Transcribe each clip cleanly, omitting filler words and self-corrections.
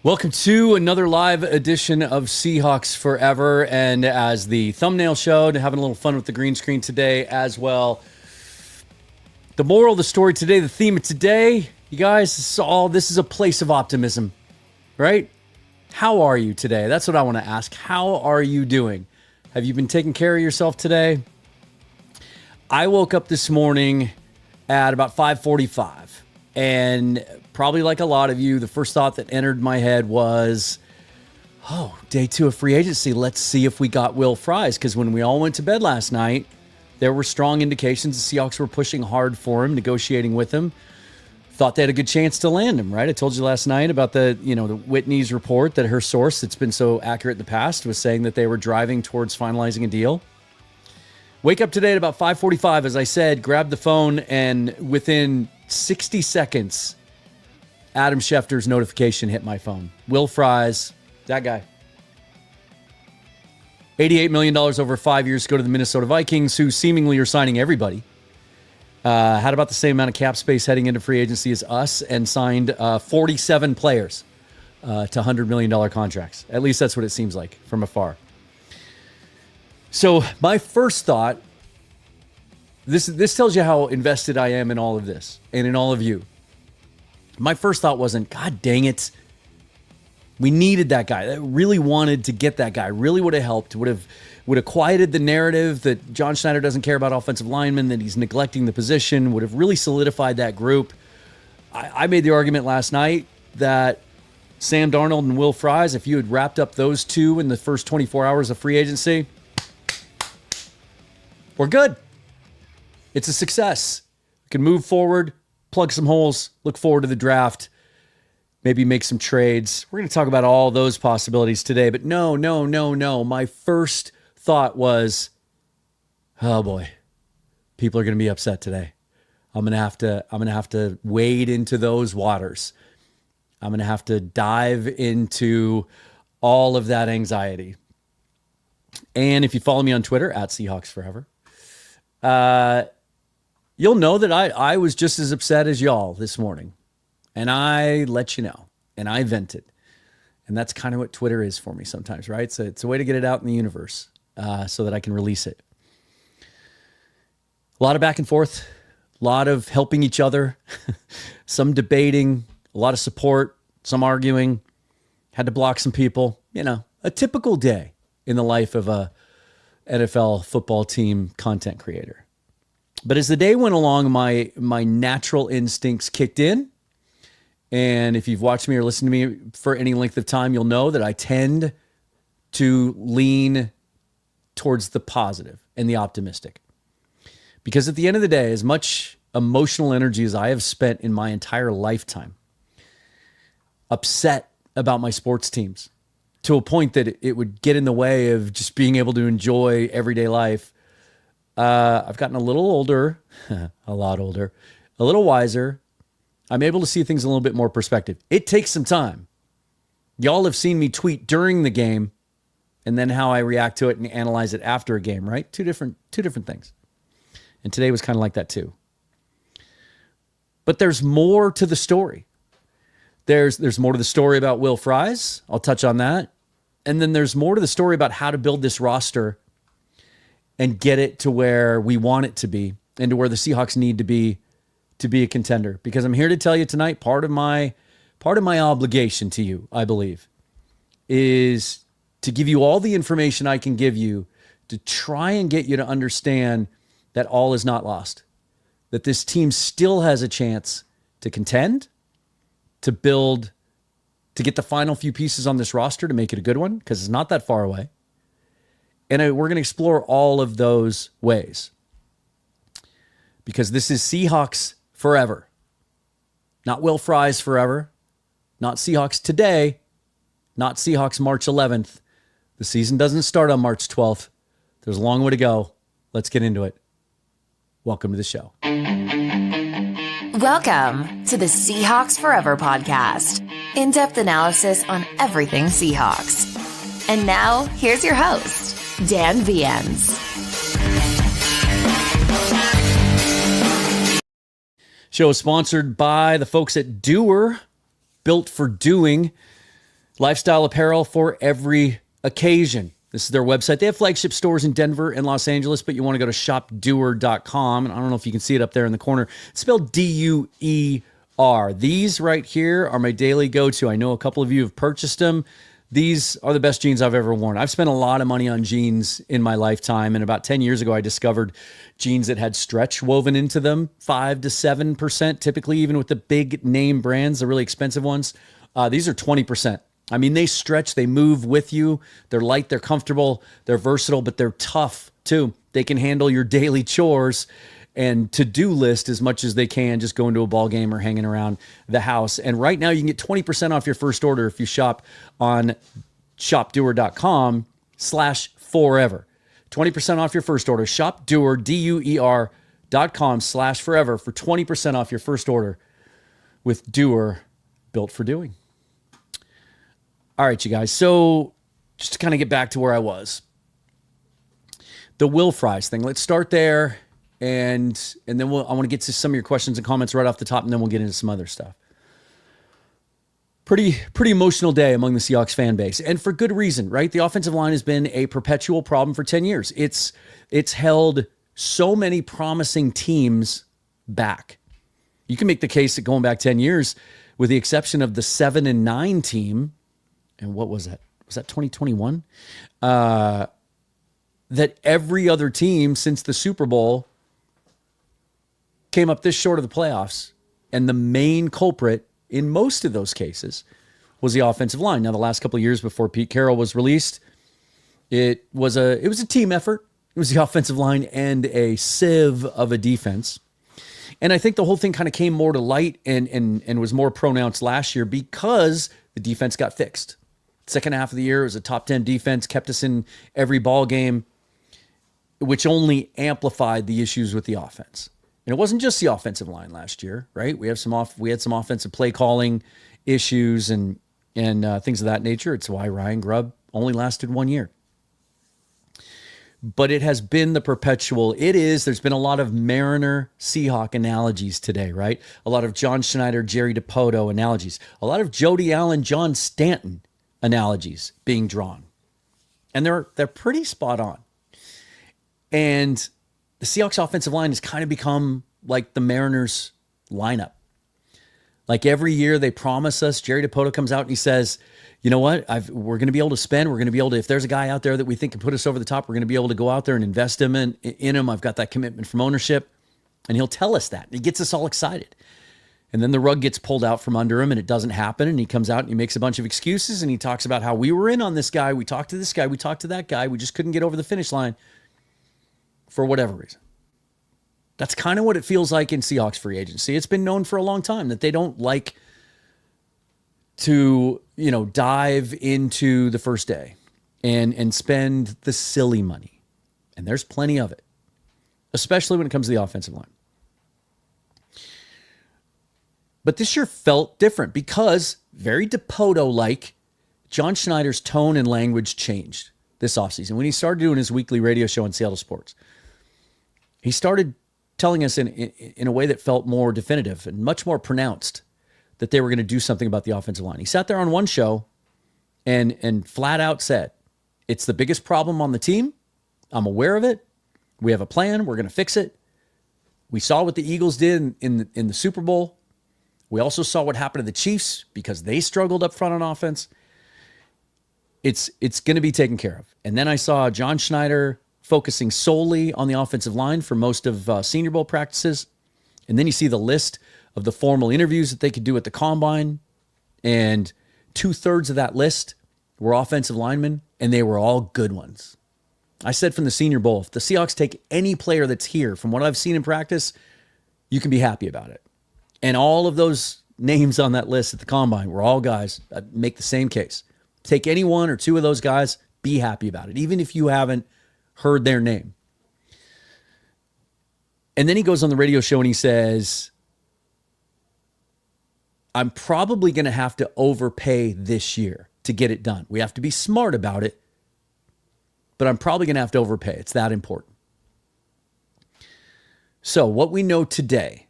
Welcome to another live edition of Seahawks Forever. And as the thumbnail showed, having a little fun with the green screen today as well. The moral of the story today, the theme of today, you guys, this is a place of optimism, right? How are you today? That's what I want to ask. How are you doing? Have you been taking care of yourself today? I woke up this morning at about 5:45, and probably like a lot of you, the first thought that entered my head was, day 2 of free agency. Let's see if we got Will Fries. Because when we all went to bed last night, there were strong indications the Seahawks were pushing hard for him, negotiating with him. Thought they had a good chance to land him, right? I told you last night about the Whitney's report that her source that's been so accurate in the past was saying that they were driving towards finalizing a deal. Wake up today at about 5:45, as I said, grab the phone, and within 60 seconds, Adam Schefter's notification hit my phone. Will Fries, that guy. $88 million over 5 years to go to the Minnesota Vikings, who seemingly are signing everybody. Had about the same amount of cap space heading into free agency as us, and signed 47 players to $100 million contracts. At least that's what it seems like from afar. So my first thought, this tells you how invested I am in all of this and in all of you. My first thought wasn't, God dang it, we needed that guy. I really wanted to get that guy. Really would have helped. Would have quieted the narrative that John Schneider doesn't care about offensive linemen, that he's neglecting the position. Would have really solidified that group. I made the argument last night that Sam Darnold and Will Fries, if you had wrapped up those two in the first 24 hours of free agency, we're good. It's a success. We can move forward, plug some holes, look forward to the draft, maybe make some trades. We're going to talk about all those possibilities today, but no. My first thought was, oh boy, people are going to be upset today. I'm going to have to wade into those waters. I'm going to have to dive into all of that anxiety. And if you follow me on Twitter at Seahawks Forever, you'll know that I was just as upset as y'all this morning. And I let you know. And I vented. And that's kind of what Twitter is for me sometimes, right? So it's a way to get it out in the universe so that I can release it. A lot of back and forth. A lot of helping each other. Some debating. A lot of support. Some arguing. Had to block some people. A typical day in the life of a NFL football team content creator. But as the day went along, my natural instincts kicked in. And if you've watched me or listened to me for any length of time, you'll know that I tend to lean towards the positive and the optimistic. Because at the end of the day, as much emotional energy as I have spent in my entire lifetime, upset about my sports teams, to a point that it would get in the way of just being able to enjoy everyday life. I've gotten a little older, a lot older, a little wiser. I'm able to see things in a little bit more perspective. It takes some time. Y'all have seen me tweet during the game and then how I react to it and analyze it after a game, right? Two different things. And today was kind of like that too. But there's more to the story. There's more to the story about Will Fries. I'll touch on that. And then there's more to the story about how to build this roster and get it to where we want it to be and to where the Seahawks need to be a contender. Because I'm here to tell you tonight, part of my obligation to you, I believe, is to give you all the information I can give you to try and get you to understand that all is not lost. That this team still has a chance to contend, to build, to get the final few pieces on this roster to make it a good one, because it's not that far away. And we're going to explore all of those ways. Because this is Seahawks Forever. Not Will Fries forever. Not Seahawks today. Not Seahawks March 11th. The season doesn't start on March 12th. There's a long way to go. Let's get into it. Welcome to the show. Welcome to the Seahawks Forever podcast. In-depth analysis on everything Seahawks. And now, here's your host, Dan Viens. Show is sponsored by the folks at Doer, built for doing. Lifestyle apparel for every occasion. This is their website. They have flagship stores in Denver and Los Angeles, but you want to go to shopdoer.com. And I don't know if you can see it up there in the corner. It's spelled D-U-E-R. These right here are my daily go-to. I know a couple of you have purchased them. These are the best jeans I've ever worn. I've spent a lot of money on jeans in my lifetime. And about 10 years ago, I discovered jeans that had stretch woven into them, 5 to 7%, typically, even with the big name brands, the really expensive ones. These are 20%. I mean, they stretch, they move with you. They're light, they're comfortable, they're versatile, but they're tough too. They can handle your daily chores and to-do list as much as they can, just going to a ball game or hanging around the house. And right now you can get 20% off your first order if you shop on shopdoer.com/forever. 20% off your first order. Shopdoer, DUER.com/forever for 20% off your first order with Doer, built for doing. All right, you guys. So just to kind of get back to where I was, the Will Fries thing. Let's start there, and then I want to get to some of your questions and comments right off the top, and then we'll get into some other stuff. Pretty emotional day among the Seahawks fan base, and for good reason, right? The offensive line has been a perpetual problem for 10 years. It's held so many promising teams back. You can make the case that going back 10 years, with the exception of the 7-9 team. And what was that? Was that 2021? That every other team since the Super Bowl came up this short of the playoffs. And the main culprit in most of those cases was the offensive line. Now, the last couple of years before Pete Carroll was released, it was a team effort. It was the offensive line and a sieve of a defense. And I think the whole thing kind of came more to light and was more pronounced last year because the defense got fixed. Second half of the year, it was a top 10 defense, kept us in every ball game, which only amplified the issues with the offense. And it wasn't just the offensive line last year, right? We had some offensive play calling issues and things of that nature. It's why Ryan Grubb only lasted 1 year. But it has been the perpetual. There's been a lot of Mariner Seahawk analogies today, right? A lot of John Schneider, Jerry DiPoto analogies. A lot of Jody Allen, John Stanton analogies being drawn. And they're pretty spot on. And the Seahawks offensive line has kind of become like the Mariners lineup. Like every year they promise us, Jerry DiPoto comes out and he says, you know what, we're going to be able to spend. We're going to be able to, if there's a guy out there that we think can put us over the top, we're going to be able to go out there and invest in him. I've got that commitment from ownership. And he'll tell us that. He gets us all excited. And then the rug gets pulled out from under him and it doesn't happen. And he comes out and he makes a bunch of excuses and he talks about how we were in on this guy. We talked to this guy. We talked to that guy. We just couldn't get over the finish line for whatever reason. That's kind of what it feels like in Seahawks free agency. It's been known for a long time that they don't like to, dive into the first day and spend the silly money. And there's plenty of it, especially when it comes to the offensive line. But this year felt different because, very DiPoto-like, John Schneider's tone and language changed this offseason. When he started doing his weekly radio show on Seattle Sports, he started telling us in a way that felt more definitive and much more pronounced that they were going to do something about the offensive line. He sat there on one show and flat out said, it's the biggest problem on the team. I'm aware of it. We have a plan. We're going to fix it. We saw what the Eagles did in the Super Bowl. We also saw what happened to the Chiefs because they struggled up front on offense. It's going to be taken care of. And then I saw John Schneider focusing solely on the offensive line for most of Senior Bowl practices. And then you see the list of the formal interviews that they could do at the Combine. And 2/3 of that list were offensive linemen, and they were all good ones. I said from the Senior Bowl, if the Seahawks take any player that's here, from what I've seen in practice, you can be happy about it. And all of those names on that list at the Combine were all guys that make the same case. Take any one or two of those guys, be happy about it, even if you haven't heard their name. And then he goes on the radio show and he says, I'm probably going to have to overpay this year to get it done. We have to be smart about it, but I'm probably going to have to overpay. It's that important. So what we know today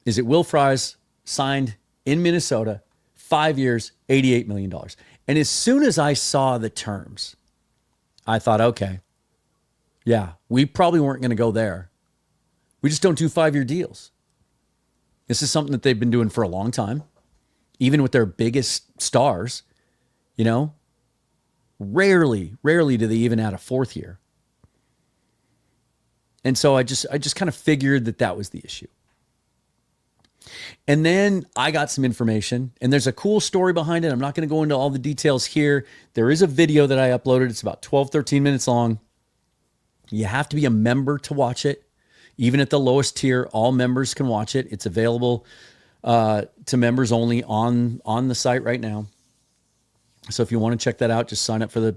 is that Will Fries signed in Minnesota, 5 years, $88 million. And as soon as I saw the terms, I thought, okay, yeah, we probably weren't going to go there. We just don't do 5-year deals. This is something that they've been doing for a long time, even with their biggest stars. You know, rarely do they even add a 4th year. And so I just kind of figured that was the issue. And then I got some information, and there's a cool story behind it. I'm not going to go into all the details here. There is a video that I uploaded. It's about 12, 13 minutes long. You have to be a member to watch it. Even at the lowest tier, all members can watch it. It's available to members only on the site right now. So if you want to check that out, just sign up for the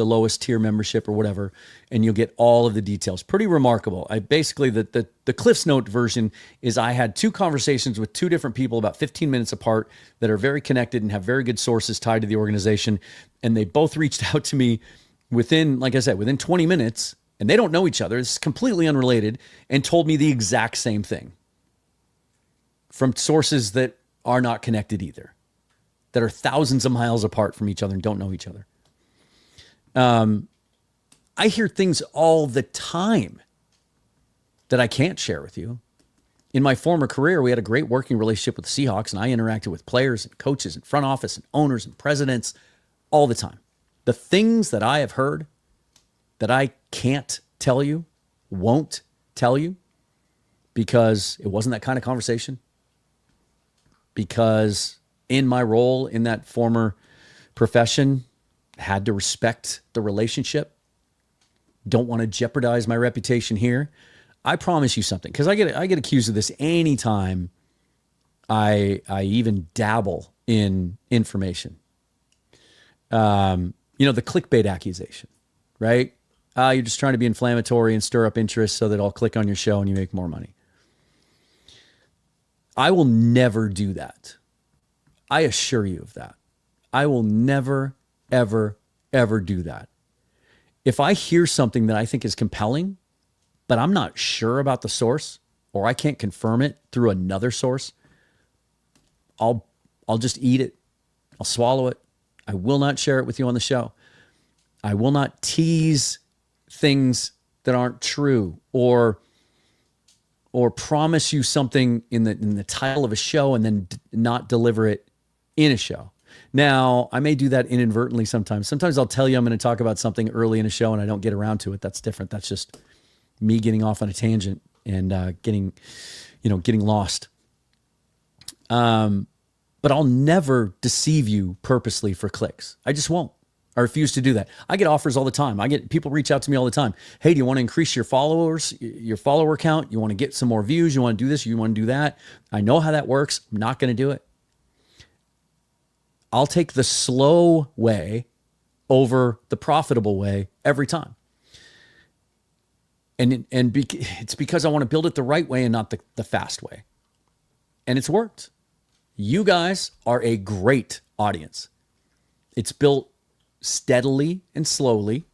lowest tier membership or whatever, and you'll get all of the details. Pretty remarkable. Basically, the Cliff's Note version is I had 2 conversations with 2 different people about 15 minutes apart that are very connected and have very good sources tied to the organization. And they both reached out to me within, like I said, within 20 minutes, and they don't know each other. It's completely unrelated, and told me the exact same thing from sources that are not connected either, that are thousands of miles apart from each other and don't know each other. I hear things all the time that I can't share with you. In my former career, we had a great working relationship with the Seahawks, and I interacted with players and coaches and front office and owners and presidents all the time. The things that I have heard that I can't tell you, won't tell you, because it wasn't that kind of conversation. Because in my role in that former profession, had to respect the relationship. Don't want to jeopardize my reputation here. I promise you something, because I get accused of this anytime I even dabble in information. The clickbait accusation, right? You're just trying to be inflammatory and stir up interest so that I'll click on your show and you make more money. I will never do that. I assure you of that. I will never, ever, ever do that. If I hear something that I think is compelling, but I'm not sure about the source, or I can't confirm it through another source, I'll just eat it. I'll swallow it. I will not share it with you on the show. I will not tease things that aren't true, or promise you something in the title of a show and then not deliver it in a show. Now, I may do that inadvertently sometimes. Sometimes I'll tell you I'm going to talk about something early in a show and I don't get around to it. That's different. That's just me getting off on a tangent and getting lost. But I'll never deceive you purposely for clicks. I just won't. I refuse to do that. I get offers all the time. People reach out to me all the time. Hey, do you want to increase your followers, your follower count? You want to get some more views? You want to do this? You want to do that? I know how that works. I'm not going to do it. I'll take the slow way over the profitable way every time. It's because I want to build it the right way and not the fast way. And it's worked. You guys are a great audience. It's built steadily and slowly,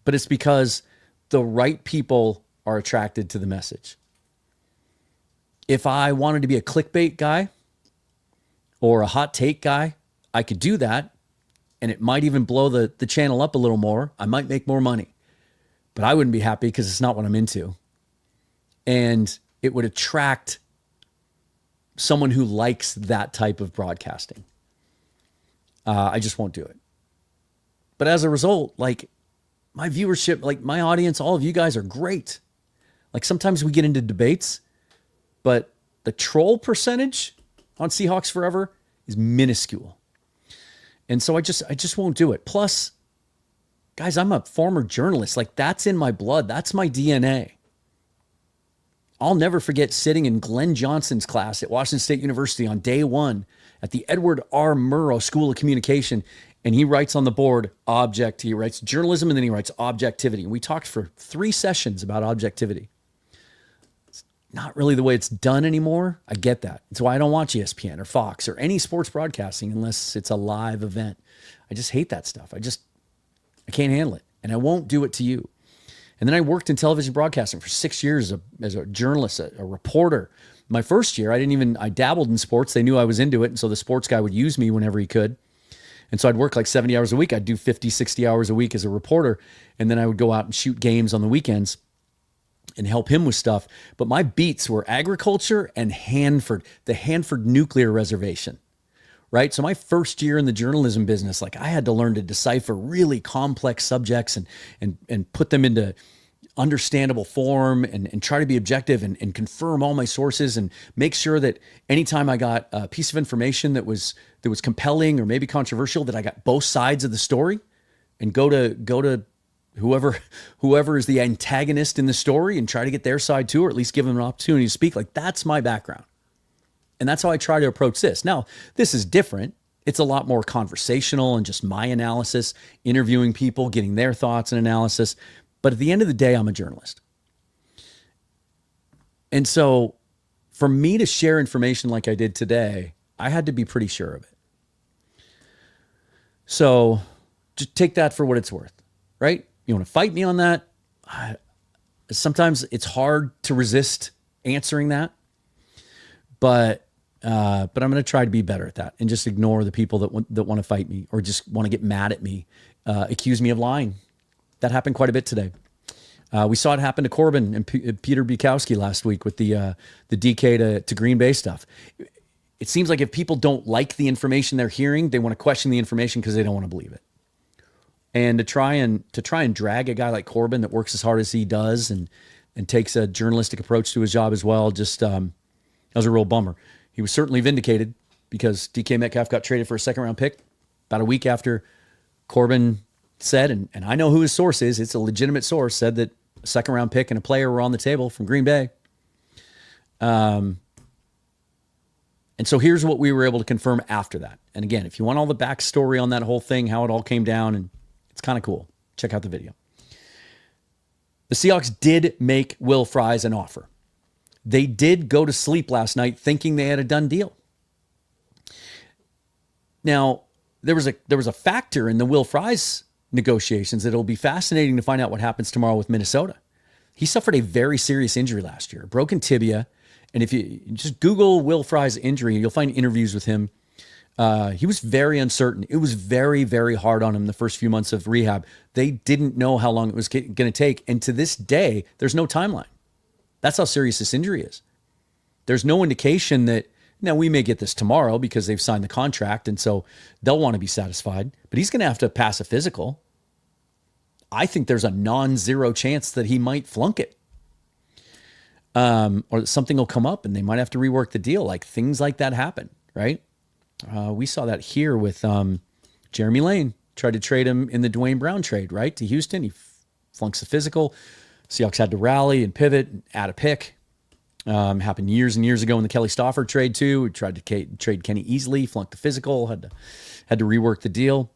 but it's because the right people are attracted to the message. If I wanted to be a clickbait guy or a hot take guy, I could do that, and it might even blow the channel up a little more. I might make more money, but I wouldn't be happy because it's not what I'm into. And it would attract someone who likes that type of broadcasting. I just won't do it. But as a result, like my viewership, like my audience, all of you guys are great. Like sometimes we get into debates, but the troll percentage on Seahawks Forever is minuscule. And so I just won't do it. Plus, guys, I'm a former journalist. Like that's in my blood. That's my DNA. I'll never forget sitting in Glenn Johnson's class at Washington State University on day 1 at the Edward R. Murrow School of Communication. And he writes on the board, he writes journalism, and then he writes objectivity. And we talked for 3 sessions about objectivity. It's not really the way it's done anymore. I get that. It's why I don't watch ESPN or Fox or any sports broadcasting unless it's a live event. I just hate that stuff. I can't handle it. And I won't do it to you. And then I worked in television broadcasting for 6 years as a journalist, a reporter. My first year, I dabbled in sports. They knew I was into it. And so the sports guy would use me whenever he could. And so I'd work like 70 hours a week. I'd do 50, 60 hours a week as a reporter. And then I would go out and shoot games on the weekends and help him with stuff. But my beats were agriculture and Hanford, the Hanford Nuclear Reservation, right? So my first year in the journalism business, like I had to learn to decipher really complex subjects and put them into understandable form and try to be objective and confirm all my sources and make sure that anytime I got a piece of information that was compelling or maybe controversial, that I got both sides of the story and go to whoever is the antagonist in the story and try to get their side too, or at least give them an opportunity to speak. Like that's my background. And that's how I try to approach this. Now, this is different. It's a lot more conversational and just my analysis, interviewing people, getting their thoughts and analysis. But at the end of the day, I'm a journalist. And so for me to share information like I did today, I had to be pretty sure of it. So just take that for what it's worth, right? You want to fight me on that? Sometimes it's hard to resist answering that, but I'm going to try to be better at that and just ignore the people that want to fight me or just want to get mad at me, accuse me of lying. That happened quite a bit today. We saw it happen to Corbin and Peter Bukowski last week with the DK to Green Bay stuff. It seems like if people don't like the information they're hearing, they want to question the information because they don't want to believe it. And to try and drag a guy like Corbin that works as hard as he does and takes a journalistic approach to his job as well, just that was a real bummer. He was certainly vindicated because DK Metcalf got traded for a second-round pick about a week after Corbin said, and I know who his source is, it's a legitimate source, said that a second-round pick and a player were on the table from Green Bay. And so here's what we were able to confirm after that. And again, if you want all the backstory on that whole thing, how it all came down, and it's kind of cool, check out the video. The Seahawks did make Will Fries an offer. They did go to sleep last night thinking they had a done deal. Now, there was a factor in the Will Fries negotiations that it'll be fascinating to find out what happens tomorrow with Minnesota. He suffered a very serious injury last year, a broken tibia. And if you just Google Will Fries' injury, you'll find interviews with him. He was very uncertain. It was very, very hard on him the first few months of rehab. They didn't know how long it was going to take. And to this day, there's no timeline. That's how serious this injury is. There's no indication that, now we may get this tomorrow because they've signed the contract and so they'll want to be satisfied, but he's going to have to pass a physical. I think there's a non-zero chance that he might flunk it. Or that something will come up and they might have to rework the deal. Like things like that happen, right? We saw that here with Jeremy Lane. Tried to trade him in the Dwayne Brown trade, right? To Houston. He flunks the physical. Seahawks had to rally and pivot and add a pick. Happened years and years ago in the Kelly Stafford trade too. We tried to trade Kenny Easley, flunked the physical, had to rework the deal.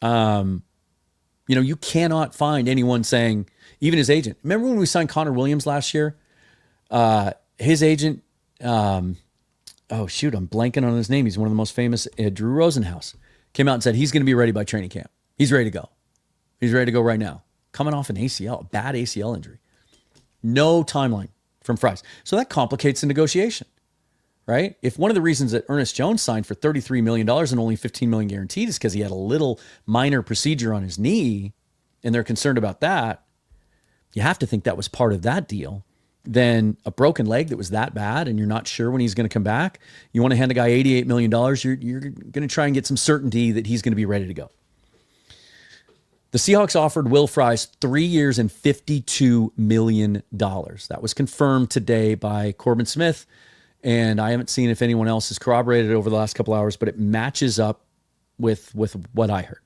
You cannot find anyone saying, even his agent. Remember when we signed Connor Williams last year? His agent, I'm blanking on his name. He's one of the most famous, Drew Rosenhaus, came out and said he's going to be ready by training camp. He's ready to go. He's ready to go right now. Coming off an ACL, a bad ACL injury. No timeline from Fries. So that complicates the negotiation, right? If one of the reasons that Ernest Jones signed for $33 million and only $15 million guaranteed is because he had a little minor procedure on his knee and they're concerned about that, you have to think that was part of that deal. Then a broken leg that was that bad and you're not sure when he's going to come back, you want to hand a guy $88 million, you're going to try and get some certainty that he's going to be ready to go. The Seahawks offered Will Fries 3 years and $52 million. That was confirmed today by Corbin Smith, and I haven't seen if anyone else has corroborated it over the last couple hours, but it matches up with what I heard.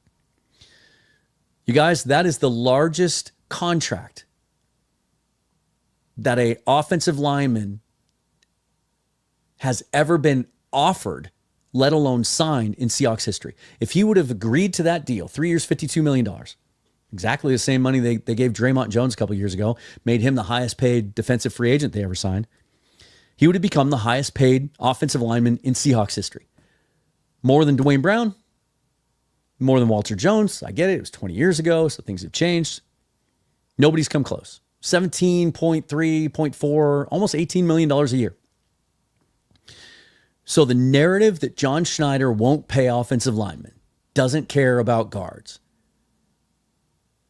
You guys, that is the largest contract that a offensive lineman has ever been offered, let alone signed, in Seahawks history. If he would have agreed to that deal, 3 years, $52 million, exactly the same money they gave Draymond Jones a couple years ago, made him the highest paid defensive free agent they ever signed, he would have become the highest paid offensive lineman in Seahawks history. More than Dwayne Brown, more than Walter Jones. I get it. It was 20 years ago, so things have changed. Nobody's come close. 17.3, 0.4, almost $18 million a year. So the narrative that John Schneider won't pay offensive linemen, doesn't care about guards.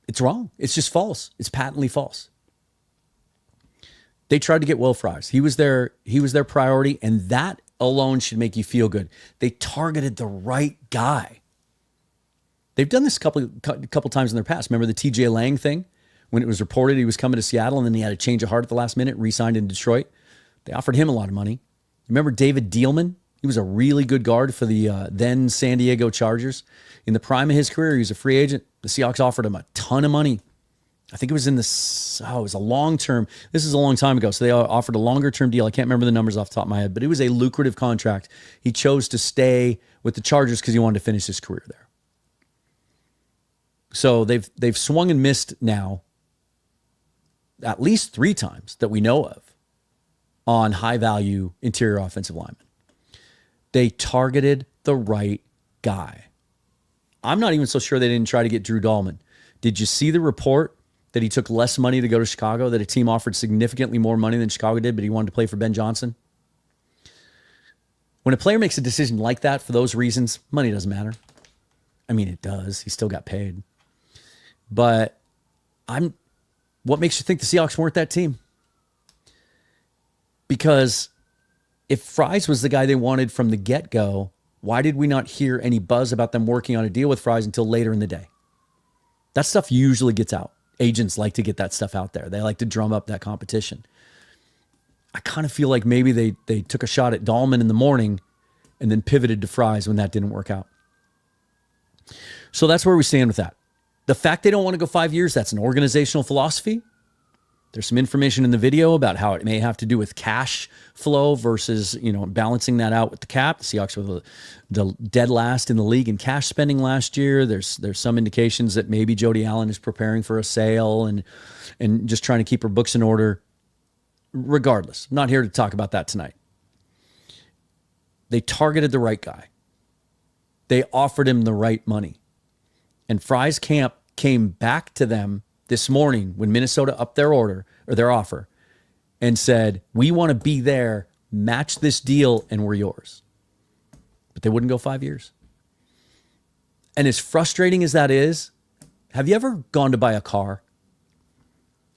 It's wrong. It's just false. It's patently false. They tried to get Will Fries. He was their priority, and that alone should make you feel good. They targeted the right guy. They've done this a couple times in their past. Remember the TJ Lang thing? When it was reported he was coming to Seattle and then he had a change of heart at the last minute, re-signed in Detroit. They offered him a lot of money. Remember David Dielman? He was a really good guard for the then San Diego Chargers. In the prime of his career, he was a free agent. The Seahawks offered him a ton of money. I think it was it was a long-term. This is a long time ago, so they offered a longer-term deal. I can't remember the numbers off the top of my head, but it was a lucrative contract. He chose to stay with the Chargers because he wanted to finish his career there. So they've swung and missed now at least 3 times that we know of on high-value interior offensive linemen. They targeted the right guy. I'm not even so sure they didn't try to get Drew Dahlman. Did you see the report that he took less money to go to Chicago, that a team offered significantly more money than Chicago did, but he wanted to play for Ben Johnson? When a player makes a decision like that for those reasons, money doesn't matter. I mean, it does. He still got paid. But what makes you think the Seahawks weren't that team? Because if Fries was the guy they wanted from the get-go, why did we not hear any buzz about them working on a deal with Fries until later in the day? That stuff usually gets out. Agents like to get that stuff out there. They like to drum up that competition. I kind of feel like maybe they took a shot at Dahlman in the morning and then pivoted to Fries when that didn't work out. So that's where we stand with that. The fact they don't want to go 5 years, that's an organizational philosophy. There's some information in the video about how it may have to do with cash flow versus, balancing that out with the cap. The Seahawks were the dead last in the league in cash spending last year. There's some indications that maybe Jody Allen is preparing for a sale and just trying to keep her books in order. Regardless, I'm not here to talk about that tonight. They targeted the right guy. They offered him the right money. And Fries Camp came back to them this morning when Minnesota upped their offer and said, we want to be there, match this deal, and we're yours. But they wouldn't go 5 years. And as frustrating as that is, have you ever gone to buy a car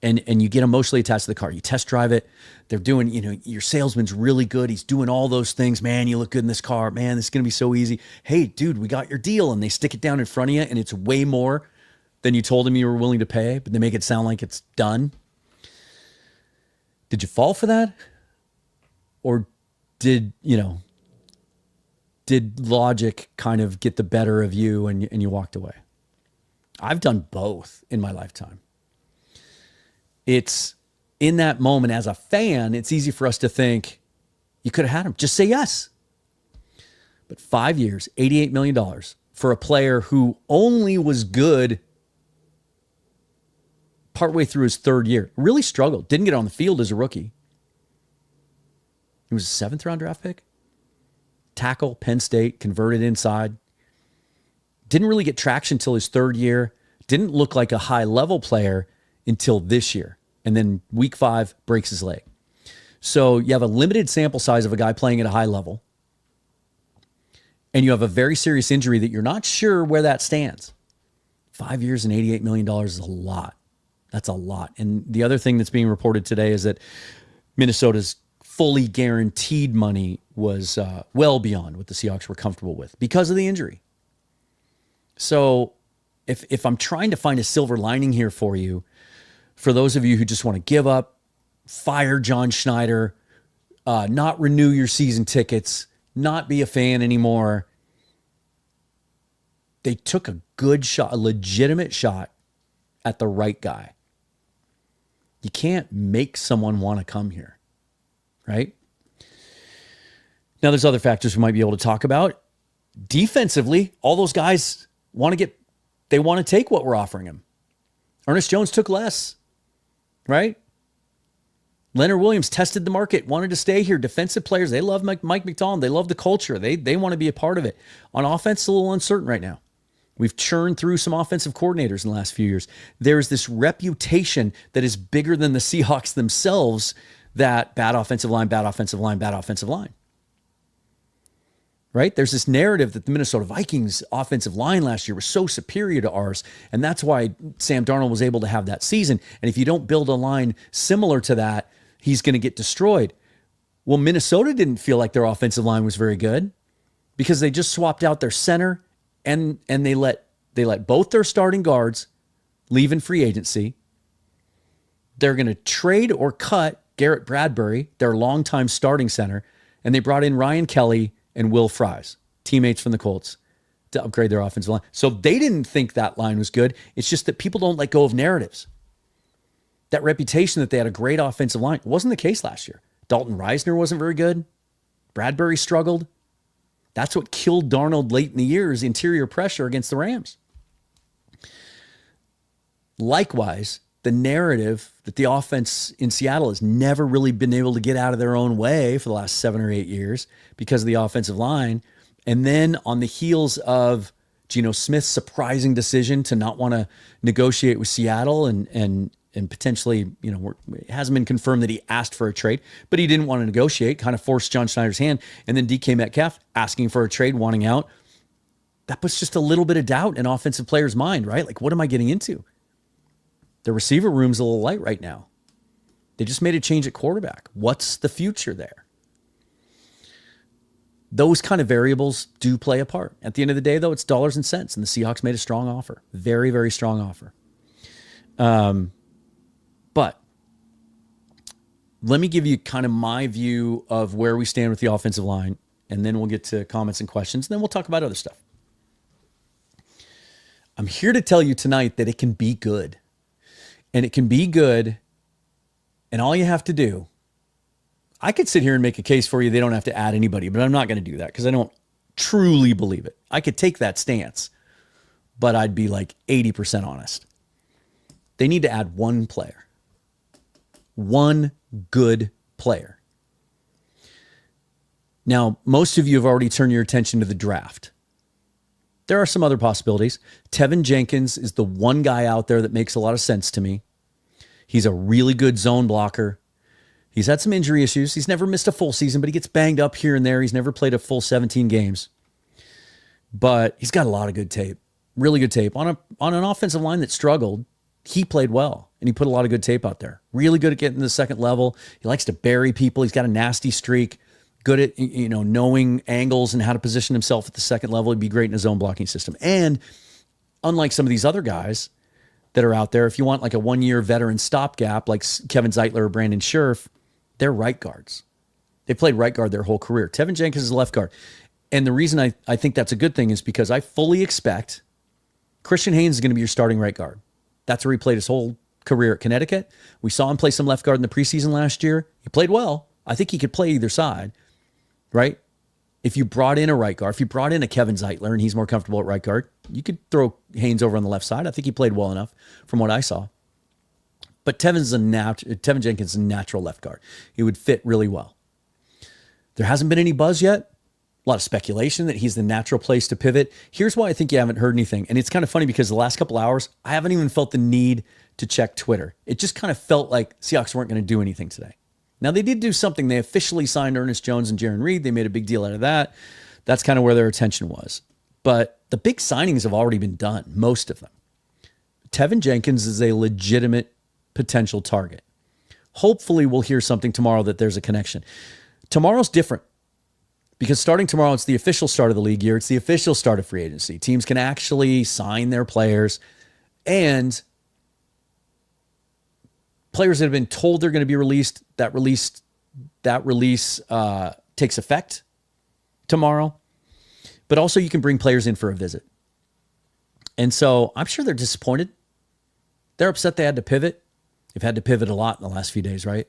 and you get emotionally attached to the car? You test drive it. They're doing, your salesman's really good. He's doing all those things. Man, you look good in this car. Man, this is going to be so easy. Hey, dude, we got your deal. And they stick it down in front of you and it's way more than you told them you were willing to pay, but they make it sound like it's done. Did you fall for that? Or did logic kind of get the better of you and you walked away? I've done both in my lifetime. It's in that moment as a fan, it's easy for us to think you could have had him. Just say yes. But 5 years, $88 million for a player who only was good partway through his 3rd year. Really struggled. Didn't get on the field as a rookie. He was a 7th round draft pick. Tackle, Penn State, converted inside. Didn't really get traction until his 3rd year. Didn't look like a high-level player until this year. And then week 5, breaks his leg. So you have a limited sample size of a guy playing at a high level. And you have a very serious injury that you're not sure where that stands. 5 years and $88 million is a lot. That's a lot. And the other thing that's being reported today is that Minnesota's fully guaranteed money was well beyond what the Seahawks were comfortable with because of the injury. So if I'm trying to find a silver lining here for you, for those of you who just want to give up, fire John Schneider, not renew your season tickets, not be a fan anymore, they took a good shot, a legitimate shot at the right guy. You can't make someone want to come here, right? Now, there's other factors we might be able to talk about. Defensively, all those guys want to take what we're offering them. Ernest Jones took less, right? Leonard Williams tested the market, wanted to stay here. Defensive players, they love Mike McDonald. They love the culture. They want to be a part of it. On offense, it's a little uncertain right now. We've churned through some offensive coordinators in the last few years. There's this reputation that is bigger than the Seahawks themselves that bad offensive line, bad offensive line, bad offensive line. right? There's this narrative that the Minnesota Vikings offensive line last year was so superior to ours, and that's why Sam Darnold was able to have that season. And if you don't build a line similar to that, he's going to get destroyed. Well, Minnesota didn't feel like their offensive line was very good because they just swapped out their center and they let both their starting guards leave in free agency. They're going to trade or cut Garrett Bradbury, their longtime starting center, and they brought in Ryan Kelly and Will Fries, teammates from the Colts, to upgrade their offensive line. So they didn't think that line was good. It's just that people don't let go of narratives. That reputation that they had a great offensive line wasn't the case last year. Dalton Reisner wasn't very good. Bradbury struggled. That's what killed Darnold late in the year, is interior pressure against the Rams. Likewise, the narrative that the offense in Seattle has never really been able to get out of their own way for the last 7 or 8 years because of the offensive line. And then on the heels of Geno Smith's surprising decision to not want to negotiate with Seattle and potentially, it hasn't been confirmed that he asked for a trade, but he didn't want to negotiate, kind of forced John Schneider's hand. And then DK Metcalf asking for a trade, wanting out. That puts just a little bit of doubt in offensive players' mind, right? Like, what am I getting into? The receiver room's a little light right now. They just made a change at quarterback. What's the future there? Those kind of variables do play a part. At the end of the day, though, it's dollars and cents, and the Seahawks made a strong offer. Very, very strong offer. But let me give you kind of my view of where we stand with the offensive line, and then we'll get to comments and questions, and then we'll talk about other stuff. I'm here to tell you tonight that it can be good. And it can be good, and all you have to do, I could sit here and make a case for you they don't have to add anybody, but I'm not going to do that because I don't truly believe it. I could take that stance, but I'd be like 80% honest. They need to add one player. One good player. Now, most of you have already turned your attention to the draft. There are some other possibilities. Tevin Jenkins is the one guy out there that makes a lot of sense to me. He's a really good zone blocker. He's had some injury issues. He's never missed a full season, but he gets banged up here and there. He's never played a full 17 games. But he's got a lot of good tape. Really good tape. On an offensive line that struggled, he played well, and he put a lot of good tape out there. Really good at getting to the second level. He likes to bury people. He's got a nasty streak. Good at, knowing angles and how to position himself at the second level. He'd be great in his own blocking system. And unlike some of these other guys that are out there, if you want like a 1-year veteran stopgap like Kevin Zeitler or Brandon Scherf, they're right guards. They played right guard their whole career. Tevin Jenkins is a left guard. And the reason I think that's a good thing is because I fully expect Christian Haynes is going to be your starting right guard. That's where he played his whole career at Connecticut. We saw him play some left guard in the preseason last year. He played well. I think he could play either side. Right? If you brought in a right guard, if you brought in a Kevin Zeitler and he's more comfortable at right guard, you could throw Haynes over on the left side. I think he played well enough from what I saw. But Tevin Jenkins is a natural left guard. He would fit really well. There hasn't been any buzz yet. A lot of speculation that he's the natural place to pivot. Here's why I think you haven't heard anything. And it's kind of funny because the last couple hours, I haven't even felt the need to check Twitter. It just kind of felt like Seahawks weren't going to do anything today. Now, they did do something. They officially signed Ernest Jones and Jaron Reed. They made a big deal out of that. That's kind of where their attention was. But the big signings have already been done, most of them. Tevin Jenkins is a legitimate potential target. Hopefully, we'll hear something tomorrow that there's a connection. Tomorrow's different because starting tomorrow, it's the official start of the league year. It's the official start of free agency. Teams can actually sign their players, and players that have been told they're going to be released, that release takes effect tomorrow. But also you can bring players in for a visit. And so I'm sure they're disappointed. They're upset they had to pivot. They've had to pivot a lot in the last few days, right?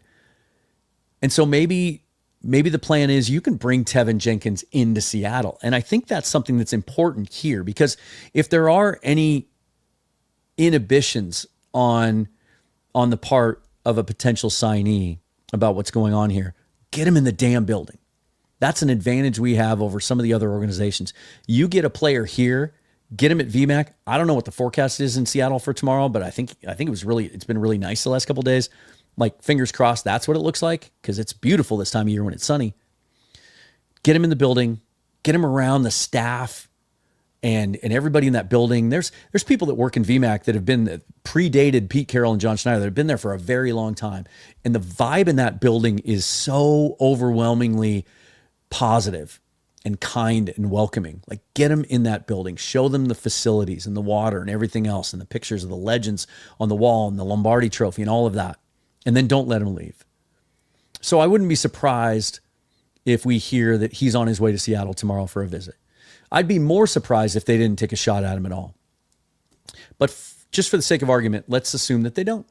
And so maybe the plan is you can bring Tevin Jenkins into Seattle. And I think that's something that's important here because if there are any inhibitions on the part of a potential signee about what's going on here, get him in the damn building. That's an advantage we have over some of the other organizations. You get a player here, get him at VMAC. I don't know what the forecast is in Seattle for tomorrow, but I think it's been really nice the last couple of days. Like, fingers crossed, that's what it looks like because it's beautiful this time of year when it's sunny. Get him in the building, get him around the staff and everybody in that building. There's people that work in VMAC that have been predated Pete Carroll and John Schneider that have been there for a very long time. And the vibe in that building is so overwhelmingly positive and kind and welcoming. Like, get them in that building, show them the facilities and the water and everything else and the pictures of the legends on the wall and the Lombardi trophy and all of that. And then don't let them leave. So I wouldn't be surprised if we hear that he's on his way to Seattle tomorrow for a visit. I'd be more surprised if they didn't take a shot at him at all. But just for the sake of argument, let's assume that they don't.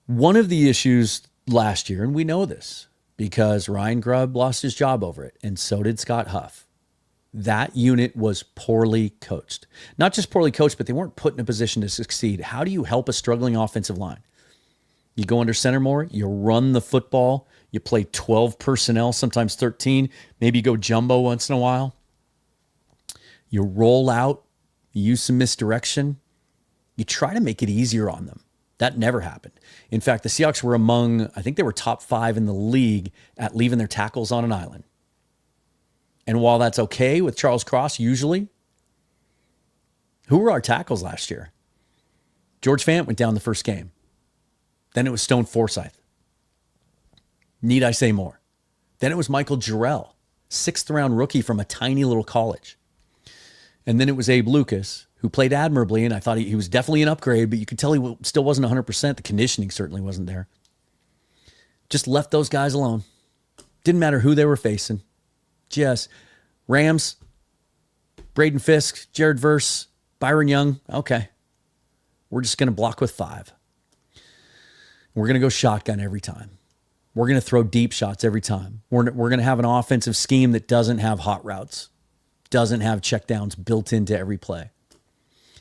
One of the issues last year, and we know this because Ryan Grubb lost his job over it, and so did Scott Huff. That unit was poorly coached. Not just poorly coached, but they weren't put in a position to succeed. How do you help a struggling offensive line? You go under center more, you run the football, you play 12 personnel, sometimes 13, maybe you go jumbo once in a while. You roll out, you use some misdirection. You try to make it easier on them. That never happened. In fact, the Seahawks were among, I think they were top 5 in the league at leaving their tackles on an island. And while that's okay with Charles Cross, usually, who were our tackles last year? George Fant went down the first game. Then it was Stone Forsythe. Need I say more? Then it was Michael Jarrell, 6th-round rookie from a tiny little college. And then it was Abe Lucas, who played admirably, and I thought he was definitely an upgrade, but you could tell he still wasn't 100%. The conditioning certainly wasn't there. Just left those guys alone. Didn't matter who they were facing. Just Rams, Braden Fisk, Jared Verse, Byron Young. Okay. We're just going to block with 5. We're going to go shotgun every time. We're going to throw deep shots every time. We're going to have an offensive scheme that doesn't have hot routes, doesn't have checkdowns built into every play.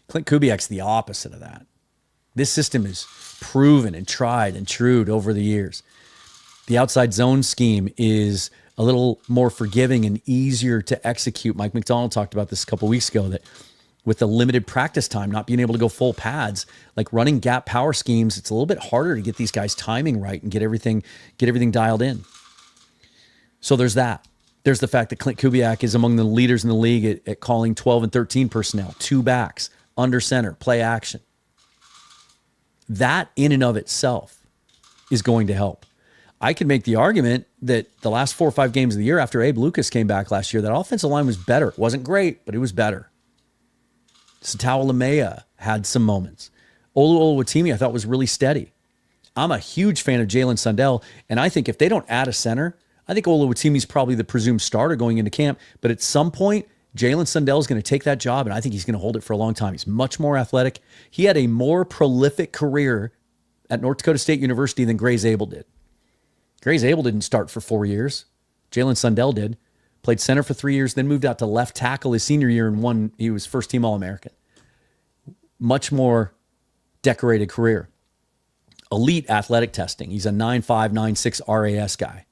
Clint Kubiak's the opposite of that. This system is proven and tried and true over the years. The outside zone scheme is a little more forgiving and easier to execute. Mike McDonald talked about this a couple weeks ago, that with the limited practice time, not being able to go full pads, like running gap power schemes, it's a little bit harder to get these guys timing right and get everything dialed in. So there's that. There's the fact that Clint Kubiak is among the leaders in the league at calling 12 and 13 personnel, 2 backs, under center, play action. That in and of itself is going to help. I could make the argument that the last 4 or 5 games of the year after Abe Lucas came back last year, that offensive line was better. It wasn't great, but it was better. Satawa Lamea had some moments. Olu Oluwatimi I thought was really steady. I'm a huge fan of Jalen Sundell, and I think if they don't add a center, I think Oluwatimi's probably the presumed starter going into camp, but at some point, Jalen Sundell is going to take that job, and I think he's going to hold it for a long time. He's much more athletic. He had a more prolific career at North Dakota State University than Gray Zabel did. Gray Zabel didn't start for 4 years. Jalen Sundell did. Played center for 3 years, then moved out to left tackle his senior year and he was first-team All-American. Much more decorated career. Elite athletic testing. He's a 9.5, 9.6 RAS guy.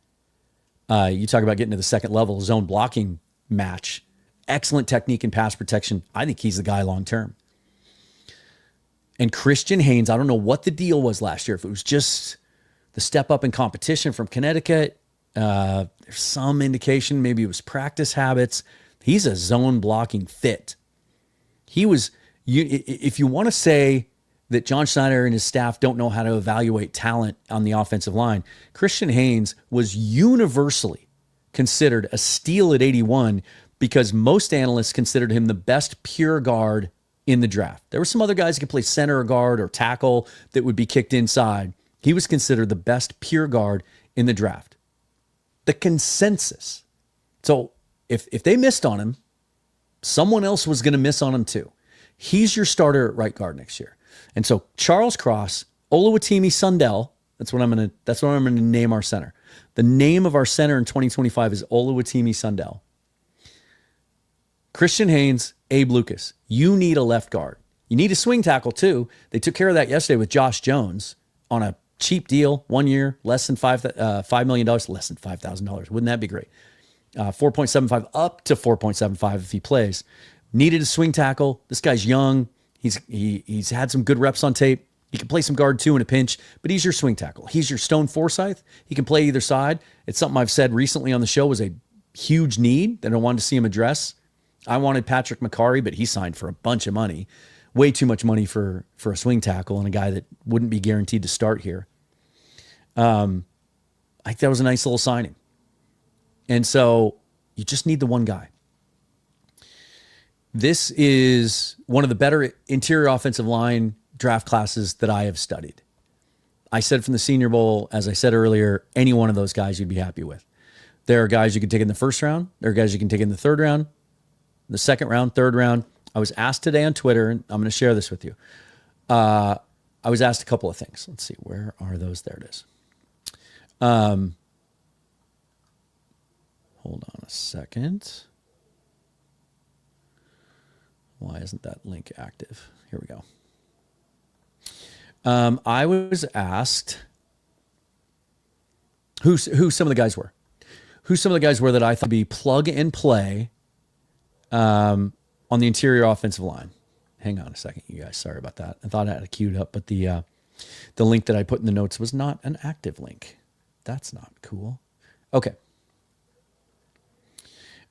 You talk about getting to the second level, zone blocking match. Excellent technique and pass protection. I think he's the guy long-term. And Christian Haynes, I don't know what the deal was last year. If it was just the step up in competition from Connecticut, there's some indication maybe it was practice habits. He's a zone blocking fit. He was, if you want to say that John Schneider and his staff don't know how to evaluate talent on the offensive line, Christian Haynes was universally considered a steal at 81 because most analysts considered him the best pure guard in the draft. There were some other guys who could play center or guard or tackle that would be kicked inside. He was considered the best pure guard in the draft. The consensus. So if they missed on him, someone else was going to miss on him too. He's your starter at right guard next year. And so Charles Cross, Oluwatimi Sundell, that's what I'm going to name our center. The name of our center in 2025 is Oluwatimi Sundell. Christian Haynes, Abe Lucas. You need a left guard. You need a swing tackle too. They took care of that yesterday with Josh Jones on a cheap deal, 1 year, less than $5 million, less than $5,000. Wouldn't that be great? 4.75 up to 4.75 if he plays. Needed a swing tackle. This guy's young. He's had some good reps on tape. He can play some guard too in a pinch, but he's your swing tackle. He's your Stone Forsythe. He can play either side. It's something I've said recently on the show was a huge need that I wanted to see him address. I wanted Patrick McCarry, but he signed for a bunch of money. Way too much money for a swing tackle and a guy that wouldn't be guaranteed to start here. I think that was a nice little signing. And so you just need the one guy. This is one of the better interior offensive line draft classes that I have studied. I said from the Senior Bowl, as I said earlier, any one of those guys you'd be happy with. There are guys you can take in the first round. There are guys you can take in the third round, the second round, third round. I was asked today on Twitter, and I'm going to share this with you. I was asked a couple of things. Let's see. Where are those? There it is. Hold on a second. Why isn't that link active? Here we go. I was asked who some of the guys were. Who some of the guys were that I thought would be plug and play on the interior offensive line. Hang on a second, you guys. Sorry about that. I thought I had it queued up, but the link that I put in the notes was not an active link. That's not cool. Okay.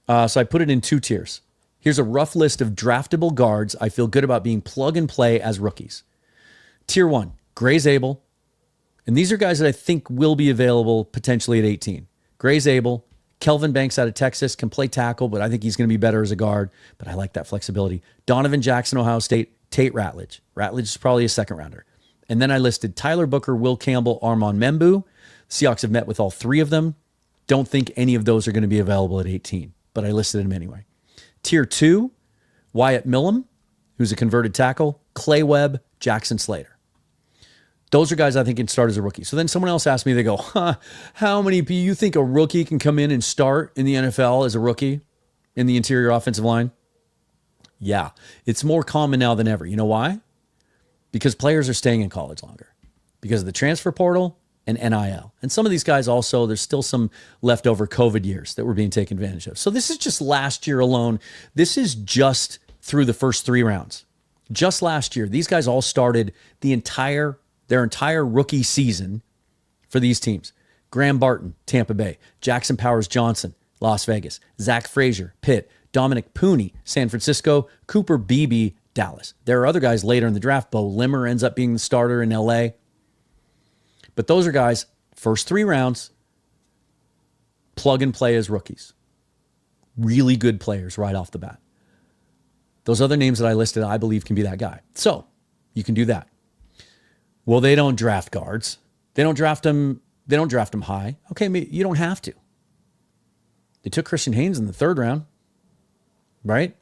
So I put it in 2 tiers. Here's a rough list of draftable guards I feel good about being plug and play as rookies. Tier 1, Gray Zabel. And these are guys that I think will be available potentially at 18. Gray Zabel, Kelvin Banks out of Texas, can play tackle, but I think he's going to be better as a guard. But I like that flexibility. Donovan Jackson, Ohio State. Tate Ratledge. Ratledge is probably a second rounder. And then I listed Tyler Booker, Will Campbell, Armand Membu. Seahawks have met with all 3 of them. Don't think any of those are going to be available at 18, but I listed them anyway. Tier 2, Wyatt Millum, who's a converted tackle, Clay Webb, Jackson Slater. Those are guys I think can start as a rookie. So then someone else asked me, they go, how many do you think a rookie can come in and start in the NFL as a rookie in the interior offensive line? Yeah, it's more common now than ever. You know why? Because players are staying in college longer because of the transfer portal and NIL. And some of these guys also, there's still some leftover COVID years that were being taken advantage of. So this is just last year alone. This is just through the first 3 rounds. Just last year, these guys all started their entire rookie season for these teams. Graham Barton, Tampa Bay. Jackson Powers Johnson, Las Vegas. Zach Frazier, Pitt. Dominic Pooney, San Francisco. Cooper Beebe, Dallas. There are other guys later in the draft. Bo Limmer ends up being the starter in LA. But those are guys, first 3 rounds, plug and play as rookies. Really good players right off the bat. Those other names that I listed, I believe can be that guy. So you can do that. Well, they don't draft guards. They don't draft them high. Okay, you don't have to. They took Christian Haynes in the 3rd round, right?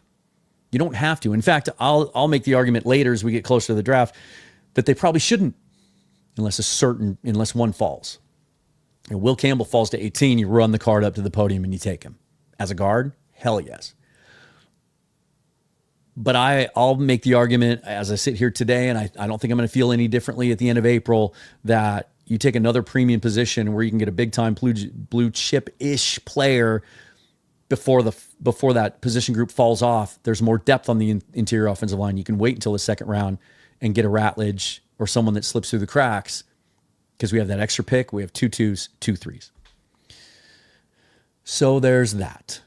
You don't have to. In fact, I'll make the argument later as we get closer to the draft that they probably shouldn't unless one falls. And Will Campbell falls to 18, you run the card up to the podium and you take him. As a guard, hell yes. But I'll make the argument as I sit here today, and I don't think I'm going to feel any differently at the end of April, that you take another premium position where you can get a big-time blue chip-ish player before that position group falls off. There's more depth on the interior offensive line. You can wait until the 2nd round and get a Ratledge or someone that slips through the cracks because we have that extra pick. We have 2 2s, 2 3s. So there's that,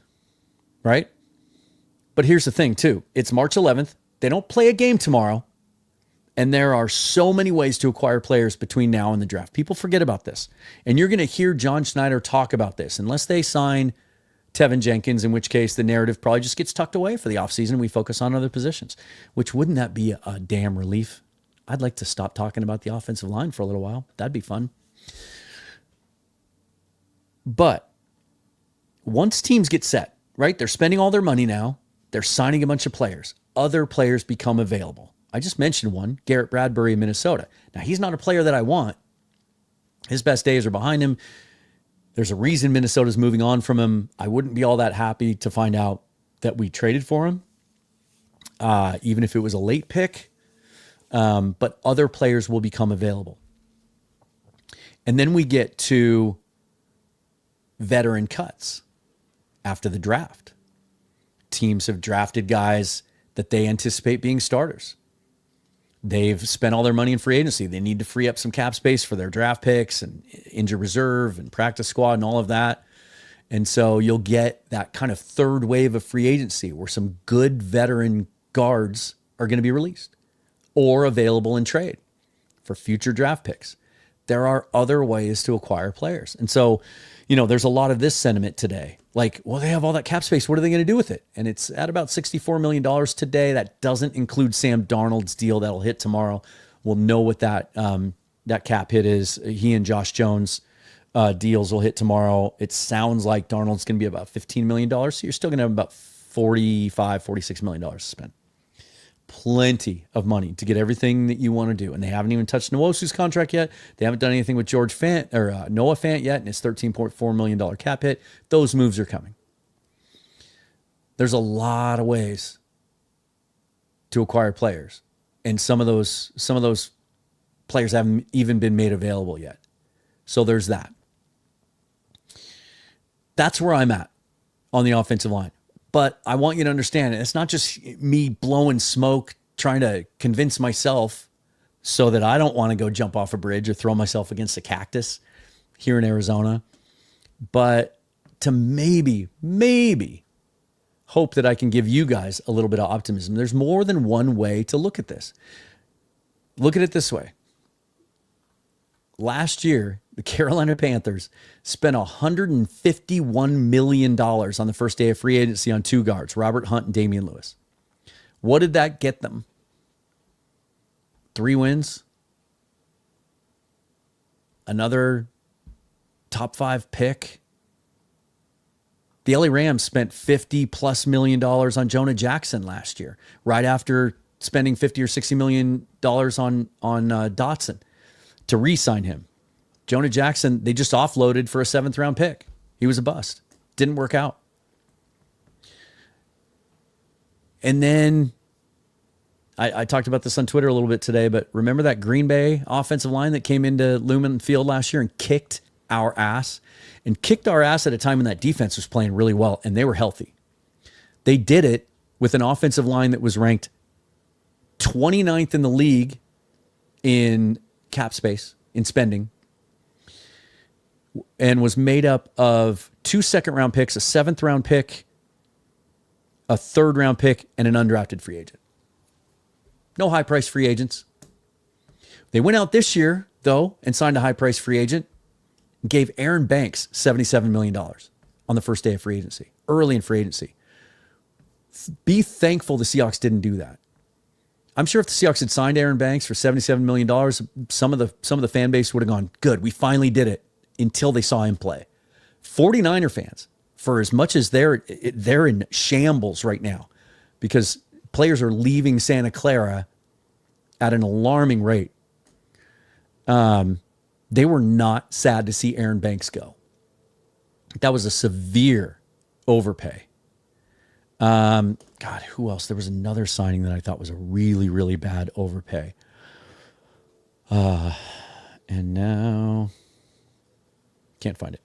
right? But here's the thing, too. It's March 11th. They don't play a game tomorrow. And there are so many ways to acquire players between now and the draft. People forget about this. And you're going to hear John Schneider talk about this. Unless they sign Tevin Jenkins, in which case the narrative probably just gets tucked away for the offseason and we focus on other positions. Which, wouldn't that be a damn relief? I'd like to stop talking about the offensive line for a little while. That'd be fun. But once teams get set, right? They're spending all their money now. They're signing a bunch of players. Other players become available. I just mentioned one, Garrett Bradbury in Minnesota. Now, he's not a player that I want. His best days are behind him. There's a reason Minnesota's moving on from him. I wouldn't be all that happy to find out that we traded for him, even if it was a late pick. But other players will become available. And then we get to veteran cuts after the draft. Teams have drafted guys that they anticipate being starters. They've spent all their money in free agency. They need to free up some cap space for their draft picks and injured reserve and practice squad and all of that. And so you'll get that kind of third wave of free agency where some good veteran guards are going to be released or available in trade for future draft picks. There are other ways to acquire players. And so, there's a lot of this sentiment today. Like, well, they have all that cap space. What are they going to do with it? And it's at about $64 million today. That doesn't include Sam Darnold's deal that'll hit tomorrow. We'll know what that cap hit is. He and Josh Jones deals will hit tomorrow. It sounds like Darnold's going to be about $15 million. So you're still going to have about $46 million to spend. Plenty of money to get everything that you want to do. And they haven't even touched Nwosu's contract yet. They haven't done anything with George Fant or Noah Fant yet, and his $13.4 million cap hit. Those moves are coming. There's a lot of ways to acquire players. And some of those players haven't even been made available yet. So there's that. That's where I'm at on the offensive line. But I want you to understand, it's not just me blowing smoke, trying to convince myself so that I don't want to go jump off a bridge or throw myself against a cactus here in Arizona, but to maybe hope that I can give you guys a little bit of optimism. There's more than one way to look at this. Look at it this way. Last year, the Carolina Panthers spent $151 million on the first day of free agency on two guards, Robert Hunt and Damian Lewis. What did that get them? 3 wins? Another top 5 pick? The LA Rams spent $50+ million on Jonah Jackson last year, right after spending $50 or $60 million on Dotson to re-sign him. Jonah Jackson, they just offloaded for a 7th round pick. He was a bust. Didn't work out. And then I talked about this on Twitter a little bit today, but remember that Green Bay offensive line that came into Lumen Field last year and kicked our ass? And kicked our ass at a time when that defense was playing really well and they were healthy. They did it with an offensive line that was ranked 29th in the league in cap space, in spending, and was made up of 2 second-round picks, a 7th-round pick, a 3rd-round pick, and an undrafted free agent. No high-priced free agents. They went out this year, though, and signed a high-priced free agent, and gave Aaron Banks $77 million on the first day of free agency, early in free agency. Be thankful the Seahawks didn't do that. I'm sure if the Seahawks had signed Aaron Banks for $77 million, some of the fan base would have gone, good, we finally did it, until they saw him play. 49er fans, for as much as they're in shambles right now because players are leaving Santa Clara at an alarming rate, they were not sad to see Aaron Banks go. That was a severe overpay. God, who else? There was another signing that I thought was a really, really bad overpay. And now can't find it.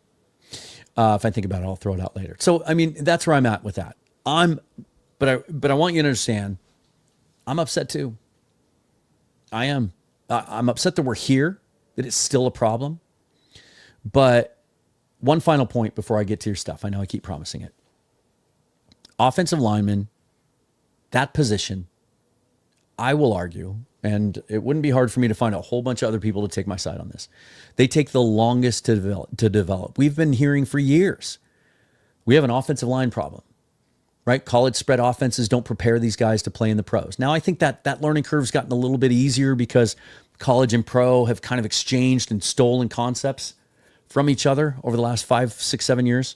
If I think about it, I'll throw it out later. So, I mean, that's where I'm at with that. But I want you to understand, I'm upset too. I am. I'm upset that we're here, that it's still a problem. But one final point before I get to your stuff. I know I keep promising it. Offensive lineman, that position, I will argue, and it wouldn't be hard for me to find a whole bunch of other people to take my side on this. They take the longest to develop. We've been hearing for years, we have an offensive line problem, right? College spread offenses don't prepare these guys to play in the pros. Now, I think that learning curve's gotten a little bit easier because college and pro have kind of exchanged and stolen concepts from each other over the last 5, 6, 7 years.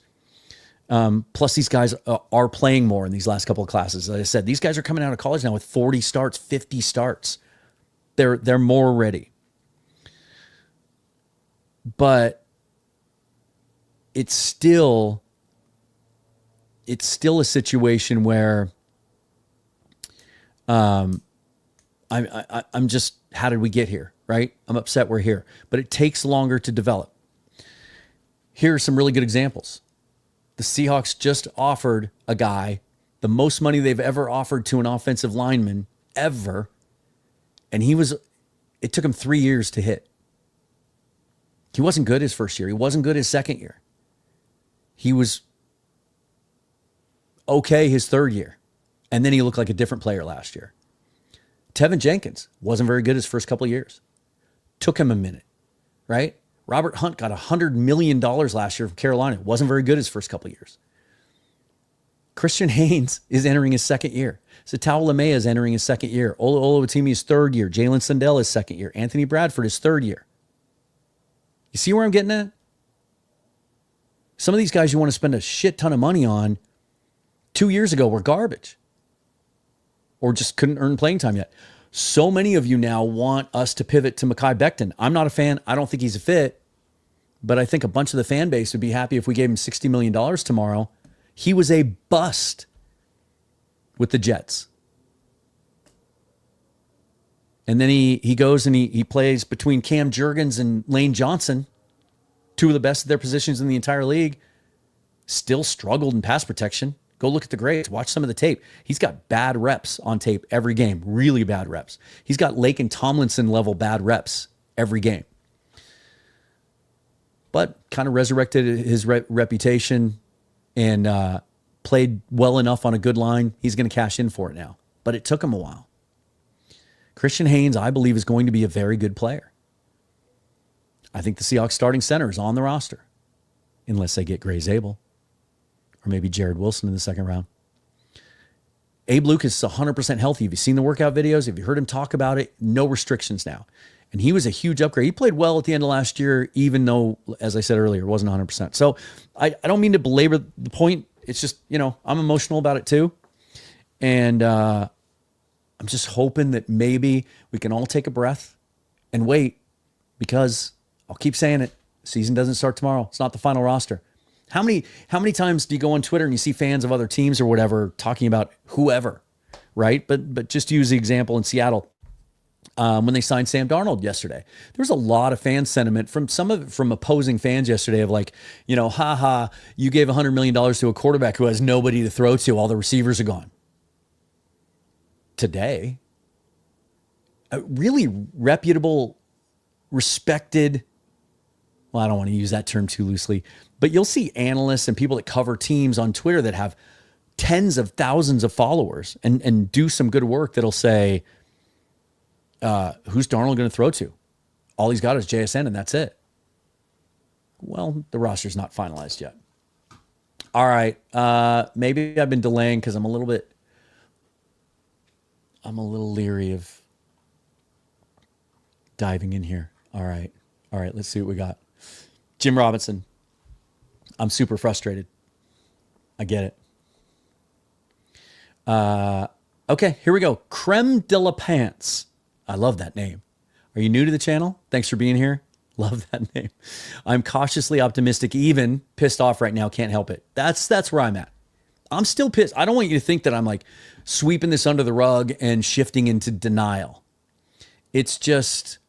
Plus, these guys are playing more in these last couple of classes. As I said, these guys are coming out of college now with 40 starts, 50 starts. They're more ready. But it's still a situation where I'm just, how did we get here, right? I'm upset we're here. But it takes longer to develop. Here are some really good examples. The Seahawks just offered a guy the most money they've ever offered to an offensive lineman ever, And it took him 3 years to hit. He wasn't good his first year. He wasn't good his second year. He was okay his third year. And then he looked like a different player last year. Tevin Jenkins wasn't very good his first couple of years. Took him a minute, right? Robert Hunt got $100 million last year from Carolina. Wasn't very good his first couple of years. Christian Haynes is entering his second year. Satao Lamea is entering his second year. Ola Oluwatimi is third year. Jalen Sundell is second year. Anthony Bradford is third year. You see where I'm getting at? Some of these guys you want to spend a shit ton of money on 2 years ago were garbage or just couldn't earn playing time yet. So many of you now want us to pivot to Mekhi Becton. I'm not a fan. I don't think he's a fit, but I think a bunch of the fan base would be happy if we gave him $60 million tomorrow. He was a bust with the Jets. And then he goes and he plays between Cam Jurgens and Lane Johnson, two of the best of their positions in the entire league. Still struggled in pass protection. Go look at the grades. Watch some of the tape. He's got bad reps on tape every game. Really bad reps. He's got Lake and Tomlinson level bad reps every game. But kind of resurrected his reputation and played well enough on a good line. He's going to cash in for it now. But it took him a while. Christian Haynes, I believe, is going to be a very good player. I think the Seahawks starting center is on the roster. Unless they get Gray Zabel. Or maybe Jared Wilson in the second round. Abe Lucas is 100% healthy. Have you seen the workout videos? Have you heard him talk about it? No restrictions now. And he was a huge upgrade. He played well at the end of last year, even though, as I said earlier, it wasn't 100%. So I don't mean to belabor the point. It's just, I'm emotional about it too. And I'm just hoping that maybe we can all take a breath and wait, because I'll keep saying it. Season doesn't start tomorrow. It's not the final roster. How many times do you go on Twitter and you see fans of other teams or whatever talking about whoever, right? But just to use the example in Seattle, when they signed Sam Darnold yesterday, there was a lot of fan sentiment from opposing fans yesterday of like, you gave $100 million to a quarterback who has nobody to throw to. All the receivers are gone. Today, a really reputable, respected, well, I don't want to use that term too loosely, but you'll see analysts and people that cover teams on Twitter that have tens of thousands of followers and do some good work that'll say, who's Darnold going to throw to? All he's got is JSN and that's it. Well, the roster's not finalized yet. All right. Maybe I've been delaying because I'm a little leery of diving in here. All right. Let's see what we got. Jim Robinson. I'm super frustrated. I get it. Okay, here we go. Creme de la Pants. I love that name. Are you new to the channel? Thanks for being here. Love that name. I'm cautiously optimistic, even pissed off right now. Can't help it. That's where I'm at. I'm still pissed. I don't want you to think that I'm like sweeping this under the rug and shifting into denial. It's just,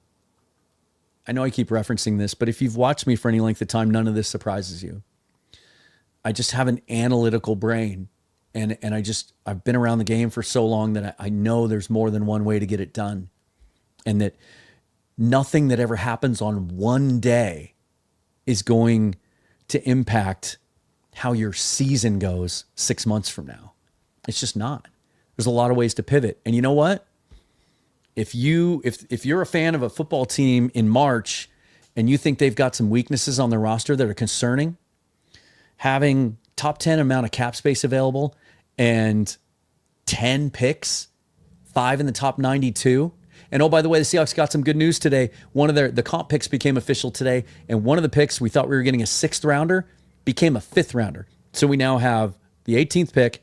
I know I keep referencing this, but if you've watched me for any length of time, none of this surprises you. I just have an analytical brain. And I've been around the game for so long that I know there's more than one way to get it done. And that nothing that ever happens on one day is going to impact how your season goes 6 months from now. It's just not. There's a lot of ways to pivot. And you know what? If you're a fan of a football team in March and you think they've got some weaknesses on their roster that are concerning, having top 10 amount of cap space available and 10 picks, 5 in the top 92. And oh, by the way, the Seahawks got some good news today. One of the comp picks became official today. And one of the picks, we thought we were getting a 6th rounder, became a 5th rounder. So we now have the 18th pick,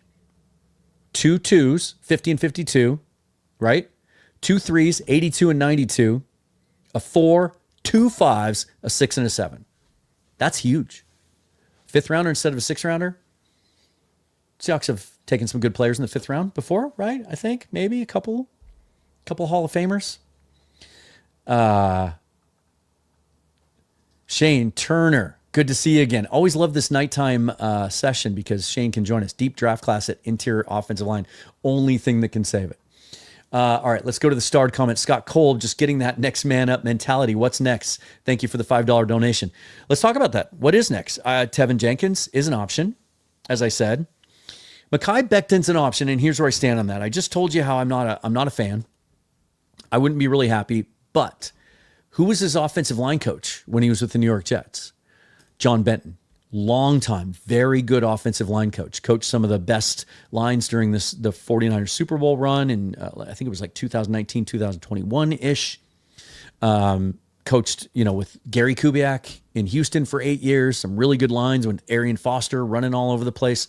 2 2s, 50 and 52, right? 2 3s, 82 and 92, a 4, 2 5s, a 6 and a 7. That's huge. 5th rounder instead of a 6th rounder. Seahawks have taken some good players in the 5th round before, right? I think maybe a couple Hall of Famers. Shane Turner, good to see you again. Always love this nighttime session because Shane can join us. Deep draft class at interior offensive line. Only thing that can save it. All right, let's go to the starred comment. Scott Cole, just getting that next man up mentality. What's next? Thank you for the $5 donation. Let's talk about that. What is next? Tevin Jenkins is an option, as I said. Mekhi Becton's an option, and here's where I stand on that. I just told you how I'm not a fan. I wouldn't be really happy, but who was his offensive line coach when he was with the New York Jets? John Benton. Long time, very good offensive line coach. Coached some of the best lines during the 49ers Super Bowl run, and I think it was like 2019, 2021-ish. Coached, with Gary Kubiak in Houston for 8 years. Some really good lines with Arian Foster running all over the place.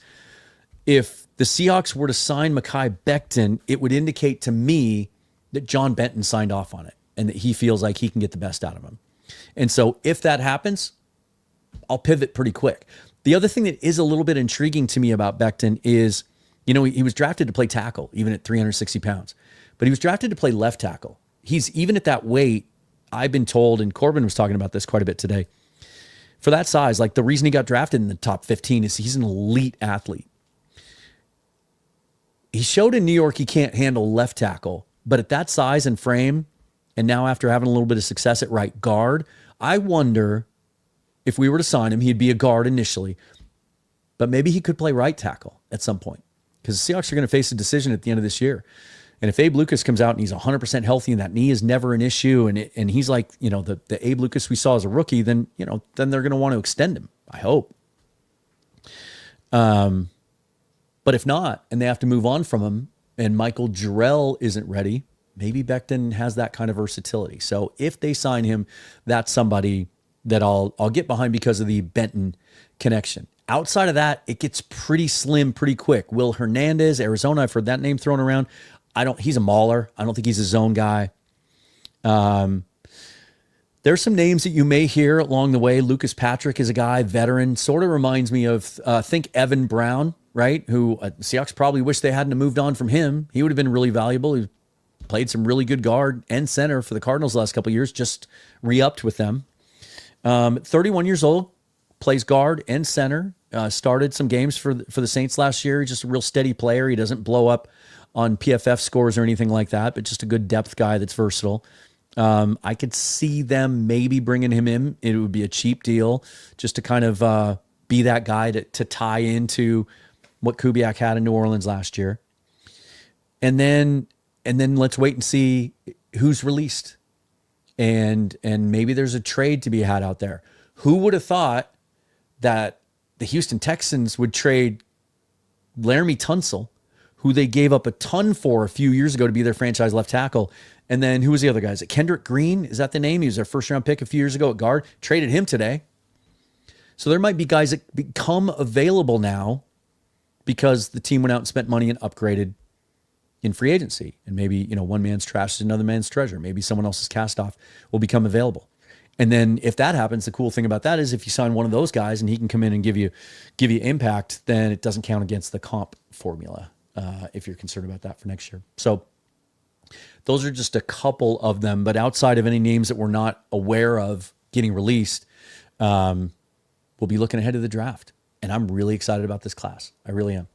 If the Seahawks were to sign Mekhi Becton, it would indicate to me that John Benton signed off on it and that he feels like he can get the best out of him. And so if that happens, I'll pivot pretty quick. The other thing that is a little bit intriguing to me about Becton is, he was drafted to play tackle, even at 360 pounds, but he was drafted to play left tackle. He's even at that weight, I've been told, and Corbin was talking about this quite a bit today, for that size, like the reason he got drafted in the top 15 is he's an elite athlete. He showed in New York he can't handle left tackle, but at that size and frame, and now after having a little bit of success at right guard, I wonder if we were to sign him, he'd be a guard initially, but maybe he could play right tackle at some point because the Seahawks are going to face a decision at the end of this year. And if Abe Lucas comes out and he's 100% healthy and that knee is never an issue, and he's like, the Abe Lucas we saw as a rookie, then they're going to want to extend him, I hope. But if not, and they have to move on from him, and Michael Jarrell isn't ready, maybe Becton has that kind of versatility. So if they sign him, that's somebody that I'll get behind because of the Benton connection. Outside of that, it gets pretty slim pretty quick. Will Hernandez, Arizona, I've heard that name thrown around. He's a mauler. I don't think he's a zone guy. There's some names that you may hear along the way. Lucas Patrick is a guy, veteran, sort of reminds me of, think Evan Brown, right? Who Seahawks probably wish they hadn't moved on from him. He would have been really valuable. He played some really good guard and center for the Cardinals the last couple of years, just re-upped with them. 31 years old, plays guard and center, started some games for the Saints last year. He's just a real steady player. He doesn't blow up on PFF scores or anything like that, but just a good depth guy that's versatile. I could see them maybe bringing him in. It would be a cheap deal just to kind of be that guy to tie into what Kubiak had in New Orleans last year. And then let's wait and see who's released. And maybe there's a trade to be had out there. Who would have thought that the Houston Texans would trade Laramie Tunsil, who they gave up a ton for a few years ago to be their franchise left tackle? And then who was the other guy? Is it Kendrick Green? Is that the name? He was their first round pick a few years ago at guard. Traded him today. So there might be guys that become available now because the team went out and spent money and upgraded in free agency. And maybe, one man's trash is another man's treasure. Maybe someone else's cast off will become available. And then if that happens, the cool thing about that is if you sign one of those guys and he can come in and give you impact, then it doesn't count against the comp formula if you're concerned about that for next year. So those are just a couple of them. But outside of any names that we're not aware of getting released, we'll be looking ahead to the draft. And I'm really excited about this class. I really am.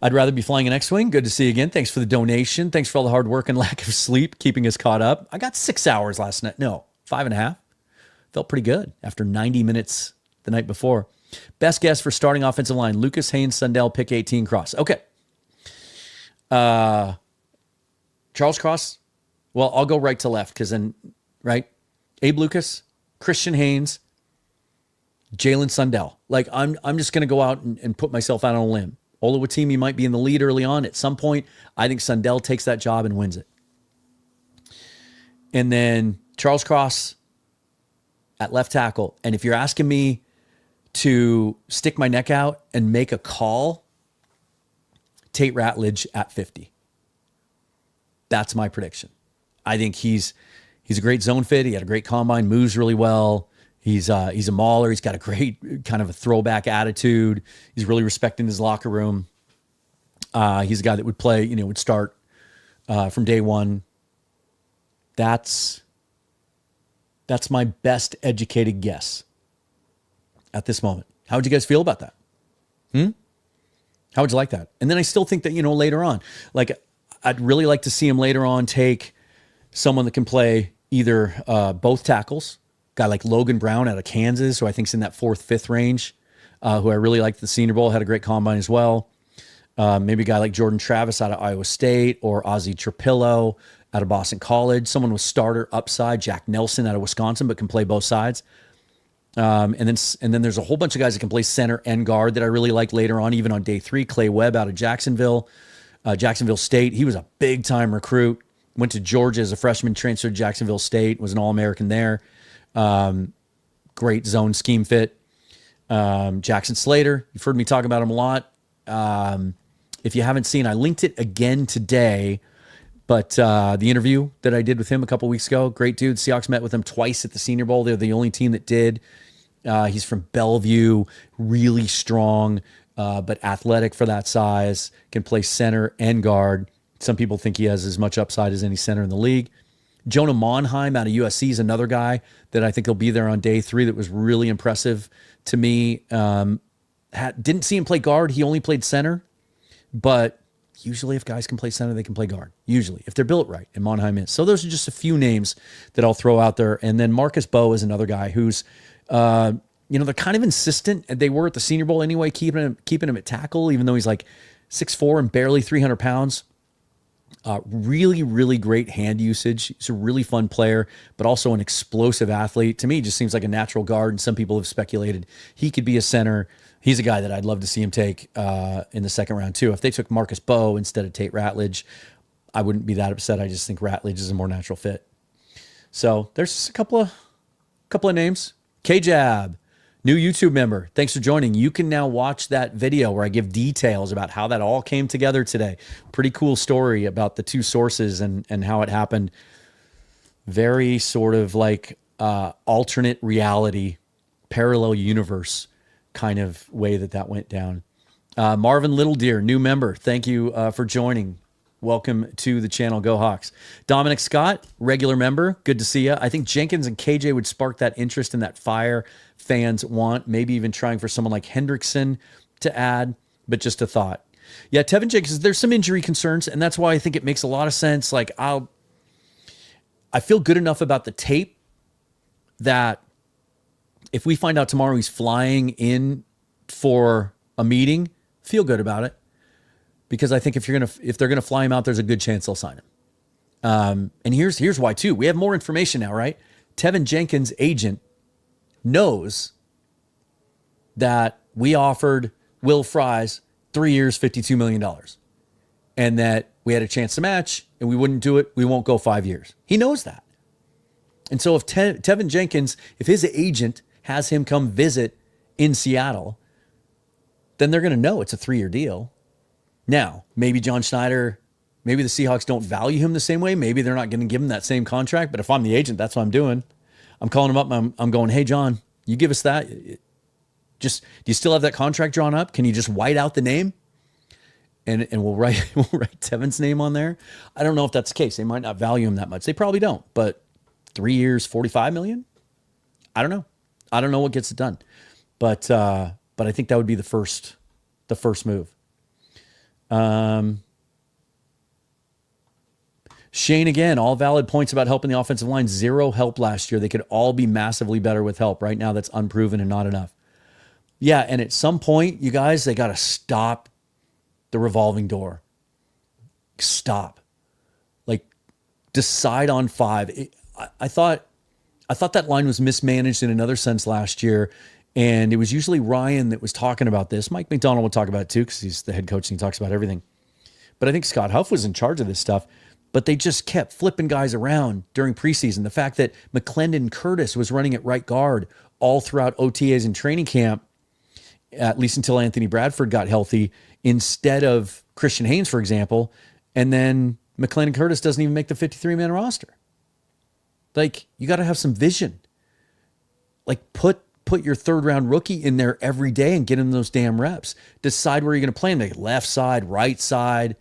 I'd rather be flying an X-Wing. Good to see you again. Thanks for the donation. Thanks for all the hard work and lack of sleep, keeping us caught up. I got 6 hours last night. No, 5.5. Felt pretty good after 90 minutes the night before. Best guess for starting offensive line: Lucas, Haynes, Sundell, pick 18, Cross. Okay. Charles Cross. Well, I'll go right to left because then, right? Abe Lucas, Christian Haynes, Jalen Sundell. Like I'm just going to go out and put myself out on a limb. Oluwatimi might be in the lead early on. At some point, I think Sundell takes that job and wins it. And then Charles Cross at left tackle. And if you're asking me to stick my neck out and make a call, Tate Ratledge at 50. That's my prediction. I think he's a great zone fit. He had a great combine, moves really well. He's a mauler. He's got a great kind of a throwback attitude. He's really respecting his locker room. He's a guy that would play, would start from day one. That's my best educated guess at this moment. How would you guys feel about that? How would you like that? And then I still think that, later on, like I'd really like to see him later on take someone that can play either both tackles, guy like Logan Brown out of Kansas, who I think's in that 4th, 5th range, who I really liked at the Senior Bowl, had a great combine as well. Maybe a guy like Jordan Travis out of Iowa State, or Ozzie Trapillo out of Boston College. Someone with starter upside, Jack Nelson out of Wisconsin, but can play both sides. And then there's a whole bunch of guys that can play center and guard that I really like later on, even on day 3. Clay Webb out of Jacksonville State. He was a big time recruit. Went to Georgia as a freshman, transferred to Jacksonville State, was an All-American there. Great zone scheme fit. Jackson Slater, you've heard me talk about him a lot. If you haven't seen, I linked it again today, but the interview that I did with him a couple weeks ago, great dude. Seahawks met with him twice at the Senior Bowl. They're the only team that did. He's from Bellevue, really strong, but athletic for that size, can play center and guard. Some people think he has as much upside as any center in the league. Jonah Monheim out of USC is another guy that I think will be there on day 3 that was really impressive to me. Didn't see him play guard. He only played center, but usually if guys can play center, they can play guard, usually, if they're built right, and Monheim is. So those are just a few names that I'll throw out there. And then Marcus Bowe is another guy who's, they're kind of insistent. They were at the Senior Bowl anyway, keeping him at tackle, even though he's like 6'4" and barely 300 pounds. Really, really great hand usage. He's a really fun player, but also an explosive athlete. To me, just seems like a natural guard, and some people have speculated he could be a center. He's a guy that I'd love to see him take in the second round too. If they took Marcus Bowe instead of Tate Ratledge, I wouldn't be that upset. I just think Ratledge is a more natural fit. So there's a couple of names. K-Jab, new YouTube member. Thanks for joining. You can now watch that video where I give details about how that all came together today. Pretty cool story about the 2 sources and how it happened. Very sort of like alternate reality, parallel universe kind of way that went down. Marvin Littledeer, new member. Thank you for joining. Welcome to the channel. Go Hawks. Dominic Scott, regular member. Good to see you. I think Jenkins and KJ would spark that interest and that fire fans want. Maybe even trying for someone like Hendrickson to add, but just a thought. Yeah, Tevin Jenkins, there's some injury concerns, and that's why I think it makes a lot of sense. Like, I feel good enough about the tape that if we find out tomorrow he's flying in for a meeting, feel good about it. Because I think if they're gonna fly him out, there's a good chance they'll sign him. And here's why too. We have more information now, right? Tevin Jenkins' agent knows that we offered Will Fries 3 years, $52 million, and that we had a chance to match, and we wouldn't do it. We won't go 5 years. He knows that. And so if Tevin Jenkins, if his agent has him come visit in Seattle, then they're going to know it's a 3-year deal. Now, maybe John Schneider, maybe the Seahawks don't value him the same way. Maybe they're not going to give him that same contract. But if I'm the agent, that's what I'm doing. I'm calling him up. And I'm going, hey, John, you give us that. Do you still have that contract drawn up? Can you just white out the name? And we'll write Tevin's name on there. I don't know if that's the case. They might not value him that much. They probably don't. But 3 years, $45 million? I don't know. I don't know what gets it done. But I think that would be the first move. Shane again, all valid points about helping the offensive line. 0 help last year. They could all be massively better with help. Right now, that's unproven and not enough. Yeah, and at some point, you guys, they got to stop the revolving door. Stop. Like, decide on 5. I thought that line was mismanaged in another sense last year. And it was usually Ryan that was talking about this. Mike McDonald would talk about it too, because he's the head coach and he talks about everything. But I think Scott Huff was in charge of this stuff. But they just kept flipping guys around during preseason. The fact that McClendon Curtis was running at right guard all throughout OTAs and training camp, at least until Anthony Bradford got healthy, instead of Christian Haynes, for example. And then McClendon Curtis doesn't even make the 53-man roster. Like, you got to have some vision. Like, put your 3rd-round rookie in there every day and get him those damn reps. Decide where you're going to play him. Like left side, right side.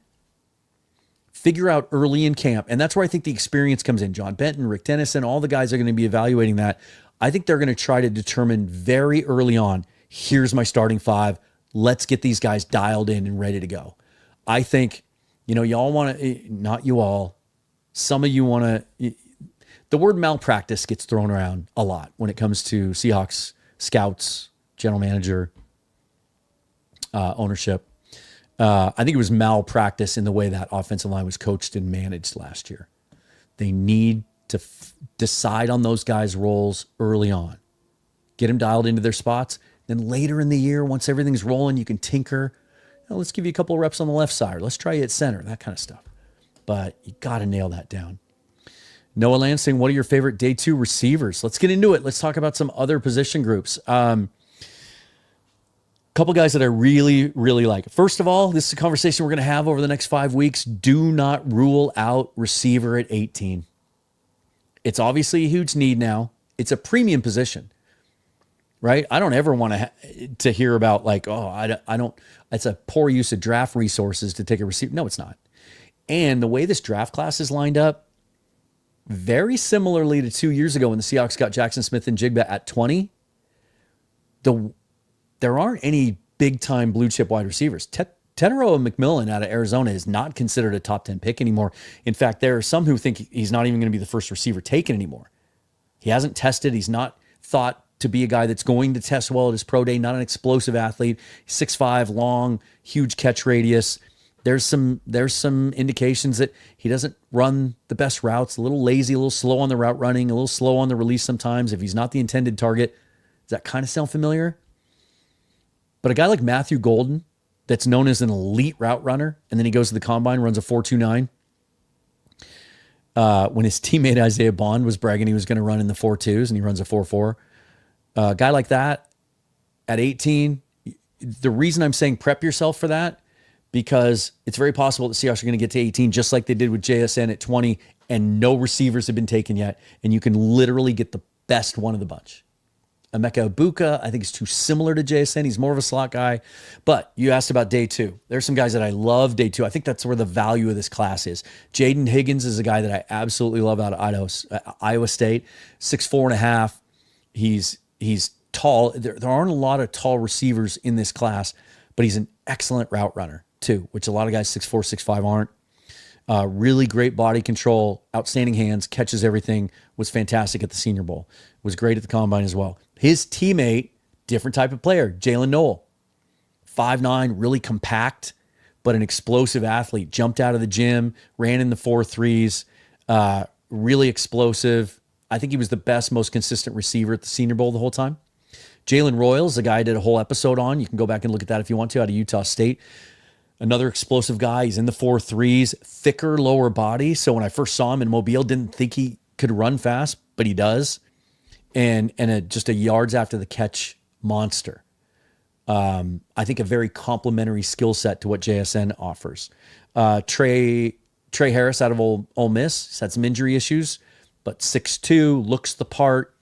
Figure out early in camp. And that's where I think the experience comes in. John Benton, Rick Dennison, all the guys are going to be evaluating that. I think they're going to try to determine very early on, here's my starting 5. Let's get these guys dialed in and ready to go. I think Y'all want to, not you all, some of you want to, the word malpractice gets thrown around a lot when it comes to Seahawks scouts, general manager, ownership. I think it was malpractice in the way that offensive line was coached and managed last year. They need to decide on those guys' roles early on. Get them dialed into their spots. Then later in the year, once everything's rolling, you can tinker. Let's give you a couple of reps on the left side. Let's try you at center, that kind of stuff. But you got to nail that down. Noah Lansing, what are your favorite day 2 receivers? Let's get into it. Let's talk about some other position groups. Couple guys that I really, really like. First of all, this is a conversation we're going to have over the next 5 weeks. Do not rule out receiver at 18. It's obviously a huge need now. It's a premium position, right? I don't ever want to hear about like, oh, I don't, it's a poor use of draft resources to take a receiver. No, it's not. And the way this draft class is lined up, very similarly to 2 years ago when the Seahawks got Jackson Smith and Jigba at 20, there aren't any big-time blue-chip wide receivers. Tetero McMillan out of Arizona is not considered a top 10 pick anymore. In fact, there are some who think he's not even going to be the first receiver taken anymore. He hasn't tested. He's not thought to be a guy that's going to test well at his pro day, not an explosive athlete. 6'5", long, huge catch radius. There's some indications that he doesn't run the best routes, a little lazy, a little slow on the route running, a little slow on the release sometimes if he's not the intended target. Does that kind of sound familiar? But a guy like Matthew Golden, that's known as an elite route runner, and then he goes to the combine, runs a 4.29. When his teammate Isaiah Bond was bragging he was going to run in the 4.2s, and he runs a 4.4. A guy like that at 18, the reason I'm saying prep yourself for that, because it's very possible the Seahawks are going to get to 18 just like they did with JSN at 20, and no receivers have been taken yet, and you can literally get the best one of the bunch. Emeka Ibuka, I think, is too similar to JSN. He's more of a slot guy. But you asked about day 2. There's some guys that I love day 2. I think that's where the value of this class is. Jaden Higgins is a guy that I absolutely love out of Iowa State. 6'4.5". He's tall. There aren't a lot of tall receivers in this class, but he's an excellent route runner too, which a lot of guys 6'4", 6'5" aren't. Really great body control, outstanding hands, catches everything, was fantastic at the Senior Bowl, was great at the Combine as well. His teammate, different type of player, Jalen Noel, 5'9", really compact, but an explosive athlete, jumped out of the gym, ran in the 4.3s, really explosive. I think he was the best, most consistent receiver at the Senior Bowl the whole time. Jalen Royals, the guy I did a whole episode on. You can go back and look at that if you want to, out of Utah State. Another explosive guy. He's in the 4.3s, thicker lower body. So when I first saw him in Mobile, didn't think he could run fast, but he does. And just a yards after the catch monster. I think a very complementary skill set to what JSN offers. Trey Harris out of Ole Miss. He's had some injury issues, but 6'2", looks the part,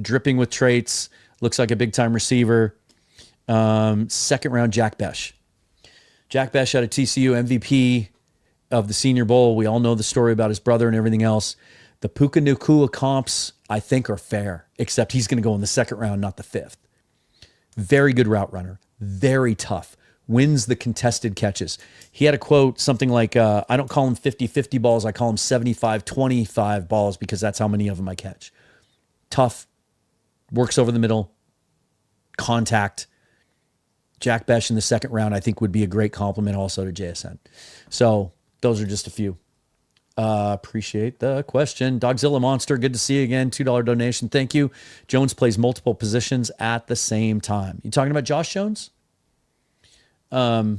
dripping with traits, looks like a big-time receiver. Second round, Jack Besh. Jack Besh out of TCU, MVP of the Senior Bowl. We all know the story about his brother and everything else. The Puka Nacua comps, I think, are fair, except he's going to go in the second round, not the 5th. Very good route runner, very tough, wins the contested catches. He had a quote, something like, I don't call him 50-50 balls, I call him 75-25 balls because that's how many of them I catch. Tough, works over the middle, contact. Jack Besh in the second round, I think, would be a great compliment also to JSN. So those are just a few. Appreciate the question. Dogzilla Monster, good to see you again. $2 donation. Thank you. Jones plays multiple positions at the same time. You talking about Josh Jones? Or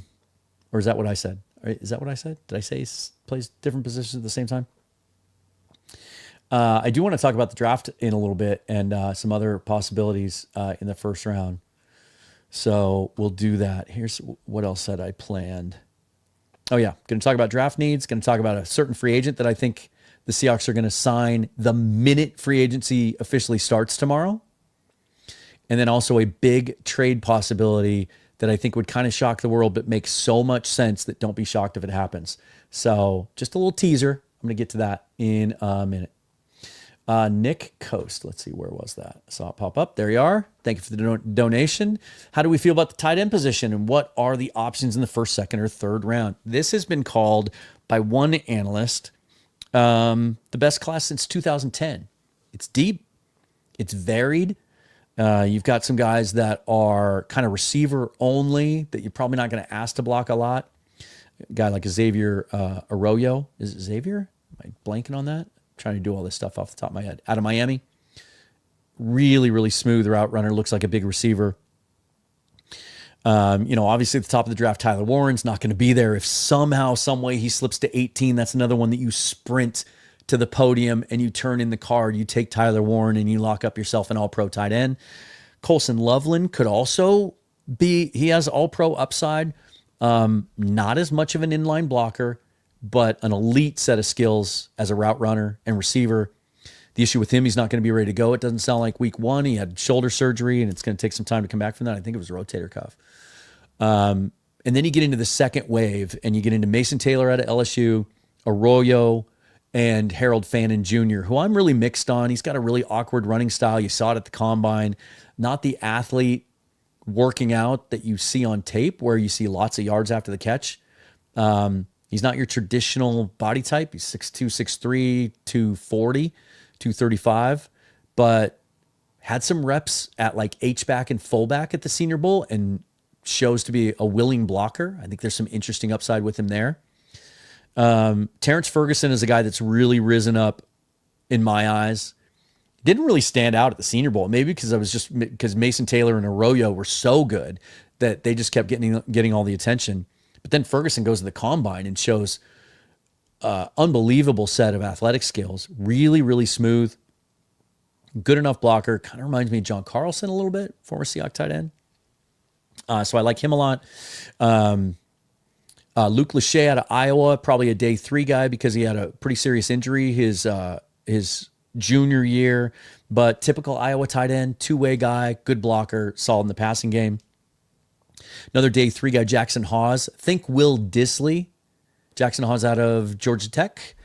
is that what I said? Is that what I said? Did I say he plays different positions at the same time? I do want to talk about the draft in a little bit and some other possibilities in the first round. So we'll do that. Here's what else had I planned. Oh, yeah. Going to talk about draft needs. Going to talk about a certain free agent that I think the Seahawks are going to sign the minute free agency officially starts tomorrow. And then also a big trade possibility that I think would kind of shock the world, but makes so much sense that don't be shocked if it happens. So just a little teaser. I'm going to get to that in a minute. Nick Coast. Let's see, where was that? I saw it pop up. There you are. Thank you for the donation. How do we feel about the tight end position, and what are the options in the first, second, or third round? This has been called by one analyst the best class since 2010. It's deep. It's varied. You've got some guys that are kind of receiver only that you're probably not going to ask to block a lot. A guy like Xavier Arroyo. Is it Xavier? Am I blanking on that? Trying to do all this stuff off the top of my head. Out of Miami. Really, really smooth route runner. Looks like a big receiver. Obviously at the top of the draft, Tyler Warren's not going to be there. If somehow, some way he slips to 18, that's another one that you sprint to the podium and you turn in the card. You take Tyler Warren and you lock up yourself an all-pro tight end. Colson Loveland could also be, he has all-pro upside. Not as much of an inline blocker, but an elite set of skills as a route runner and receiver. The issue with him, he's not going to be ready to go. It doesn't sound like week one. He had shoulder surgery, and it's going to take some time to come back from that. I think it was a rotator cuff. And then you get into the second wave, and you get into Mason Taylor out of LSU, Arroyo, and Harold Fannin Jr., who I'm really mixed on. He's got a really awkward running style. You saw it at the combine. Not the athlete working out that you see on tape, where you see lots of yards after the catch. He's not your traditional body type. He's 6'2", 6'3", 240, 235, but had some reps at like H-back and fullback at the Senior Bowl and shows to be a willing blocker. I think there's some interesting upside with him there. Terrence Ferguson is a guy that's really risen up in my eyes. Didn't really stand out at the Senior Bowl, maybe because Mason Taylor and Arroyo were so good that they just kept getting all the attention. But then Ferguson goes to the combine and shows unbelievable set of athletic skills. Really, really smooth. Good enough blocker. Kind of reminds me of John Carlson a little bit, former Seahawks tight end. So I like him a lot. Luke Lachey out of Iowa, probably a day 3 guy because he had a pretty serious injury his junior year. But typical Iowa tight end, 2-way guy, good blocker, solid in the passing game. Another day 3 guy, Jackson Hawes. Think Will Dissly. Jackson Hawes out of Georgia Tech.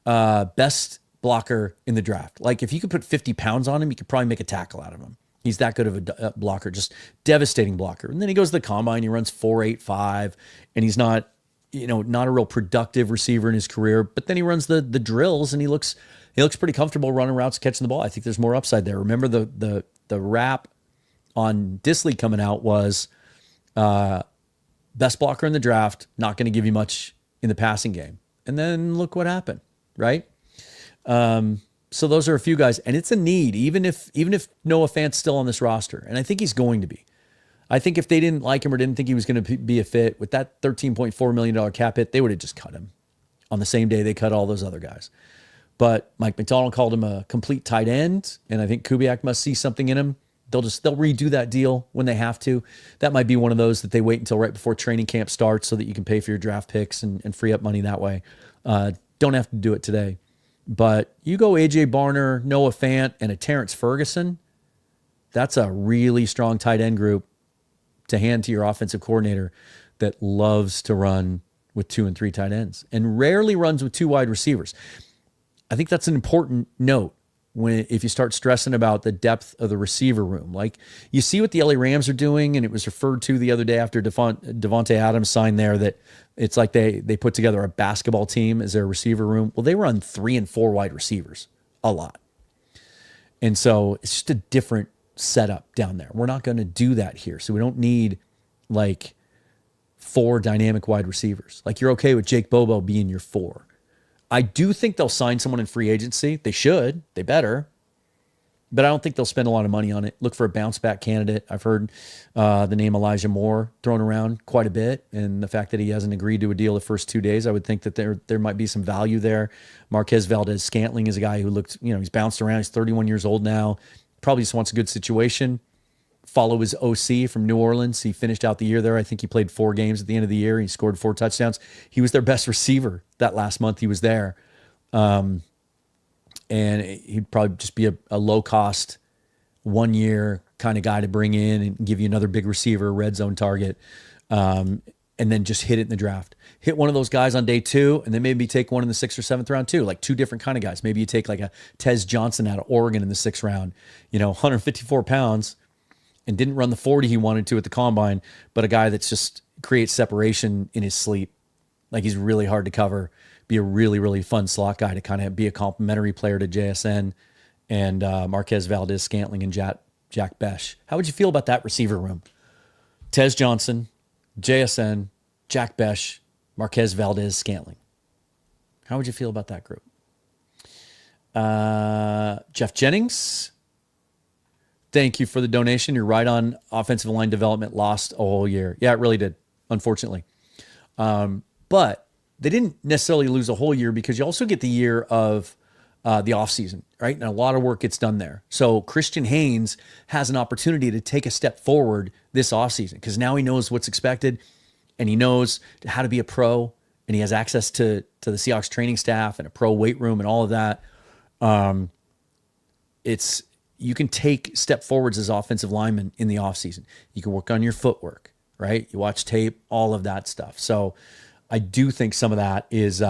Best blocker in the draft. Like if you could put 50 pounds on him, you could probably make a tackle out of him. He's that good of a blocker, just devastating blocker. And then he goes to the combine, he runs 4.85, and he's not a real productive receiver in his career, but then he runs the drills and he looks pretty comfortable running routes, catching the ball. I think there's more upside there. Remember the rap on Dissly coming out was best blocker in the draft, not going to give you much in the passing game. And then look what happened, right? So those are a few guys, and it's a need, even if Noah Fant's still on this roster, and I think he's going to be. I think if they didn't like him or didn't think he was going to be a fit with that $13.4 million cap hit, they would have just cut him on the same day they cut all those other guys. But Mike McDonald called him a complete tight end, and I think Kubiak must see something in him. They'll redo that deal when they have to. That might be one of those that they wait until right before training camp starts so that you can pay for your draft picks and free up money that way. Don't have to do it today. But you go A.J. Barner, Noah Fant, and a Terrence Ferguson, that's a really strong tight end group to hand to your offensive coordinator that loves to run with 2 and 3 tight ends and rarely runs with 2 wide receivers. I think that's an important note if you start stressing about the depth of the receiver room. Like you see what the LA Rams are doing, and it was referred to the other day after Devontae Adams signed there that it's like they put together a basketball team as their receiver room. Well, they run 3 and 4 wide receivers a lot. And so it's just a different setup down there. We're not going to do that here. So we don't need like 4 dynamic wide receivers. Like you're okay with Jake Bobo being your 4. I do think they'll sign someone in free agency. They should. They better. But I don't think they'll spend a lot of money on it. Look for a bounce-back candidate. I've heard the name Elijah Moore thrown around quite a bit, and the fact that he hasn't agreed to a deal the first 2 days, I would think that there might be some value there. Marquez Valdez-Scantling is a guy who looked, he's bounced around. He's 31 years old now. Probably just wants a good situation. Follow his OC from New Orleans. He finished out the year there. I think he played 4 games at the end of the year. He scored 4 touchdowns. He was their best receiver that last month he was there. And he'd probably just be a low-cost, 1-year kind of guy to bring in and give you another big receiver, red zone target. and then just hit it in the draft. Hit one of those guys on day 2, and then maybe take one in the 6th or 7th round too, like 2 different kind of guys. Maybe you take like a Tez Johnson out of Oregon in the 6th round, 154 pounds, and didn't run the 40 he wanted to at the combine, but a guy that's just creates separation in his sleep. Like he's really hard to cover, be a really, really fun slot guy to kind of be a complementary player to JSN and Marquez Valdez-Scantling and Jack Besh. How would you feel about that receiver room? Tez Johnson, JSN, Jack Besh, Marquez Valdez-Scantling. How would you feel about that group? Jeff Jennings, thank you for the donation. You're right on. Offensive line development lost a whole year. Yeah, it really did, unfortunately. But they didn't necessarily lose a whole year because you also get the year of the offseason, right? And a lot of work gets done there. So Christian Haynes has an opportunity to take a step forward this offseason because now he knows what's expected and he knows how to be a pro and he has access to the Seahawks training staff and a pro weight room and all of that. You can take step forwards as offensive lineman in the offseason. You can work on your footwork, right? You watch tape, all of that stuff. So I do think some of that is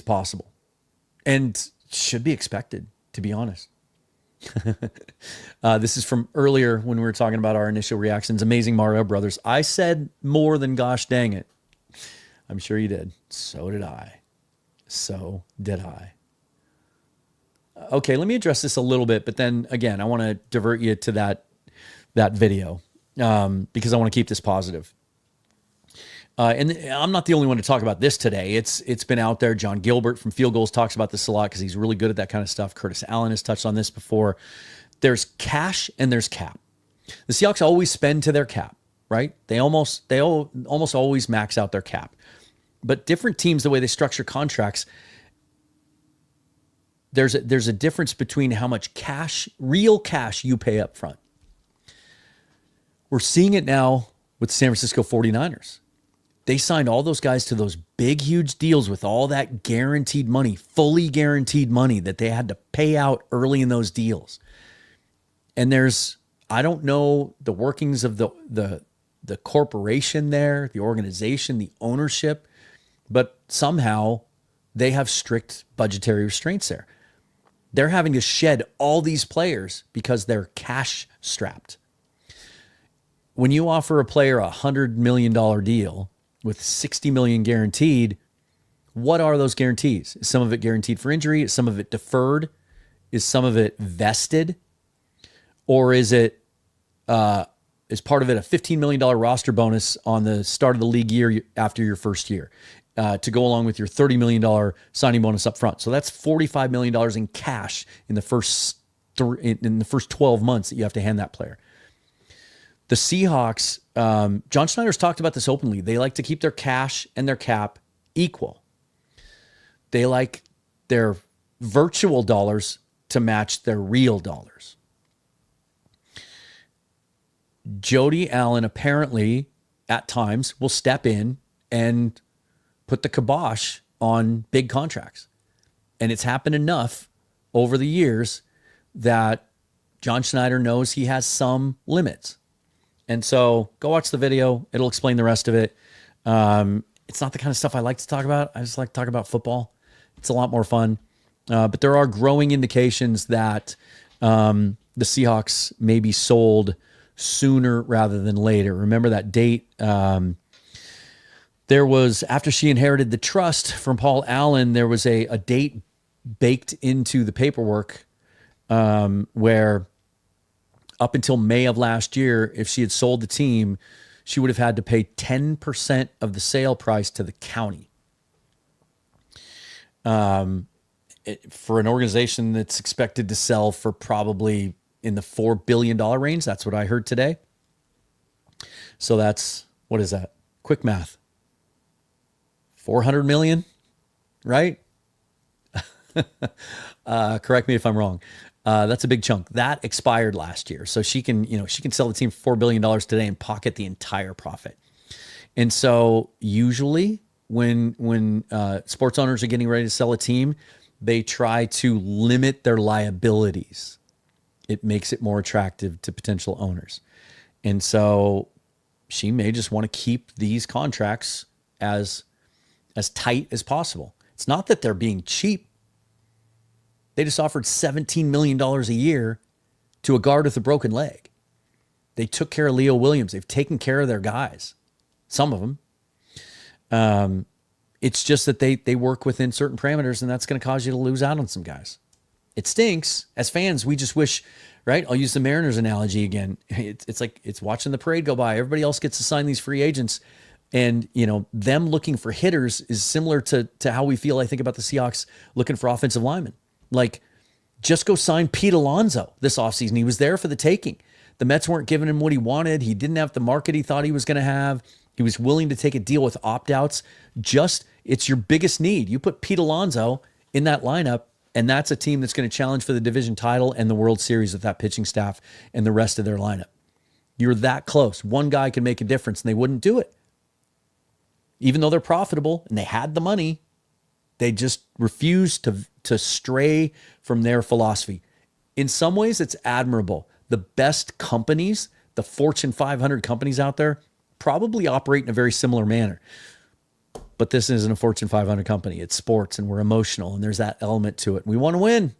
possible and should be expected, to be honest. This is from earlier when we were talking about our initial reactions. Amazing Mario Brothers. I said more than gosh dang it. I'm sure you did. So did I. Okay, let me address this a little bit, but then again, I want to divert you to that video because I want to keep this positive. And I'm not the only one to talk about this today. It's been out there. John Gilbert from Field Goals talks about this a lot because he's really good at that kind of stuff. Curtis Allen has touched on this before. There's cash and there's cap. The Seahawks always spend to their cap, right? They almost always max out their cap. But different teams, the way they structure contracts, there's a difference between how much cash, real cash, you pay up front. We're seeing it now with the San Francisco 49ers. They signed all those guys to those big, huge deals with all that guaranteed money, fully guaranteed money that they had to pay out early in those deals. And I don't know the workings of the corporation there, the organization, the ownership, but somehow they have strict budgetary restraints there. They're having to shed all these players because they're cash strapped. When you offer a player a $100 million deal with $60 million guaranteed, what are those guarantees? Is some of it guaranteed for injury? Is some of it deferred? Is some of it vested? Or is part of it a $15 million roster bonus on the start of the league year after your first year to go along with your $30 million signing bonus up front? So that's $45 million in cash in the first 12 months that you have to hand that player. The Seahawks, John Schneider's talked about this openly. They like to keep their cash and their cap equal. They like their virtual dollars to match their real dollars. Jody Allen apparently at times will step in and put the kibosh on big contracts. And it's happened enough over the years that John Schneider knows he has some limits. And so go watch the video. It'll explain the rest of it. It's not the kind of stuff I like to talk about. I just like to talk about football. It's a lot more fun. But there are growing indications that the Seahawks may be sold sooner rather than later. Remember that date? There was, after she inherited the trust from Paul Allen, there was a date baked into the paperwork where up until May of last year, if she had sold the team, she would have had to pay 10% of the sale price to the county. For an organization that's expected to sell for probably in the $4 billion range, that's what I heard today. So that's, what is that? Quick math. 400 million, right? Correct me if I'm wrong. That's a big chunk. That expired last year. So she can sell the team for $4 billion today and pocket the entire profit. And so usually when sports owners are getting ready to sell a team, they try to limit their liabilities. It makes it more attractive to potential owners. And so she may just want to keep these contracts as tight as possible. It's not that they're being cheap. They just offered $17 million a year to a guard with a broken leg. They took care of Leo Williams. They've taken care of their guys, some of them. It's just that they work within certain parameters, and that's going to cause you to lose out on some guys. It stinks. As fans, we just wish, right? I'll use the Mariners analogy again. It's like it's watching the parade go by. Everybody else gets to sign these free agents, and them looking for hitters is similar to how we feel, I think, about the Seahawks looking for offensive linemen. Like, just go sign Pete Alonso this offseason. He was there for the taking. The Mets weren't giving him what he wanted. He didn't have the market he thought he was going to have. He was willing to take a deal with opt-outs. It's your biggest need. You put Pete Alonso in that lineup, and that's a team that's going to challenge for the division title and the World Series with that pitching staff and the rest of their lineup. You're that close. One guy can make a difference, and they wouldn't do it. Even though they're profitable and they had the money, they just refused to stray from their philosophy. In some ways, it's admirable. The best companies, the Fortune 500 companies out there, probably operate in a very similar manner. But this isn't a Fortune 500 company. It's sports, and we're emotional, and there's that element to it. We want to win.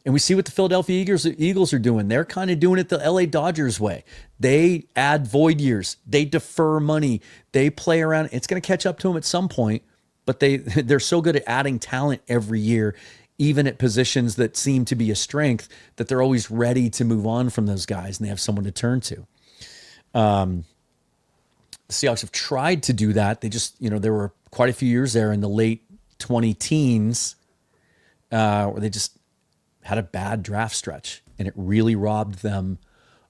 And we see what the Philadelphia Eagles are doing. They're kind of doing it the LA Dodgers way. They add void years. They defer money. They play around. It's going to catch up to them at some point, but they're so good at adding talent every year, even at positions that seem to be a strength, that they're always ready to move on from those guys, and they have someone to turn to. The Seahawks have tried to do that. They just, there were quite a few years there in the late 2010s where they just had a bad draft stretch, and it really robbed them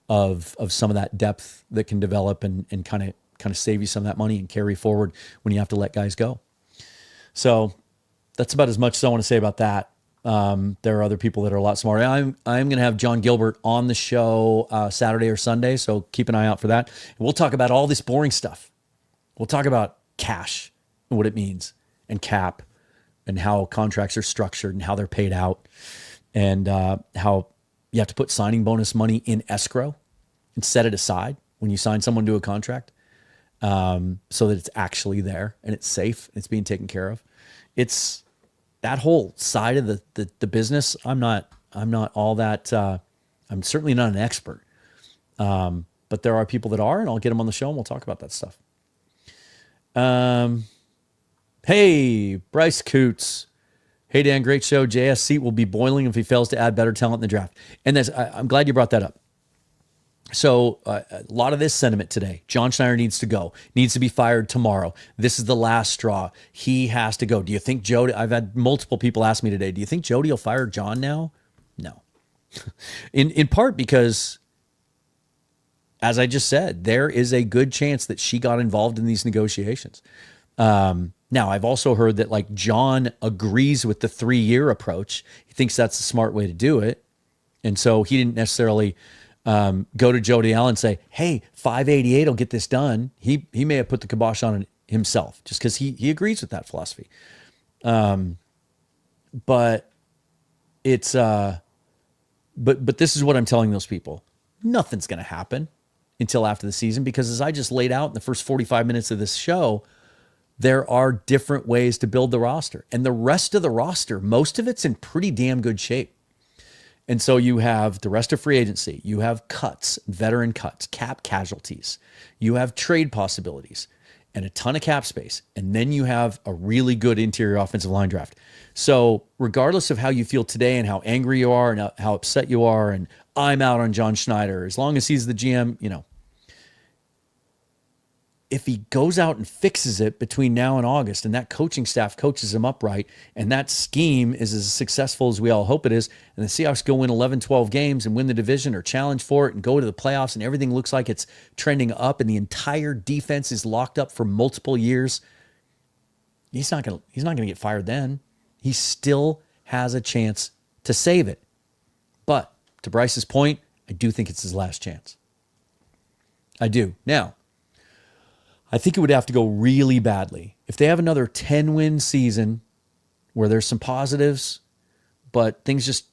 of some of that depth that can develop and kind of save you some of that money and carry forward when you have to let guys go. So that's about as much as I want to say about that. There are other people that are a lot smarter. I'm going to have John Gilbert on the show Saturday or Sunday, so keep an eye out for that. And we'll talk about all this boring stuff. We'll talk about cash and what it means, and cap, and how contracts are structured and how they're paid out, and how you have to put signing bonus money in escrow and set it aside when you sign someone to a contract, so that it's actually there and it's safe and it's being taken care of. It's that whole side of the business. I'm not all that. I'm certainly not an expert, but there are people that are, and I'll get them on the show and we'll talk about that stuff. Hey, Bryce Coots. Hey, Dan, great show. JS seat will be boiling if he fails to add better talent in the draft. And I'm glad you brought that up. So a lot of this sentiment today. John Schneider needs to go. Needs to be fired tomorrow. This is the last straw. He has to go. Do you think Jody? I've had multiple people ask me today, do you think Jody will fire John now? No. in part because, as I just said, there is a good chance that she got involved in these negotiations. Now, I've also heard that like John agrees with the 3-year approach. He thinks that's the smart way to do it. And so he didn't necessarily go to Jody Allen and say, hey, 588 will get this done. He may have put the kibosh on it himself just because he agrees with that philosophy. But it's but this is what I'm telling those people. Nothing's going to happen until after the season, because as I just laid out in the first 45 minutes of this show, there are different ways to build the roster. And the rest of the roster, most of it's in pretty damn good shape. And so you have the rest of free agency. You have cuts, veteran cuts, cap casualties. You have trade possibilities and a ton of cap space. And then you have a really good interior offensive line draft. So regardless of how you feel today and how angry you are and how upset you are, and I'm out on John Schneider, as long as he's the GM, if he goes out and fixes it between now and August, and that coaching staff coaches him up right, and that scheme is as successful as we all hope it is, and the Seahawks go win 11, 12 games and win the division or challenge for it and go to the playoffs, and everything looks like it's trending up, and the entire defense is locked up for multiple years, he's not gonna get fired then. He still has a chance to save it. But to Bryce's point, I do think it's his last chance. I do. Now, I think it would have to go really badly. If they have another 10-win season where there's some positives, but things just,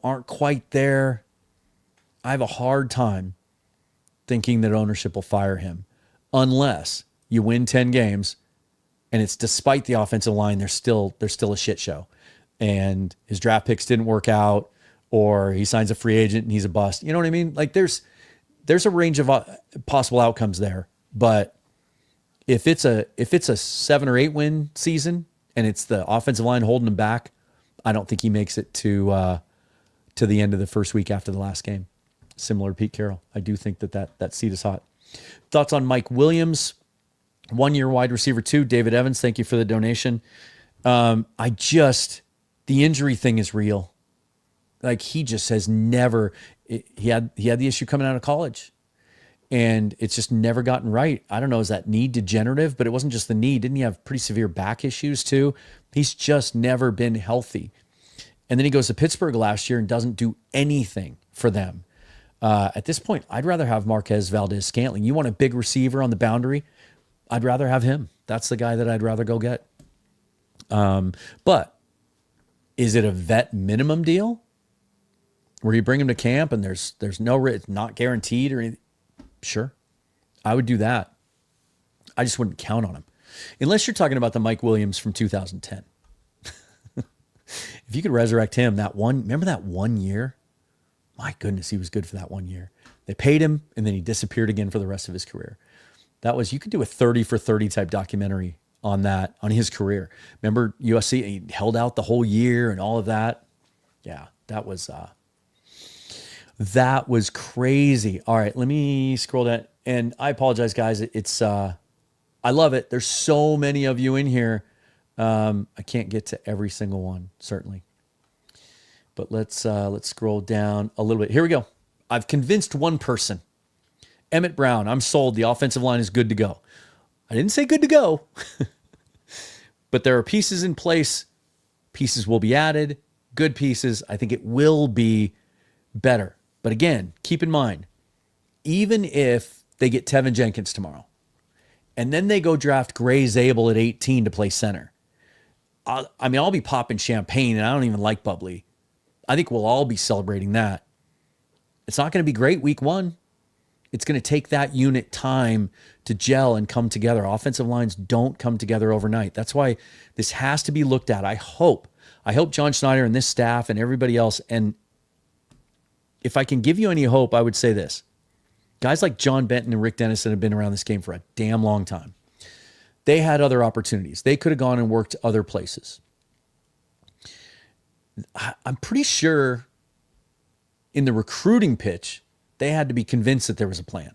aren't quite there, I have a hard time thinking that ownership will fire him unless you win 10 games and it's despite the offensive line, they're still a shit show. And his draft picks didn't work out, or he signs a free agent and he's a bust. You know what I mean? Like there's a range of possible outcomes there. But if it's a 7 or 8 win season and it's the offensive line holding him back, I don't think he makes it to the end of the first week after the last game. Similar to Pete Carroll. I do think that seat is hot. Thoughts on Mike Williams, 1 year wide receiver 2. David Evans, thank you for the donation. The injury thing is real. Like he just has never, he had the issue coming out of college and it's just never gotten right. I don't know, is that knee degenerative? But it wasn't just the knee. Didn't he have pretty severe back issues too? He's just never been healthy. And then he goes to Pittsburgh last year and doesn't do anything for them. At this point, I'd rather have Marquez Valdez-Scantling. You want a big receiver on the boundary? I'd rather have him. That's the guy that I'd rather go get. But is it a vet minimum deal where you bring him to camp and there's no, it's not guaranteed or anything? Sure. I would do that. I just wouldn't count on him. Unless you're talking about the Mike Williams from 2010. If you could resurrect him, remember that 1 year? My goodness, he was good for that 1 year. They paid him and then he disappeared again for the rest of his career. You could do a 30 for 30 type documentary on his career. Remember USC, he held out the whole year and all of that. Yeah, that was crazy. All right, let me scroll down. And I apologize, guys. I love it. There's so many of you in here. I can't get to every single one, certainly. But let's scroll down a little bit. Here we go. I've convinced one person. Emmett Brown, I'm sold. The offensive line is good to go. I didn't say good to go, but there are pieces in place. Pieces will be added, good pieces. I think it will be better. But again, keep in mind, even if they get Tevin Jenkins tomorrow, and then they go draft Gray Zabel at 18 to play center, I'll be popping champagne, and I don't even like bubbly. I think we'll all be celebrating that. It's not going to be great week 1. It's going to take that unit time to gel and come together. Offensive lines don't come together overnight. That's why this has to be looked at. I hope John Schneider and this staff and everybody else, and if I can give you any hope, I would say this. Guys like John Benton and Rick Dennison have been around this game for a damn long time. They had other opportunities. They could have gone and worked other places. I'm pretty sure in the recruiting pitch, they had to be convinced that there was a plan.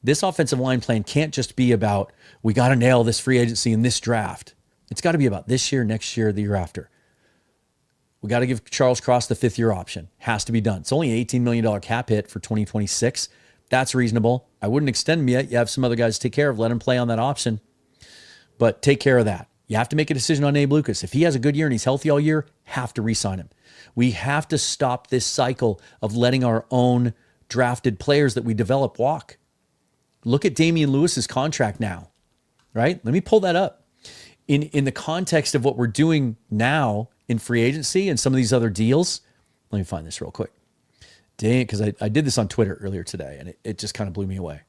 This offensive line plan can't just be about, we got to nail this free agency in this draft. It's got to be about this year, next year, the year after. We got to give Charles Cross the 5th-year option. Has to be done. It's only an $18 million cap hit for 2026. That's reasonable. I wouldn't extend him yet. You have some other guys to take care of. Let him play on that option. But take care of that. You have to make a decision on Abe Lucas. If he has a good year and he's healthy all year, have to re-sign him. We have to stop this cycle of letting our own drafted players that we develop walk. Look at Damian Lewis's contract now, right? Let me pull that up. In the context of what we're doing now in free agency and some of these other deals, let me find this real quick. Because I did this on Twitter earlier today, and it just kind of blew me away.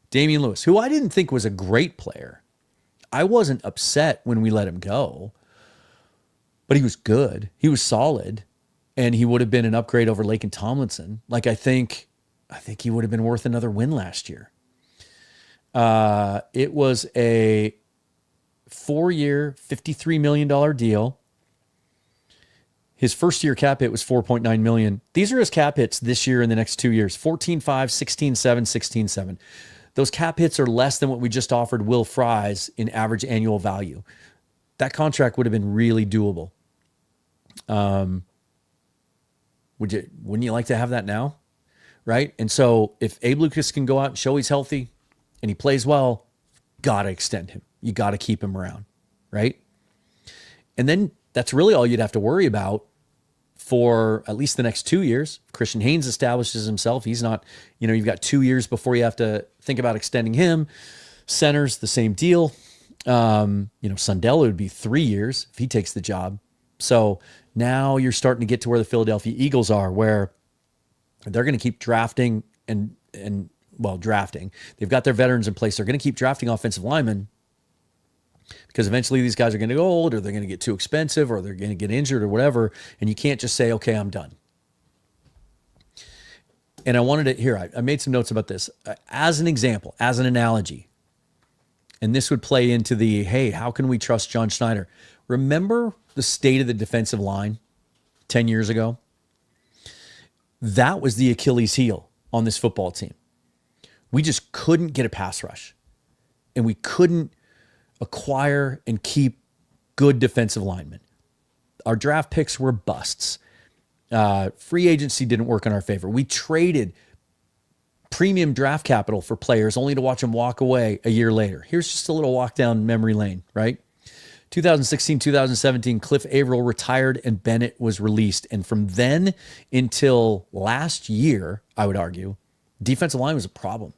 Damian Lewis, who I didn't think was a great player. I wasn't upset when we let him go, but he was good. He was solid, and he would have been an upgrade over Laken Tomlinson. Like, I think he would have been worth another win last year. It was a 4-year, $53 million deal. His first year cap hit was $4.9 million. These are his cap hits this year and the next 2 years: 14.5, 16.7, 16.7. Those cap hits are less than what we just offered Will Fries in average annual value. That contract would have been really doable. Wouldn't you like to have that now? Right? And so if Abe Lucas can go out and show he's healthy and he plays well, got to extend him. You got to keep him around, right? And then that's really all you'd have to worry about for at least the next 2 years. Christian Haynes establishes himself. He's not, you've got 2 years before you have to think about extending him. Center's the same deal. Sundell would be 3 years if he takes the job. So now you're starting to get to where the Philadelphia Eagles are, where they're going to keep drafting and drafting. They've got their veterans in place. They're going to keep drafting offensive linemen because eventually these guys are going to go old, or they're going to get too expensive, or they're going to get injured or whatever. And you can't just say, okay, I'm done. And I wanted to, here, I made some notes about this as an example, as an analogy. And this would play into the, hey, how can we trust John Schneider? Remember the state of the defensive line 10 years ago? That was the Achilles heel on this football team. We just couldn't get a pass rush. And we couldn't acquire and keep good defensive linemen. Our draft picks were busts. Free agency didn't work in our favor. We traded premium draft capital for players only to watch them walk away a year later. Here's just a little walk down memory lane, right? 2016, 2017, Cliff Averill retired and Bennett was released. And from then until last year, I would argue, defensive line was a problem,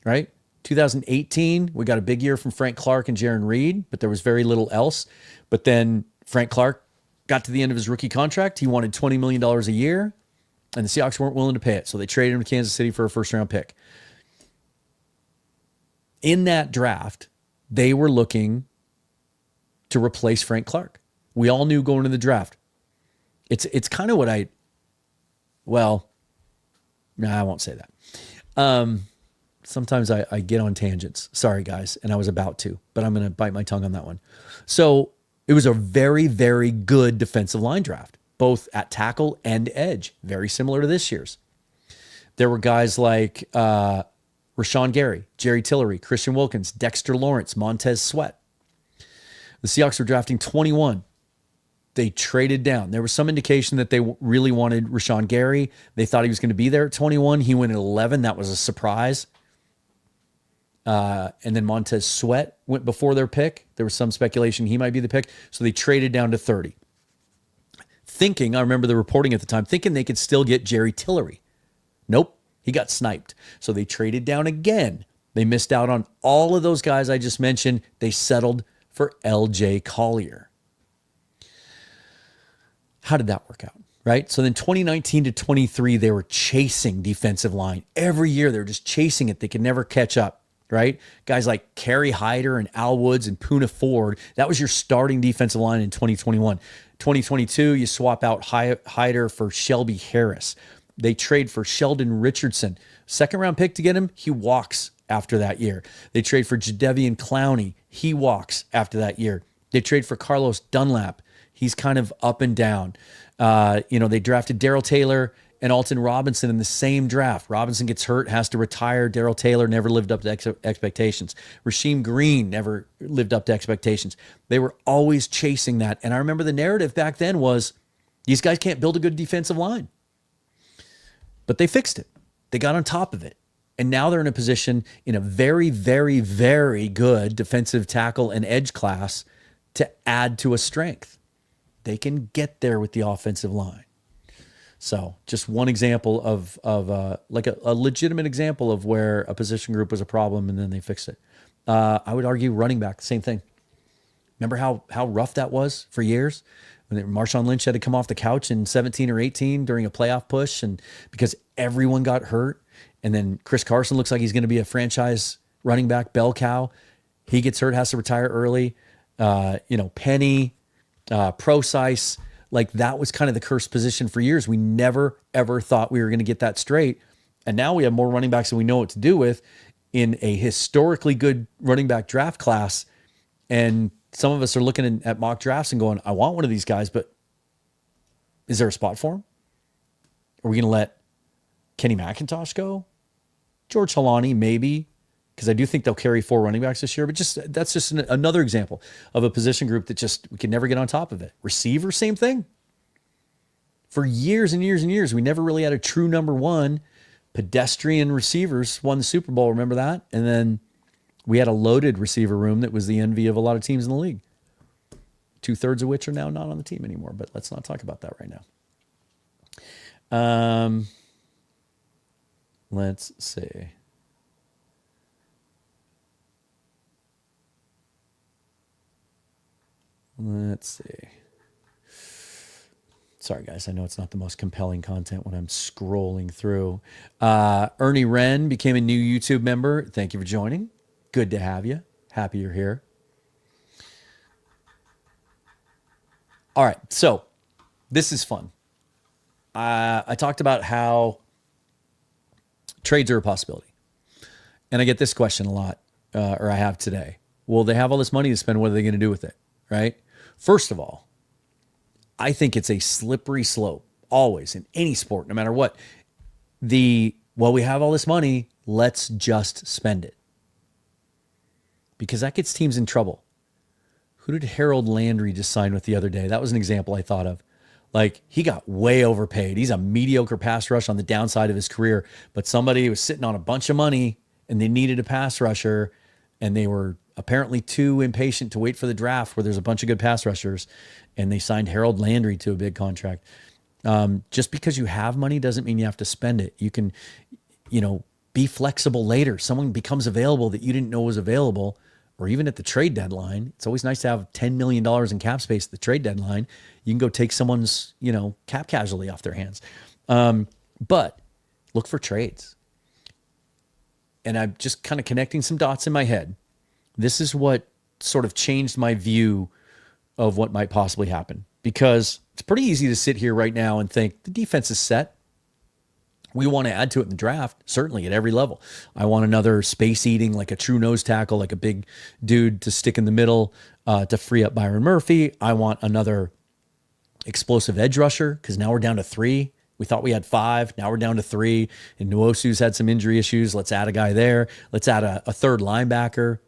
right? 2018, we got a big year from Frank Clark and Jaron Reed, but there was very little else. But then Frank Clark got to the end of his rookie contract. He wanted $20 million a year, and the Seahawks weren't willing to pay it. So they traded him to Kansas City for a first-round pick. In that draft, they were looking to replace Frank Clark. We all knew going into the draft. It's kind of what I won't say that. Sometimes I get on tangents. Sorry, guys, and I was about to, but I'm going to bite my tongue on that one. So it was a very, very good defensive line draft, both at tackle and edge, very similar to this year's. There were guys like Rashawn Gary, Jerry Tillery, Christian Wilkins, Dexter Lawrence, Montez Sweat. The Seahawks were drafting 21. They traded down. There was some indication that they really wanted Rashawn Gary. They thought he was going to be there at 21. He went at 11. That was a surprise. And then Montez Sweat went before their pick. There was some speculation he might be the pick. So they traded down to 30. I remember the reporting at the time, thinking they could still get Jerry Tillery. Nope, he got sniped. So they traded down again. They missed out on all of those guys I just mentioned. They settled for L.J. Collier. How did that work out? Right? So then 2019 to 23, they were chasing defensive line. Every year they were just chasing it. They could never catch up. Right? Guys like Kerry Hyder and Al Woods and Poona Ford. That was your starting defensive line in 2021. 2022, you swap out Hyder for Shelby Harris. They trade for Sheldon Richardson. Second round pick to get him. He walks after that year. They trade for Jadeveon Clowney. He walks after that year. They trade for Carlos Dunlap. He's kind of up and down. They drafted Darrell Taylor and Alton Robinson in the same draft. Robinson gets hurt, has to retire. Darrell Taylor never lived up to expectations. Rasheem Green never lived up to expectations. They were always chasing that. And I remember the narrative back then was, these guys can't build a good defensive line. But they fixed it. They got on top of it. And now they're in a position in a very, very, very good defensive tackle and edge class to add to a strength. They can get there with the offensive line. So just one example of a legitimate example of where a position group was a problem and then they fixed it. I would argue running back, same thing. Remember how rough that was for years? When Marshawn Lynch had to come off the couch in 17 or 18 during a playoff push, and because everyone got hurt. And then Chris Carson looks like he's going to be a franchise running back, bell cow. He gets hurt, has to retire early. Penny, Procise, like that was kind of the cursed position for years. We never, ever thought we were going to get that straight. And now we have more running backs than we know what to do with in a historically good running back draft class. And some of us are looking at mock drafts and going, I want one of these guys, but is there a spot for him? Are we going to let Kenny McIntosh go? George Halani, maybe, because I do think they'll carry 4 running backs this year. But that's just another example of a position group that just we can never get on top of it. Receiver, same thing. For years and years and years, we never really had a true number one. Pedestrian receivers won the Super Bowl. Remember that? And then we had a loaded receiver room that was the envy of a lot of teams in the league. 2/3 of which are now not on the team anymore. But let's not talk about that right now. Let's see. Sorry, guys. I know it's not the most compelling content when I'm scrolling through. Ernie Wren became a new YouTube member. Thank you for joining. Good to have you. Happy you're here. All right. So this is fun. I talked about how trades are a possibility. And I get this question a lot, or I have today. Well, they have all this money to spend. What are they going to do with it? Right? First of all, I think it's a slippery slope always in any sport, no matter what. We have all this money, let's just spend it. Because that gets teams in trouble. Who did Harold Landry just sign with the other day? That was an example I thought of. Like, he got way overpaid. He's a mediocre pass rush on the downside of his career, but somebody was sitting on a bunch of money and they needed a pass rusher, and they were apparently too impatient to wait for the draft where there's a bunch of good pass rushers, and they signed Harold Landry to a big contract. Just because you have money doesn't mean you have to spend it. You can, be flexible later. Someone becomes available that you didn't know was available, or even at the trade deadline. It's always nice to have $10 million in cap space at the trade deadline. You can go take someone's, cap casualty off their hands. But look for trades. And I'm just kind of connecting some dots in my head. This is what sort of changed my view of what might possibly happen, because it's pretty easy to sit here right now and think the defense is set. We want to add to it in the draft, certainly at every level. I want another space eating, like a true nose tackle, like a big dude to stick in the middle to free up Byron Murphy. I want another explosive edge rusher, because now we're down to 3. We thought we had 5. Now we're down to 3. And Nwosu's had some injury issues. Let's add a guy there. Let's add a third linebacker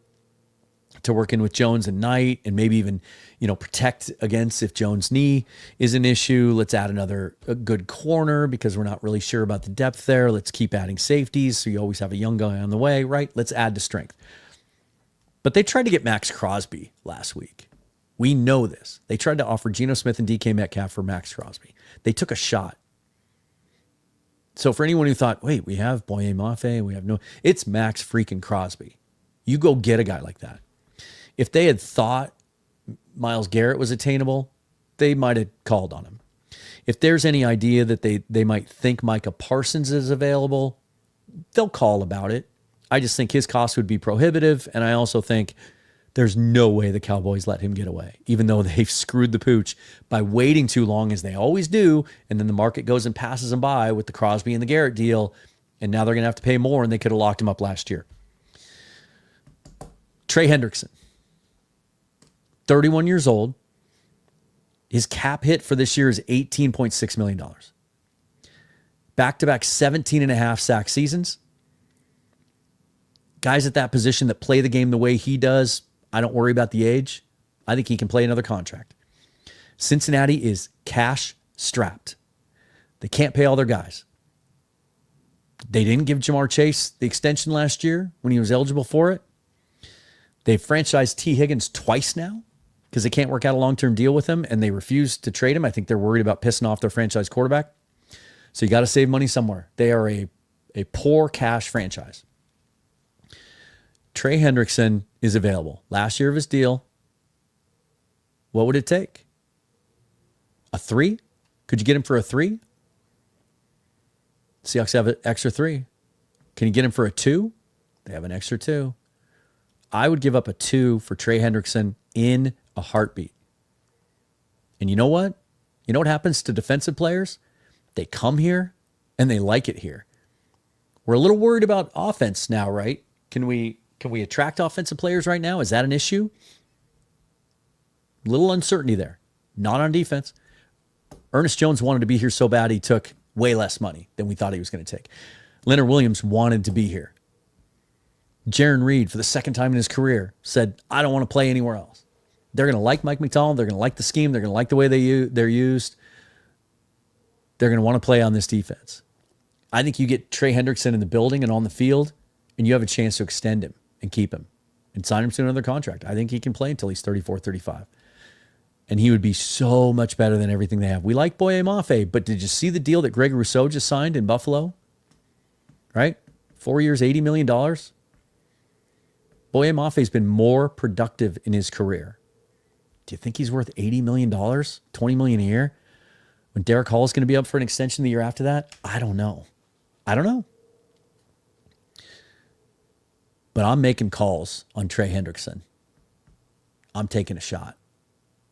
to work in with Jones and Knight, and maybe even, protect against if Jones' knee is an issue. Let's add a good corner, because we're not really sure about the depth there. Let's keep adding safeties, so you always have a young guy on the way, right? Let's add to strength. But they tried to get Max Crosby last week. We know this. They tried to offer Geno Smith and DK Metcalf for Max Crosby. They took a shot. So for anyone who thought, wait, we have Boye Mafe, it's Max freaking Crosby. You go get a guy like that. If they had thought Myles Garrett was attainable, they might have called on him. If there's any idea that they might think Micah Parsons is available, they'll call about it. I just think his cost would be prohibitive, and I also think there's no way the Cowboys let him get away, even though they've screwed the pooch by waiting too long, as they always do, and then the market goes and passes them by with the Crosby and the Garrett deal, and now they're going to have to pay more, and they could have locked him up last year. Trey Hendrickson, 31 years old. His cap hit for this year is $18.6 million. Back-to-back 17.5 sack seasons. Guys at that position that play the game the way he does, I don't worry about the age. I think he can play another contract. Cincinnati is cash strapped. They can't pay all their guys. They didn't give Jamar Chase the extension last year when he was eligible for it. They've franchised T. Higgins twice now because they can't work out a long-term deal with him, and they refuse to trade him. I think they're worried about pissing off their franchise quarterback. So you got to save money somewhere. They are a poor cash franchise. Trey Hendrickson is available. Last year of his deal, what would it take? A 3? Could you get him for a 3? Seahawks have an extra 3. Can you get him for a 2? They have an extra 2. I would give up a 2 for Trey Hendrickson in a heartbeat. And you know what? You know what happens to defensive players? They come here and they like it here. We're a little worried about offense now, right? Can we attract offensive players right now? Is that an issue? Little uncertainty there. Not on defense. Ernest Jones wanted to be here so bad he took way less money than we thought he was going to take. Leonard Williams wanted to be here. Jaron Reed, for the second time in his career, said, I don't want to play anywhere else. They're going to like Mike McDonald. They're going to like the scheme. They're going to like the way they're used. They're going to want to play on this defense. I think you get Trey Hendrickson in the building and on the field, and you have a chance to extend him and keep him and sign him to another contract. I think he can play until he's 34, 35. And he would be so much better than everything they have. We like Boye Mafe, but did you see the deal that Greg Rousseau just signed in Buffalo? Right? 4 years, $80 million. Boye Mafe's been more productive in his career. Do you think he's worth $80 million, $20 million a year? When Derek Hall is going to be up for an extension the year after that, I don't know. But I'm making calls on Trey Hendrickson. I'm taking a shot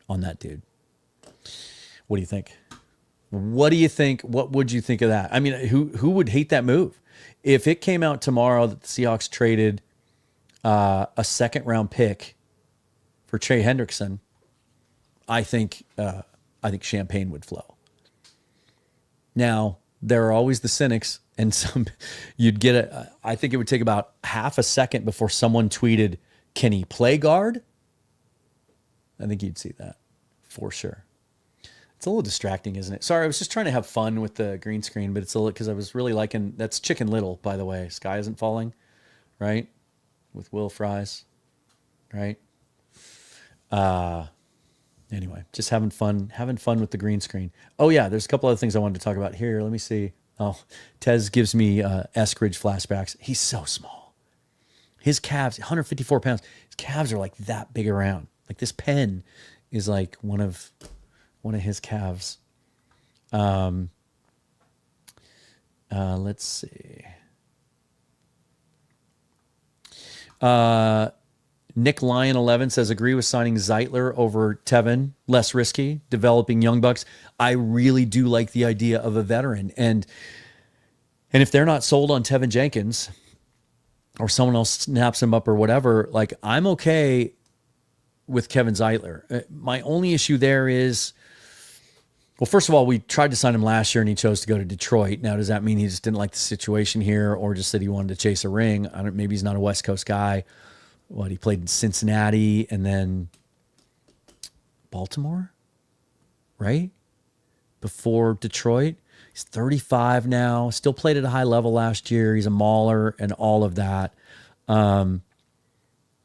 on that dude. What do you think? What do you think? What would you think of that? I mean, who would hate that move? If it came out tomorrow that the Seahawks traded a second-round pick for Trey Hendrickson, I think champagne would flow. Now, there are always the cynics, and I think it would take about half a second before someone tweeted, "Can he play guard?" I think you'd see that for sure. It's a little distracting, isn't it? Sorry, I was just trying to have fun with the green screen, but it's a little, because I was really liking, that's Chicken Little, by the way. Sky Isn't Falling, right? With Will Fries, right? Anyway, just having fun with the green screen. Oh yeah, there's a couple other things I wanted to talk about here. Let me see. Oh, Tez gives me Eskridge flashbacks. He's so small. His calves, 154 pounds. His calves are like that big around. Like this pen is like one of his calves. Let's see. Nick Lyon 11 says, agree with signing Zeitler over Tevin, less risky, developing young bucks. I really do like the idea of a veteran. And if they're not sold on Tevin Jenkins or someone else snaps him up or whatever, like I'm okay with Kevin Zeitler. My only issue there is, well, first of all, we tried to sign him last year and he chose to go to Detroit. Now, does that mean he just didn't like the situation here or just that he wanted to chase a ring? Maybe he's not a West Coast guy. He played in Cincinnati and then Baltimore, right? Before Detroit. He's 35 now, still played at a high level last year. He's a mauler and all of that.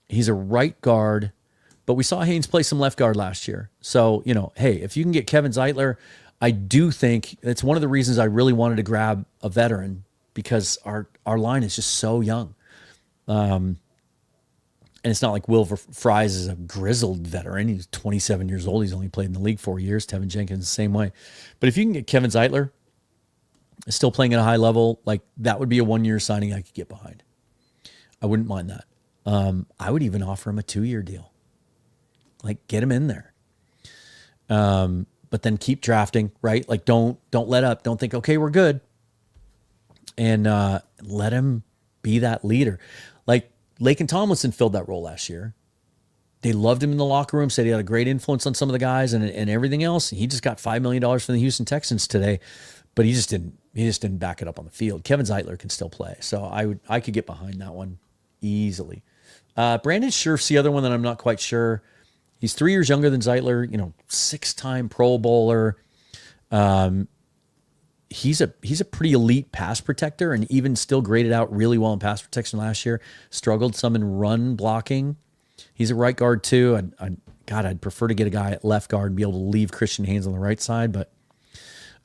He's a right guard, but we saw Haynes play some left guard last year. So, hey, if you can get Kevin Zeitler, I do think it's one of the reasons I really wanted to grab a veteran because our line is just so young. And it's not like Will Fries is a grizzled veteran. He's 27 years old. He's only played in the league 4 years. Tevin Jenkins the same way. But if you can get Kevin Zeitler still playing at a high level, like that would be a 1 year signing I could get behind. I wouldn't mind that. I would even offer him a 2-year deal. Like get him in there. But then keep drafting, right? Like don't let up. Don't think, okay, we're good. And let him be that leader. Like Laken Tomlinson filled that role last year. They loved him in the locker room, said he had a great influence on some of the guys and everything else. He just got $5 million from the Houston Texans today, but he just didn't back it up on the field. Kevin Zeitler can still play. So I could get behind that one easily. Brandon Scherf's the other one that I'm not quite sure. He's 3 years younger than Zeitler, 6-time Pro Bowler. He's a pretty elite pass protector and even still graded out really well in pass protection last year. Struggled some in run blocking. He's a right guard too. I'd prefer to get a guy at left guard and be able to leave Christian Haynes on the right side. But,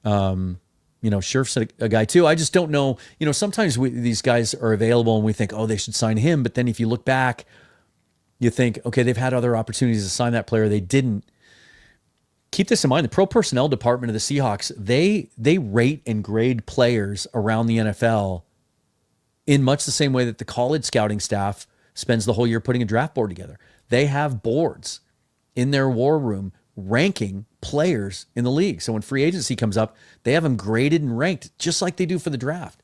Scherf's a guy too. I just don't know. Sometimes these guys are available and we think, oh, they should sign him. But then if you look back, you think, okay, they've had other opportunities to sign that player. They didn't. Keep this in mind. The pro personnel department of the Seahawks, they rate and grade players around the NFL in much the same way that the college scouting staff spends the whole year putting a draft board together. They have boards in their war room ranking players in the league. So when free agency comes up, they have them graded and ranked just like they do for the draft.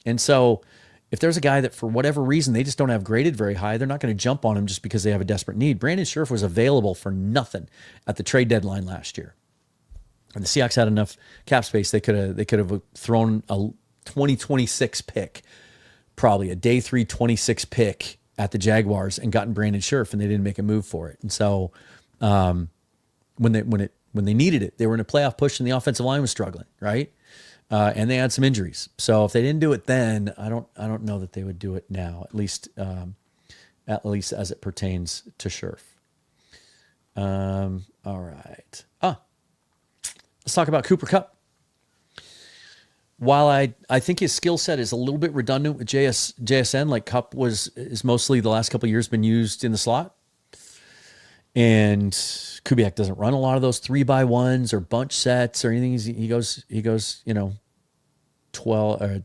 And so if there's a guy that for whatever reason they just don't have graded very high, they're not going to jump on him just because they have a desperate need. Brandon Scherf was available for nothing at the trade deadline last year. And the Seahawks had enough cap space, they could have thrown a 2026 pick, probably a day 3 26 pick at the Jaguars and gotten Brandon Scherf, and they didn't make a move for it. And so when they needed it, they were in a playoff push and the offensive line was struggling, right? And they had some injuries. So if they didn't do it then, I don't know that they would do it now, at least as it pertains to Scherf. All right. Let's talk about Cooper Kupp. While I think his skill set is a little bit redundant with JSN, like Kupp is mostly the last couple of years been used in the slot. And Kubiak doesn't run a lot of those 3x1s or bunch sets or anything. He goes, 12 or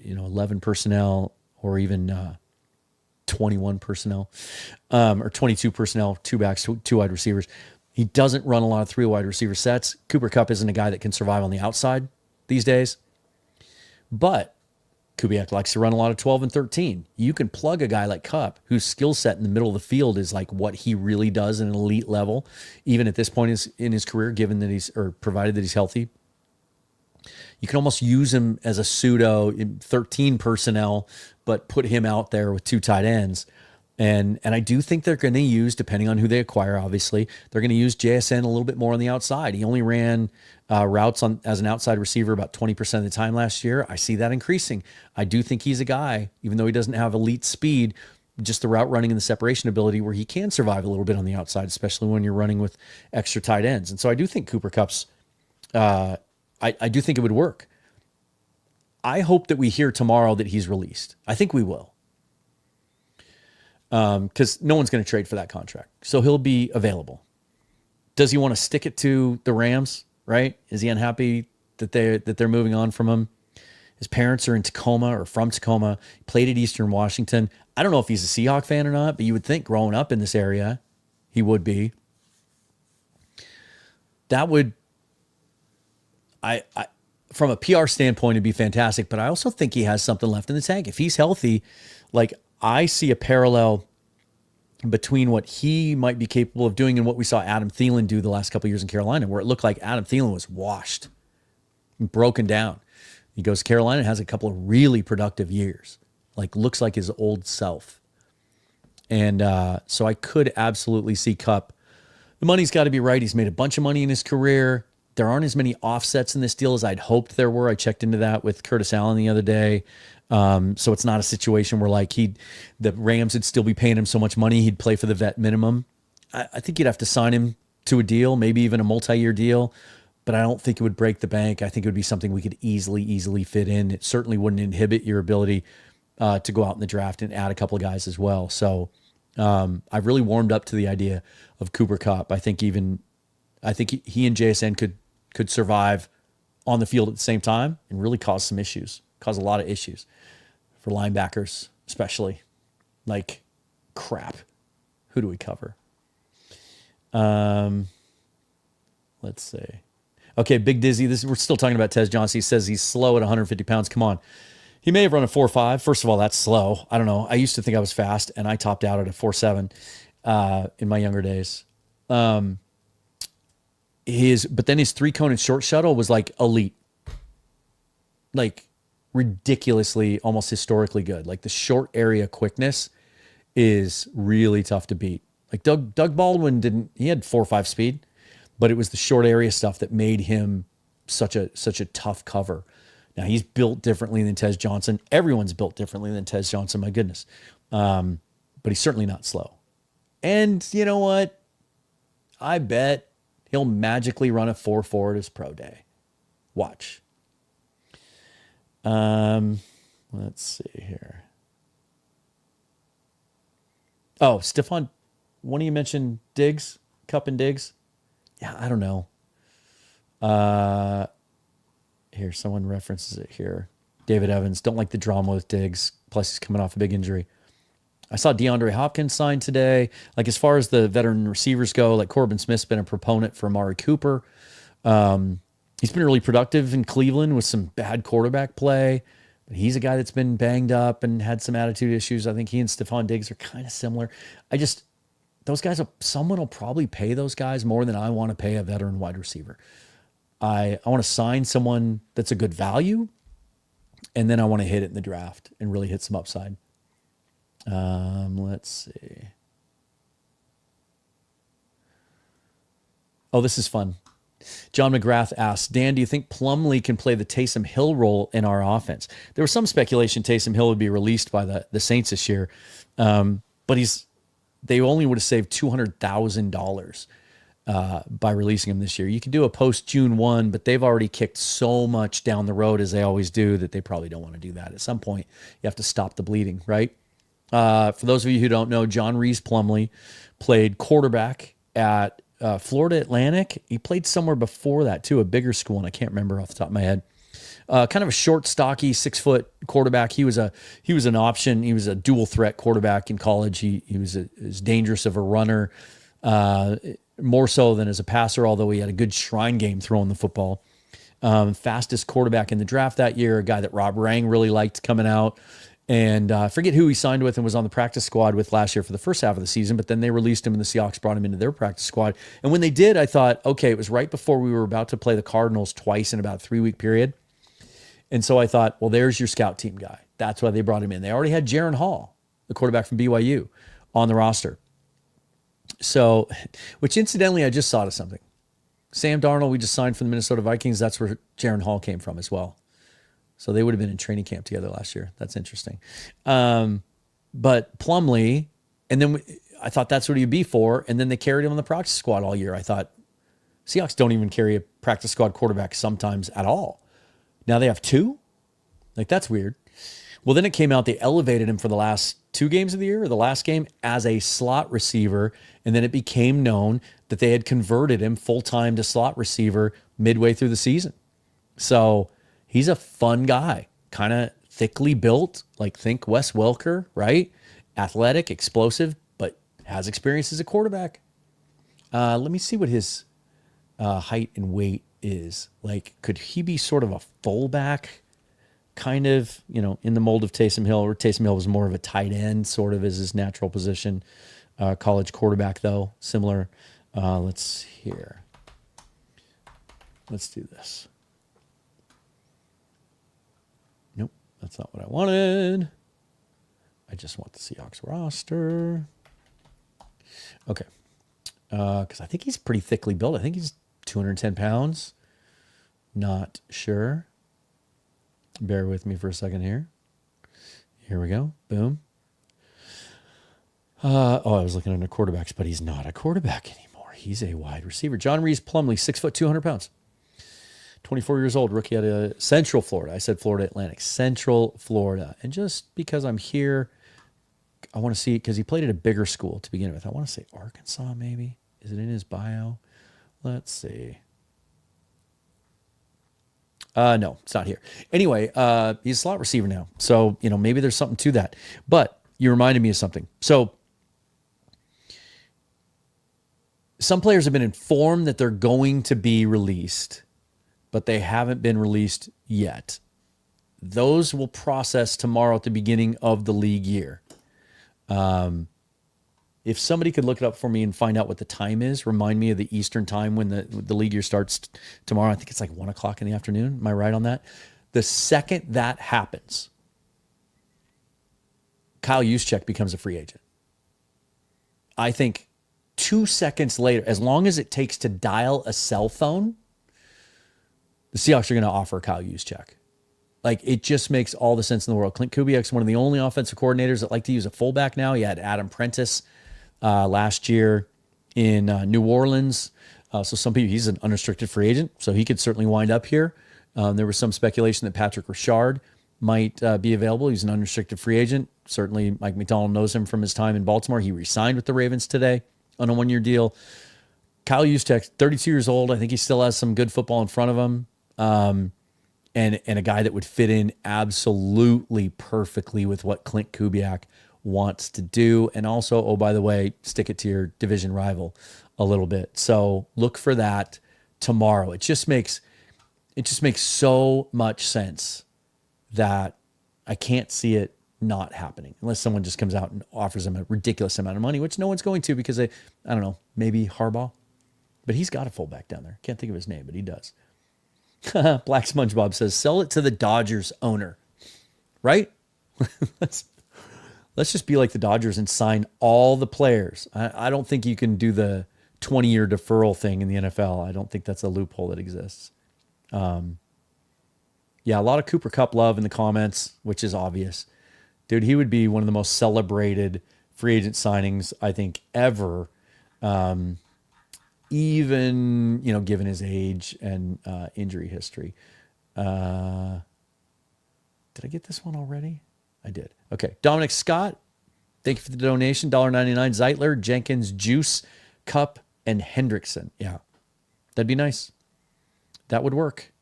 11 personnel, or even 21 personnel, or 22 personnel, two backs, two wide receivers. He doesn't run a lot of 3 wide receiver sets. Cooper Kupp isn't a guy that can survive on the outside these days, but Kubiak likes to run a lot of 12 and 13. You can plug a guy like Kupp, whose skill set in the middle of the field is like what he really does in an elite level, even at this point in his career, given that provided that he's healthy. You can almost use him as a pseudo 13 personnel, but put him out there with 2 tight ends. And I do think they're going to use, depending on who they acquire, obviously, they're going to use JSN a little bit more on the outside. He only ran routes as an outside receiver about 20% of the time last year. I see that increasing. I do think he's a guy, even though he doesn't have elite speed, just the route running and the separation ability, where he can survive a little bit on the outside, especially when you're running with extra tight ends. And so I do think Cooper Kupp's, I do think it would work. I hope that we hear tomorrow that he's released. I think we will. Because no one's going to trade for that contract. So he'll be available. Does he want to stick it to the Rams, right? Is he unhappy that they're moving on from him? His parents are in Tacoma or from Tacoma. He played at Eastern Washington. I don't know if he's a Seahawk fan or not, but you would think growing up in this area, he would be. That would, from a PR standpoint, it'd be fantastic, but I also think he has something left in the tank. If he's healthy, like, I see a parallel between what he might be capable of doing and what we saw Adam Thielen do the last couple of years in Carolina, where it looked like Adam Thielen was washed, broken down. He goes to Carolina and has a couple of really productive years, like looks like his old self. And so I could absolutely see Kupp. The money's got to be right. He's made a bunch of money in his career. There aren't as many offsets in this deal as I'd hoped there were. I checked into that with Curtis Allen the other day. So it's not a situation where like the Rams would still be paying him so much money he'd play for the vet minimum. I think you'd have to sign him to a deal, maybe even a multi-year deal, but I don't think it would break the bank. I think it would be something we could easily fit in. It certainly wouldn't inhibit your ability to go out in the draft and add a couple of guys as well. So I've really warmed up to the idea of Cooper Kupp. I think he and JSN could survive on the field at the same time and really cause a lot of issues for linebackers, especially. Like, crap. Who do we cover? Let's see. Okay, Big Dizzy. We're still talking about Tez Johnson. He says he's slow at 150 pounds. Come on. He may have run a 4.5. First of all, that's slow. I don't know. I used to think I was fast, and I topped out at a 4.7 in my younger days. But then his 3-cone and short shuttle was like elite. Like, ridiculously, almost historically good. Like, the short area quickness is really tough to beat. Like Doug Baldwin he had 4.5 speed, but it was the short area stuff that made him such a tough cover. Now, he's built differently than Tez Johnson. Everyone's built differently than Tez Johnson, my goodness. But he's certainly not slow. And you know what? I bet he'll magically run a 4.4 at his pro day. Watch. Let's see here. Oh, Stephon, one of you mentioned Diggs, Kupp and Diggs. Yeah, I don't know. Here, someone references it here. David Evans, don't like the drama with Diggs. Plus, he's coming off a big injury. I saw DeAndre Hopkins sign today. Like, as far as the veteran receivers go, like Corbin Smith's been a proponent for Amari Cooper. He's been really productive in Cleveland with some bad quarterback play. But he's a guy that's been banged up and had some attitude issues. I think he and Stephon Diggs are kind of similar. Those guys, someone will probably pay those guys more than I want to pay a veteran wide receiver. I want to sign someone that's a good value, and then I want to hit it in the draft and really hit some upside. Let's see. Oh, this is fun. John McGrath asks, Dan, do you think Plumlee can play the Taysom Hill role in our offense? There was some speculation Taysom Hill would be released by the Saints this year, but they only would have saved $200,000 by releasing him this year. You can do a post June 1, but they've already kicked so much down the road, as they always do, that they probably don't want to do that. At some point, you have to stop the bleeding, right? For those of you who don't know, John Reese Plumlee played quarterback at Florida Atlantic. He played somewhere before that too, a bigger school, and I can't remember off the top of my head. Kind of a short, stocky, 6-foot quarterback. He was an option. He was a dual threat quarterback in college. He was as dangerous of a runner, more so than as a passer, although he had a good shrine game throwing the football. Fastest quarterback in the draft that year, a guy that Rob Rang really liked coming out. And I forget who he signed with and was on the practice squad with last year for the first half of the season, but then they released him and the Seahawks brought him into their practice squad. And when they did, I thought, okay, it was right before we were about to play the Cardinals twice in about a 3-week period. And so I thought, well, there's your scout team guy. That's why they brought him in. They already had Jaron Hall, the quarterback from BYU, on the roster. So, which incidentally, I just thought of something. Sam Darnold, we just signed from the Minnesota Vikings. That's where Jaron Hall came from as well. So they would have been in training camp together last year. That's interesting. But Plumlee, and then I thought that's what he'd be for. And then they carried him on the practice squad all year. I thought Seahawks don't even carry a practice squad quarterback sometimes at all. Now they have 2? Like, that's weird. Well, then it came out they elevated him for the last 2 games of the year, or the last game, as a slot receiver. And then it became known that they had converted him full-time to slot receiver midway through the season. So he's a fun guy, kind of thickly built, like think Wes Welker, right? Athletic, explosive, but has experience as a quarterback. Let me see what his height and weight is. Like, could he be sort of a fullback, kind of, in the mold of Taysom Hill, or Taysom Hill was more of a tight end, sort of as his natural position. College quarterback, though, similar. Let's hear. Let's do this. Nope, that's not what I wanted. I just want the Seahawks roster. Okay. Because I think he's pretty thickly built. I think he's 210 pounds. Not sure. Bear with me for a second here. Here we go. Boom. I was looking under quarterbacks, but he's not a quarterback anymore. He's a wide receiver. John Reese Plumlee, 6 foot, 200 pounds. 24 years old, rookie out of Central Florida. I said Florida Atlantic. Central Florida. And just because I'm here, I want to see, because he played at a bigger school to begin with. I want to say Arkansas, maybe. Is it in his bio? Let's see. No, it's not here. Anyway, he's a slot receiver now. So, maybe there's something to that. But you reminded me of something. So, some players have been informed that they're going to be released, but they haven't been released yet. Those will process tomorrow at the beginning of the league year. If somebody could look it up for me and find out what the time is, remind me of the Eastern time when the league year starts tomorrow. I think it's like 1 o'clock in the afternoon. Am I right on that? The second that happens, Kyle Juszczyk becomes a free agent. I think 2 seconds later, as long as it takes to dial a cell phone, the Seahawks are going to offer Kyle Juszczyk. Like, it just makes all the sense in the world. Clint Kubiak's one of the only offensive coordinators that like to use a fullback now. He had Adam Prentice last year in New Orleans. So some people, he's an unrestricted free agent, so he could certainly wind up here. There was some speculation that Patrick Richard might be available. He's an unrestricted free agent. Certainly Mike McDonald knows him from his time in Baltimore. He re-signed with the Ravens today on a 1-year deal. Kyle Juszczyk, 32 years old. I think he still has some good football in front of him. And a guy that would fit in absolutely perfectly with what Clint Kubiak wants to do. And also, oh, by the way, stick it to your division rival a little bit. So look for that tomorrow. It just makes so much sense that I can't see it not happening unless someone just comes out and offers him a ridiculous amount of money, which no one's going to because I don't know, maybe Harbaugh. But he's got a fullback down there. Can't think of his name, but he does. Black SpongeBob says, sell it to the Dodgers owner. Right? Let's just be like the Dodgers and sign all the players. I don't think you can do the 20-year deferral thing in the NFL. I don't think that's a loophole that exists. Yeah, a lot of Cooper Kupp love in the comments, which is obvious. Dude, he would be one of the most celebrated free agent signings, I think, ever. Even, given his age and injury history. Did I get this one already? I did. Okay. Dominic Scott, thank you for the donation. $1.99. Zeitler, Jenkins, Juice, Cup, and Hendrickson. Yeah, that'd be nice. That would work,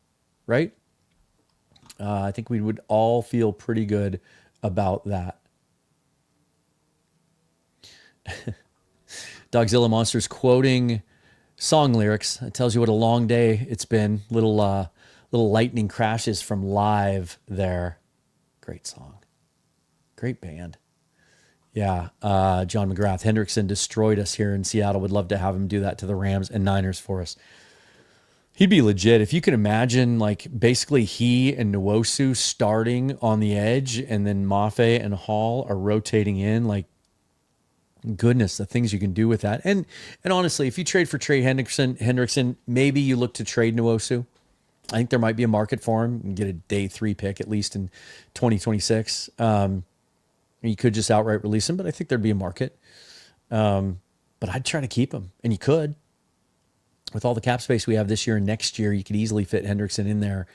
right? I think we would all feel pretty good about that. Dogzilla Monsters quoting song lyrics. It tells you what a long day it's been. Little lightning crashes from Live there. Great song. Great band. Yeah. John McGrath. Hendrickson destroyed us here in Seattle. Would love to have him do that to the Rams and Niners for us. He'd be legit. If you can imagine, like, basically he and Nwosu starting on the edge and then Mafe and Hall are rotating in, like, goodness, the things you can do with that. And honestly, if you trade for Trey Hendrickson, maybe you look to trade Nwosu. I think there might be a market for him and get a day 3 pick at least in 2026. You could just outright release him, but I think there'd be a market. But I'd try to keep him, and you could. With all the cap space we have this year and next year, you could easily fit Hendrickson in there,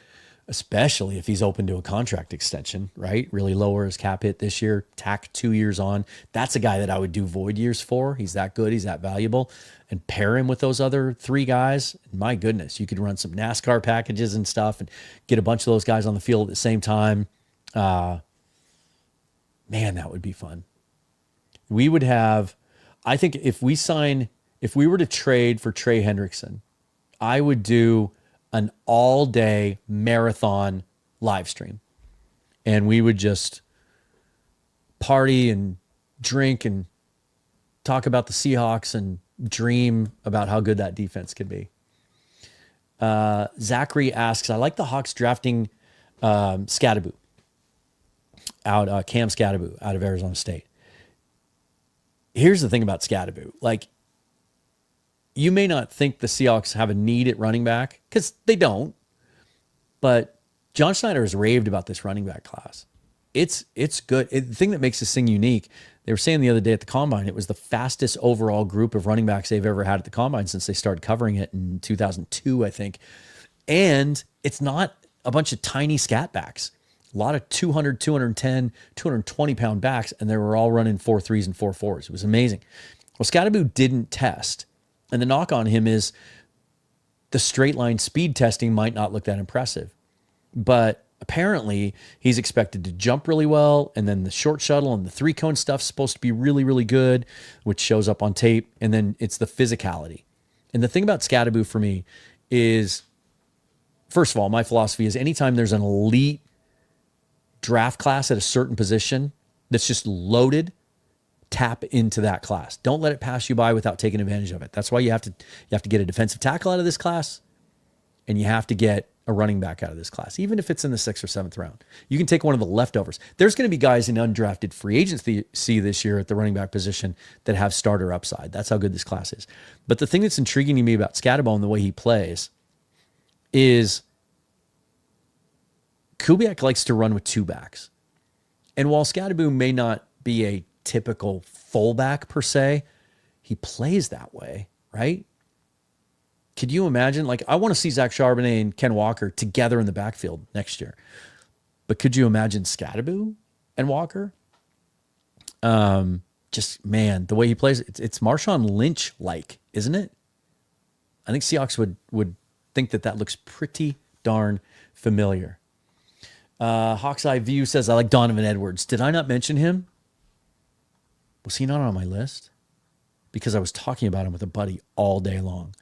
especially if he's open to a contract extension, right? Really lower his cap hit this year, tack 2 years on. That's a guy that I would do void years for. He's that good. He's that valuable. And pair him with those other 3 guys. My goodness, you could run some NASCAR packages and stuff and get a bunch of those guys on the field at the same time. Man, that would be fun. We would have, I think if we were to trade for Trey Hendrickson, I would do an all-day marathon live stream. And we would just party and drink and talk about the Seahawks and dream about how good that defense could be. Zachary asks, I like the Hawks drafting Scattaboo Cam Scattaboo out of Arizona State. Here's the thing about Scattaboo. Like, you may not think the Seahawks have a need at running back, because they don't. But John Schneider has raved about this running back class. It's good. The thing that makes this thing unique, they were saying the other day at the Combine, it was the fastest overall group of running backs they've ever had at the Combine since they started covering it in 2002, I think. And it's not a bunch of tiny scat backs. A lot of 200, 210, 220-pound backs, and they were all running 4.3s and 4.4s. It was amazing. Well, Scattaboo didn't test. And the knock on him is the straight line speed testing might not look that impressive. But apparently he's expected to jump really well. And then the short shuttle and the 3-cone stuff's supposed to be really, really good, which shows up on tape. And then it's the physicality. And the thing about Scattaboo for me is, first of all, my philosophy is anytime there's an elite draft class at a certain position that's just loaded, tap into that class. Don't let it pass you by without taking advantage of it. That's why you have to get a defensive tackle out of this class, and you have to get a running back out of this class, even if it's in the 6th or 7th round. You can take one of the leftovers. There's going to be guys in undrafted free agency this year at the running back position that have starter upside. That's how good this class is. But the thing that's intriguing to me about Scatterbo and the way he plays is Kubiak likes to run with 2 backs. And while Scatterbo may not be a typical fullback per se, he plays that way, right? Could you imagine? Like, I want to see Zach Charbonnet and Ken Walker together in the backfield next year. But could you imagine Scatterbo and Walker? Just, man, the way he plays, it's Marshawn Lynch-like, isn't it? I think Seahawks would think that looks pretty darn familiar. Hawk's Eye View says, I like Donovan Edwards. Did I not mention him? Was he not on my list? Because I was talking about him with a buddy all day long.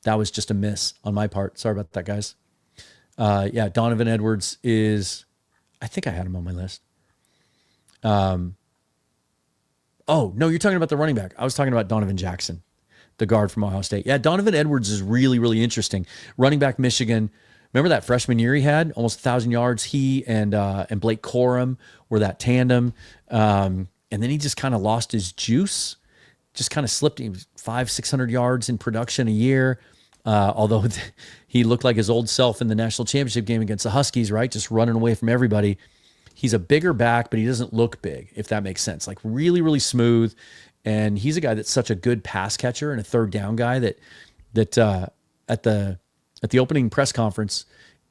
That was just a miss on my part. Sorry about that, guys. Yeah, Donovan Edwards is, I think I had him on my list. Oh, no, you're talking about the running back. I was talking about Donovan Jackson, the guard from Ohio State. Yeah, Donovan Edwards is really, really interesting. Running back, Michigan. Remember that freshman year he had? Almost 1,000 yards. He and Blake Corum were that tandem. And then he just kind of lost his juice, just kind of slipped. He was 500-600 yards in production a year. Although he looked like his old self in the national championship game against the Huskies, right? Just running away from everybody. He's a bigger back, but he doesn't look big, if that makes sense. Like, really, really smooth. And he's a guy that's such a good pass catcher and a third down guy that at the opening press conference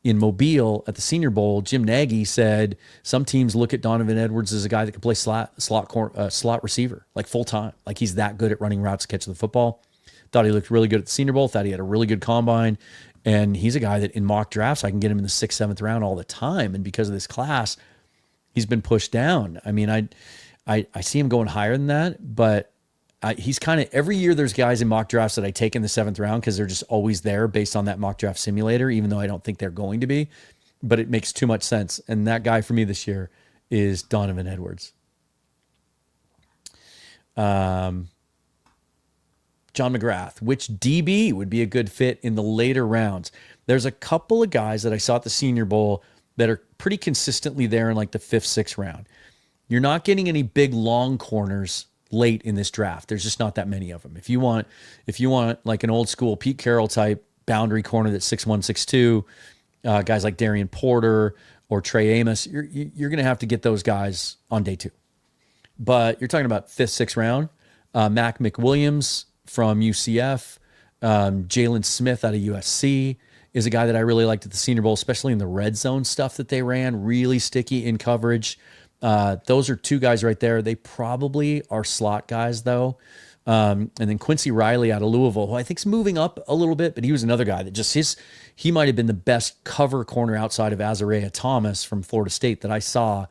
in Mobile at the Senior Bowl, Jim Nagy said some teams look at Donovan Edwards as a guy that can play slot receiver, like full time. Like, he's that good at running routes, catching the football. Thought he looked really good at the Senior Bowl. Thought he had a really good combine. And he's a guy that in mock drafts, I can get him in the 6th, 7th round all the time. And because of this class, he's been pushed down. I mean, I see him going higher than that, but he's kind of, every year there's guys in mock drafts that I take in the 7th round because they're just always there based on that mock draft simulator, even though I don't think they're going to be, but it makes too much sense. And that guy for me this year is Donovan Edwards. John McGrath, which DB would be a good fit in the later rounds? There's a couple of guys that I saw at the Senior Bowl that are pretty consistently there in like the 5th, 6th round. You're not getting any big long corners late in this draft. There's just not that many of them. If you want like an old school Pete Carroll type boundary corner that's 6'1", 6'2", guys like Darian Porter or Trey Amos, you're going to have to get those guys on day 2. But you're talking about 5th, 6th round. Mac McWilliams from UCF, Jalen Smith out of USC is a guy that I really liked at the Senior Bowl, especially in the red zone stuff that they ran, really sticky in coverage. Those are 2 guys right there. They probably are slot guys though. And then Quincy Riley out of Louisville, who I think is moving up a little bit, but he was another guy that just he might have been the best cover corner outside of Azariah Thomas from Florida State that I saw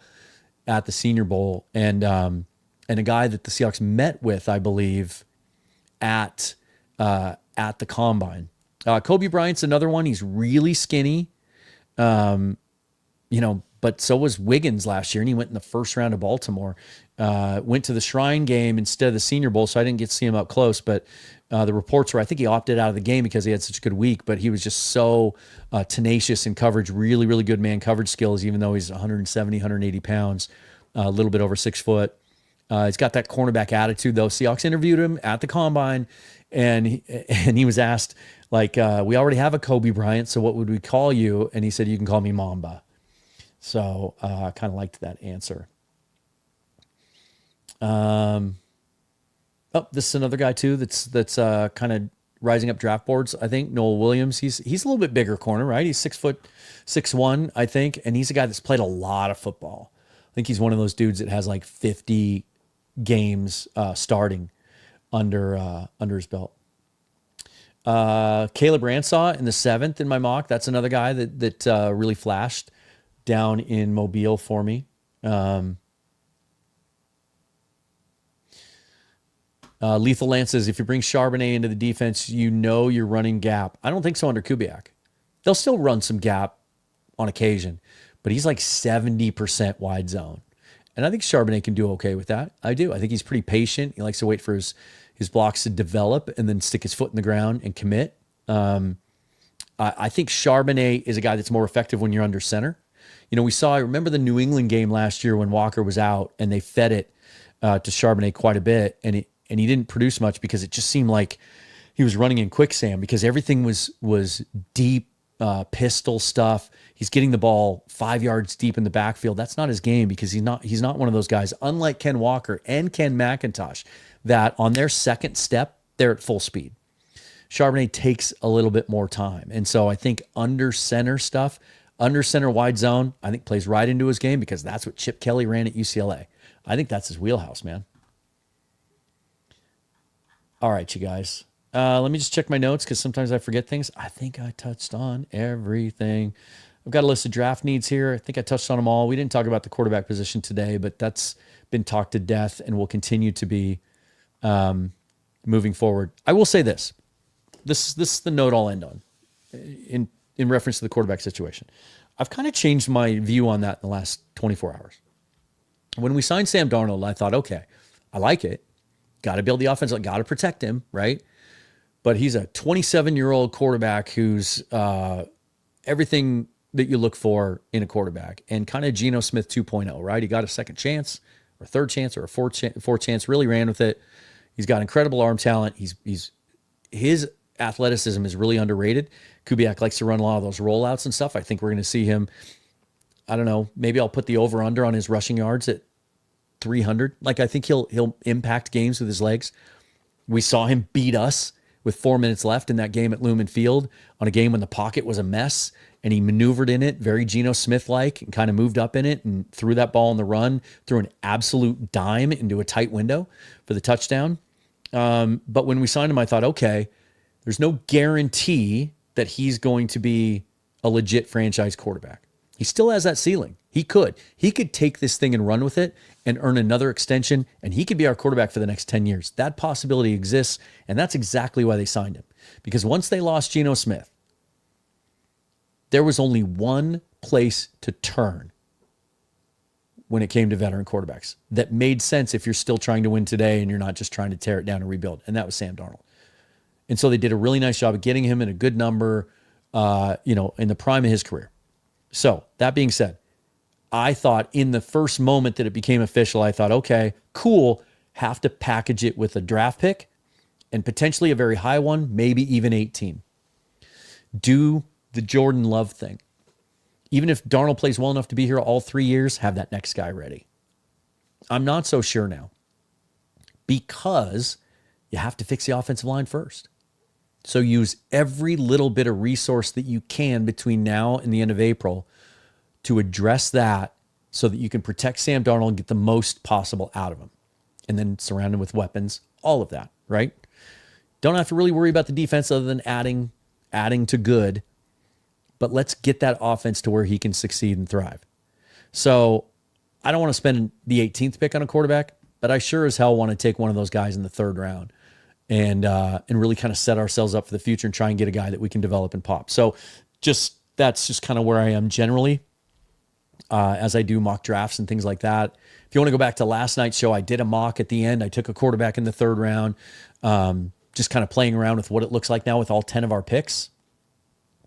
at the Senior Bowl. And a guy that the Seahawks met with, I believe, at the combine. Kobe Bryant's another one. He's really skinny. But so was Wiggins last year, and he went in the 1st round of Baltimore. Went to the Shrine game instead of the Senior Bowl, so I didn't get to see him up close. But the reports were, I think he opted out of the game because he had such a good week, but he was just so tenacious in coverage, really, really good man coverage skills, even though he's 170, 180 pounds, a little bit over 6 foot. He's got that cornerback attitude, though. Seahawks interviewed him at the combine, and he was asked, like, we already have a Kobe Bryant, so what would we call you? And he said, you can call me Mamba. So I kind of liked that answer. This is another guy too that's kind of rising up draft boards. I think Noel Williams. He's a little bit bigger corner, right? He's 6'1", I think, and he's a guy that's played a lot of football. I think he's one of those dudes that has like 50 games starting under his belt. Caleb Ransaw in the 7th in my mock. That's another guy that really flashed down in Mobile for me. Lethal Lance says, if you bring Charbonnet into the defense, you're running gap. I don't think so under Kubiak. They'll still run some gap on occasion, but he's like 70% wide zone. And I think Charbonnet can do okay with that. I do. I think he's pretty patient. He likes to wait for his blocks to develop and then stick his foot in the ground and commit. I think Charbonnet is a guy that's more effective when you're under center. I remember the New England game last year when Walker was out and they fed it to Charbonnet quite a bit, and he didn't produce much because it just seemed like he was running in quicksand because everything was deep pistol stuff. He's getting the ball 5 yards deep in the backfield. That's not his game because he's not one of those guys, unlike Ken Walker and Ken McIntosh, that on their second step, they're at full speed. Charbonnet takes a little bit more time. And so I think under center wide zone, I think plays right into his game because that's what Chip Kelly ran at UCLA. I think that's his wheelhouse, man. All right, you guys. Let me just check my notes because sometimes I forget things. I think I touched on everything. I've got a list of draft needs here. I think I touched on them all. We didn't talk about the quarterback position today, but that's been talked to death and will continue to be moving forward. I will say this. This is the note I'll end on in reference to the quarterback situation. I've kind of changed my view on that in the last 24 hours. When we signed Sam Darnold, I thought, okay, I like it. Got to build the offense. Got to protect him, right? But he's a 27-year-old quarterback who's everything that you look for in a quarterback and kind of Geno Smith 2.0, right? He got a second chance or third chance or a fourth chance, really ran with it. He's got incredible arm talent. His athleticism is really underrated. Kubiak likes to run a lot of those rollouts and stuff. I think we're going to see him, I don't know, maybe I'll put the over-under on his rushing yards at 300. Like, I think he'll impact games with his legs. We saw him beat us with 4 minutes left in that game at Lumen Field on a game when the pocket was a mess, and he maneuvered in it very Geno Smith-like and kind of moved up in it and threw that ball on the run, threw an absolute dime into a tight window for the touchdown. But when we signed him, I thought, okay, there's no guarantee that he's going to be a legit franchise quarterback. He still has that ceiling. He could take this thing and run with it and earn another extension, and he could be our quarterback for the next 10 years. That possibility exists, and that's exactly why they signed him. Because once they lost Geno Smith, there was only one place to turn when it came to veteran quarterbacks that made sense if you're still trying to win today and you're not just trying to tear it down and rebuild. And that was Sam Darnold. And so they did a really nice job of getting him in a good number, in the prime of his career. So that being said, I thought in the first moment that it became official, I thought, okay, cool, have to package it with a draft pick and potentially a very high one, maybe even 18. Do the Jordan Love thing. Even if Darnold plays well enough to be here all 3 years, have that next guy ready. I'm not so sure now because you have to fix the offensive line first. So use every little bit of resource that you can between now and the end of April to address that so that you can protect Sam Darnold and get the most possible out of him. And then surround him with weapons, all of that, right? Don't have to really worry about the defense other than adding to good. But let's get that offense to where he can succeed and thrive. So I don't want to spend the 18th pick on a quarterback, but I sure as hell want to take one of those guys in the third round and really kind of set ourselves up for the future and try and get a guy that we can develop and pop. So that's just kind of where I am generally as I do mock drafts and things like that. If you want to go back to last night's show, I did a mock at the end. I took a quarterback in the third round, just kind of playing around with what it looks like now with all 10 of our picks.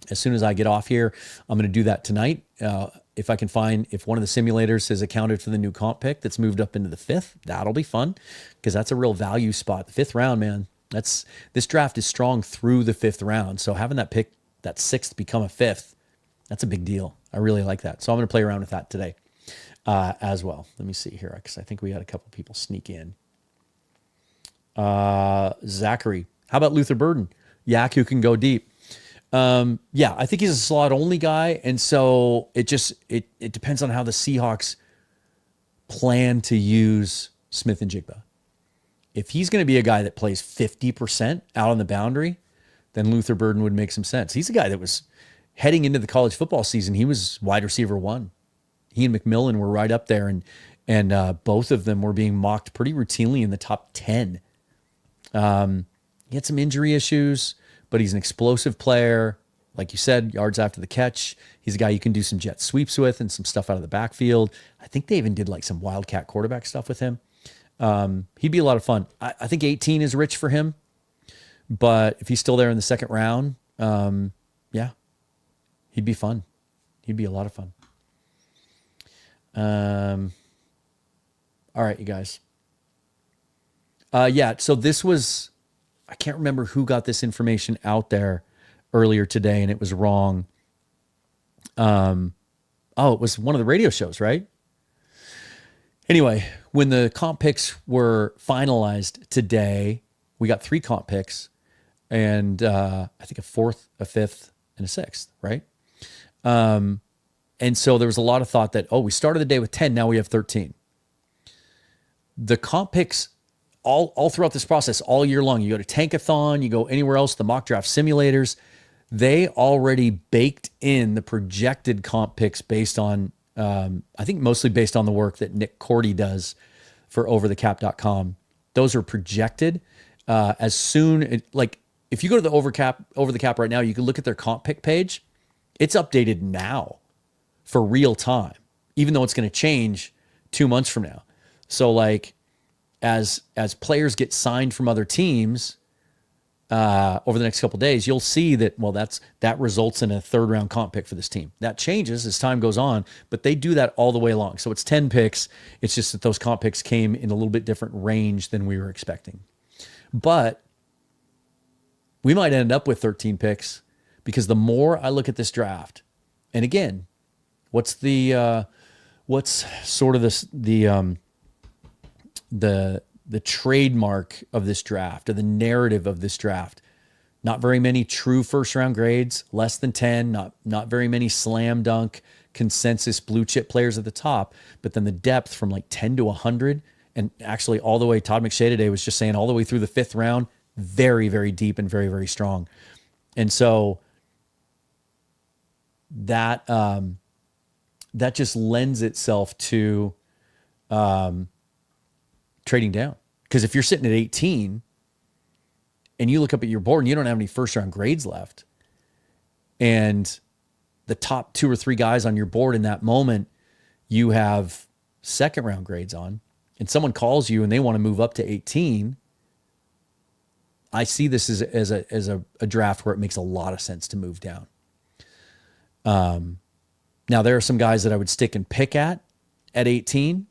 As soon as I get off here, I'm going to do that tonight. If I can find, if one of the simulators has accounted for the new comp pick that's moved up into the fifth, that'll be fun because that's a real value spot. The fifth round, man, this draft is strong through the fifth round. So having that pick, that sixth become a fifth, that's a big deal. I really like that. So I'm going to play around with that today as well. Let me see here because I think we had a couple people sneak in. Zachary, how about Luther Burden? Yak who can go deep. I think he's a slot only guy. And so it depends on how the Seahawks plan to use Smith and Jigba. If he's going to be a guy that plays 50% out on the boundary, then Luther Burden would make some sense. He's a guy that was heading into the college football season. He was wide receiver 1. He and McMillan were right up there and both of them were being mocked pretty routinely in the top 10. He had some injury issues, but he's an explosive player. Like you said, yards after the catch. He's a guy you can do some jet sweeps with and some stuff out of the backfield. I think they even did like some wildcat quarterback stuff with him. He'd be a lot of fun. I think 18 is rich for him, but if he's still there in the second round, he'd be fun. He'd be a lot of fun. All right, you guys. So this was, I can't remember who got this information out there earlier today and it was wrong. It was one of the radio shows, right? Anyway, when the comp picks were finalized today, we got 3 comp picks and I think a 4th, a 5th, and a 6th, right? And so there was a lot of thought that, we started the day with 10, now we have 13. The comp picks all throughout this process, all year long, you go to Tankathon, you go anywhere else, the mock draft simulators, they already baked in the projected comp picks based on, I think mostly based on the work that Nick Cordy does for overthecap.com. Those are projected as soon, if you go to the Over the Cap right now, you can look at their comp pick page. It's updated now for real time, even though it's going to change 2 months from now. So as players get signed from other teams over the next couple of days, you'll see that, that results in a third round comp pick for this team. That changes as time goes on, but they do that all the way along. So it's 10 picks. It's just that those comp picks came in a little bit different range than we were expecting. But we might end up with 13 picks because the more I look at this draft, and again, what's sort of the trademark of this draft or the narrative of this draft? Not very many true first round grades, less than 10, not very many slam dunk consensus blue chip players at the top, but then the depth from 10 to 100 And actually all the way, Todd McShay today was just saying all the way through the 5th round, very, very deep and very, very strong. And so that just lends itself to trading down. Because if you're sitting at 18 and you look up at your board and you don't have any first round grades left, and the top 2 or 3 guys on your board in that moment, you have second round grades on, and someone calls you and they want to move up to 18, I see this as a draft where it makes a lot of sense to move down. Now there are some guys that I would stick and pick at 18.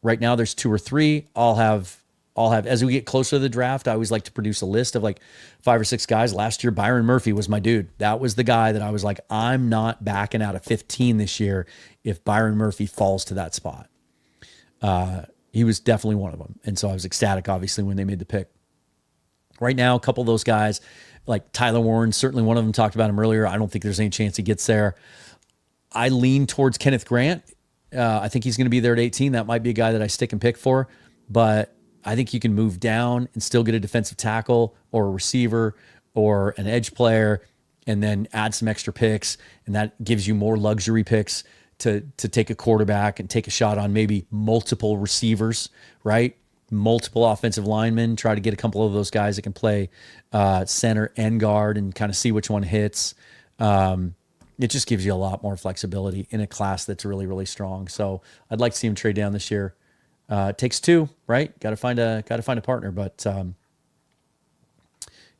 Right now there's 2 or 3. I'll have, as we get closer to the draft, I always like to produce a list of like 5 or 6 guys. Last year, Byron Murphy was my dude. That was the guy that I was like, I'm not backing out of 15 this year if Byron Murphy falls to that spot. He was definitely one of them. And so I was ecstatic, obviously, when they made the pick. Right now, a couple of those guys, like Tyler Warren, certainly one of them, talked about him earlier. I don't think there's any chance he gets there. I lean towards Kenneth Grant. I think he's going to be there at 18. That might be a guy that I stick and pick for, but I think you can move down and still get a defensive tackle or a receiver or an edge player and then add some extra picks. And that gives you more luxury picks to take a quarterback and take a shot on maybe multiple receivers, right? Multiple offensive linemen, try to get a couple of those guys that can play center and guard and kind of see which one hits. It just gives you a lot more flexibility in a class that's really, really strong. So I'd like to see him trade down this year. It takes 2, right? Got to find a partner, but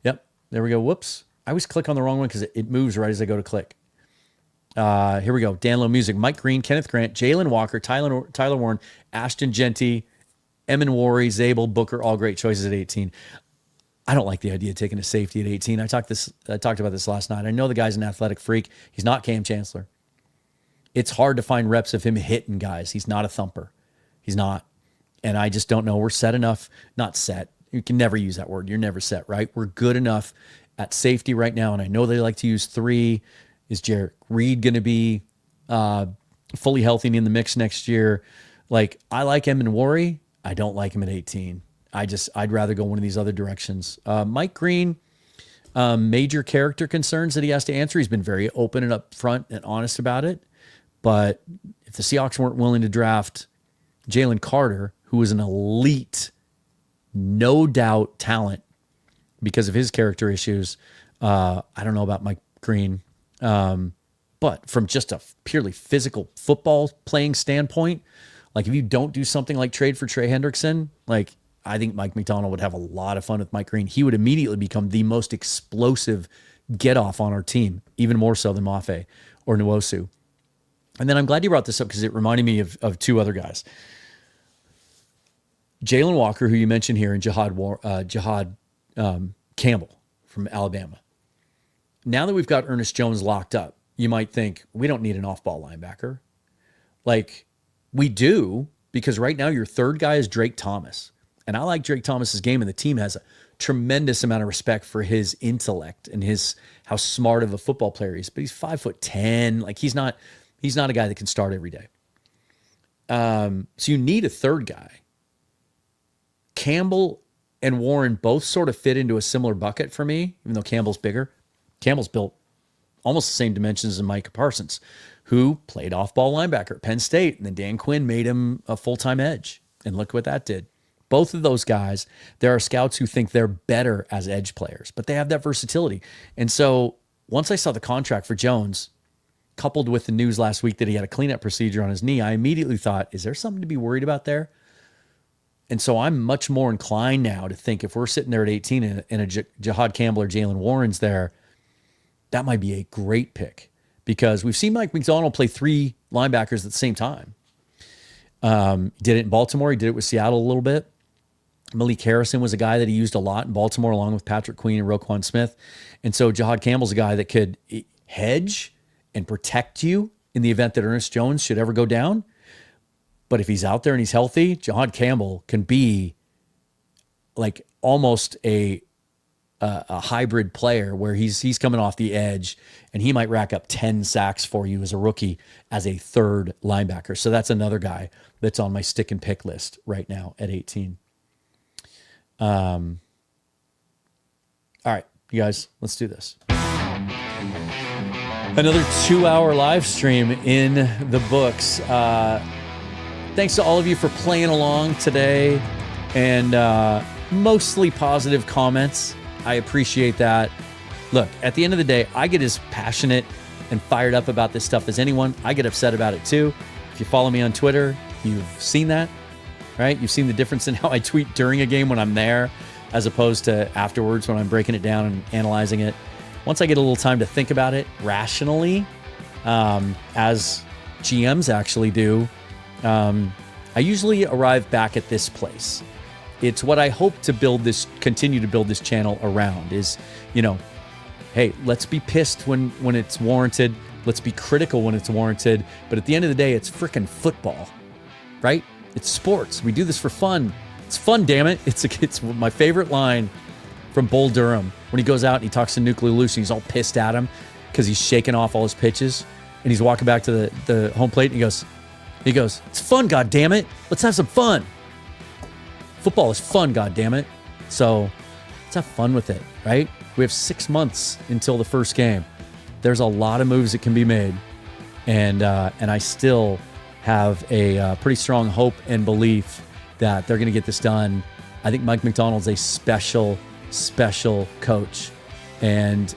yep, there we go. Whoops. I always click on the wrong one because it moves right as I go to click. Here we go. Dan Lowe Music, Mike Green, Kenneth Grant, Jalen Walker, Tyler Warren, Ashton Genty, Emin Wari, Zabel, Booker, all great choices at 18. I don't like the idea of taking a safety at 18. I talked about this last night. I know the guy's an athletic freak. He's not Cam Chancellor. It's hard to find reps of him hitting guys. He's not a thumper. He's not. And I just don't know. We're set enough, not set. You can never use that word. You're never set, right? We're good enough at safety right now. And I know they like to use 3. Is Jarek Reed going to be fully healthy and in the mix next year? Like, I like Emin Wari. I don't like him at 18. I'd rather go one of these other directions. Mike Green, major character concerns that he has to answer. He's been very open and upfront and honest about it. But if the Seahawks weren't willing to draft Jalen Carter, who was an elite, no doubt talent because of his character issues, I don't know about Mike Green. But from just a purely physical football playing standpoint, like if you don't do something like trade for Trey Hendrickson, like I think Mike McDonald would have a lot of fun with Mike Green. He would immediately become the most explosive get-off on our team, even more so than Mafe or Nwosu. And then I'm glad you brought this up because it reminded me of 2 other guys. Jalen Walker, who you mentioned here, and Jihad Campbell from Alabama. Now that we've got Ernest Jones locked up, you might think, we don't need an off-ball linebacker. Like, we do, because right now your third guy is Drake Thomas. And I like Drake Thomas's game, and the team has a tremendous amount of respect for his intellect and how smart of a football player he is. But he's 5'10". Like, he's not a guy that can start every day. So you need a third guy. Campbell and Warren both sort of fit into a similar bucket for me, even though Campbell's bigger. Campbell's built almost the same dimensions as Micah Parsons, who played off-ball linebacker at Penn State, and then Dan Quinn made him a full-time edge. And look what that did. Both of those guys, there are scouts who think they're better as edge players, but they have that versatility. And so once I saw the contract for Jones, coupled with the news last week that he had a cleanup procedure on his knee, I immediately thought, is there something to be worried about there? And so I'm much more inclined now to think if we're sitting there at 18 and a Jihad Campbell or Jalen Warren's there, that might be a great pick because we've seen Mike McDonald play 3 linebackers at the same time. Did it in Baltimore. He did it with Seattle a little bit. Malik Harrison was a guy that he used a lot in Baltimore along with Patrick Queen and Roquan Smith. And so Jihad Campbell's a guy that could hedge and protect you in the event that Ernest Jones should ever go down. But if he's out there and he's healthy, Jihad Campbell can be like almost a a hybrid player where he's coming off the edge and he might rack up 10 sacks for you as a rookie as a third linebacker. So that's another guy that's on my stick and pick list right now at 18. All right, you guys, let's do this. Another 2-hour live stream in the books. Thanks to all of you for playing along today and mostly positive comments. I appreciate that. Look, at the end of the day, I get as passionate and fired up about this stuff as anyone. I get upset about it too. If you follow me on Twitter, you've seen that, right? You've seen the difference in how I tweet during a game when I'm there as opposed to afterwards when I'm breaking it down and analyzing it. Once I get a little time to think about it rationally, as GMs actually do, I usually arrive back at this place. It's what I hope to continue to build this channel around is, hey, let's be pissed when it's warranted. Let's be critical when it's warranted. But at the end of the day, it's freaking football, right? It's sports. We do this for fun. It's fun, damn it. It's my favorite line from Bull Durham when he goes out and he talks to Nuclear Loose and he's all pissed at him because he's shaking off all his pitches and he's walking back to the home plate and he goes, it's fun, God damn it. Let's have some fun. Football is fun, God damn it. So let's have fun with it, right? We have 6 months until the first game. There's a lot of moves that can be made, and I still have a pretty strong hope and belief that they're going to get this done. I think Mike McDonald's a special coach, and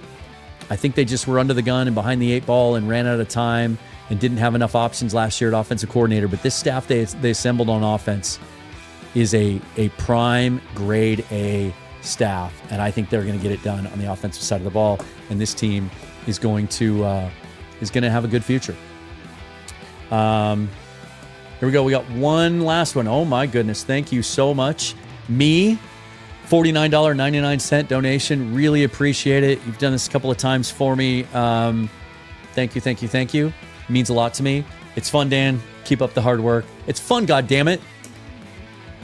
I think they just were under the gun and behind the 8 ball and ran out of time and didn't have enough options last year at offensive coordinator. But this staff they assembled on offense is a prime grade A staff, and I think they're going to get it done on the offensive side of the ball. And this team is going to have a good future. Here we go. We got one last one. Oh my goodness! Thank you so much, me. $49.99 donation. Really appreciate it. You've done this a couple of times for me. Thank you. It means a lot to me. It's fun, Dan. Keep up the hard work. It's fun, God damn it.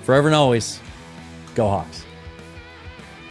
Forever and always, go Hawks.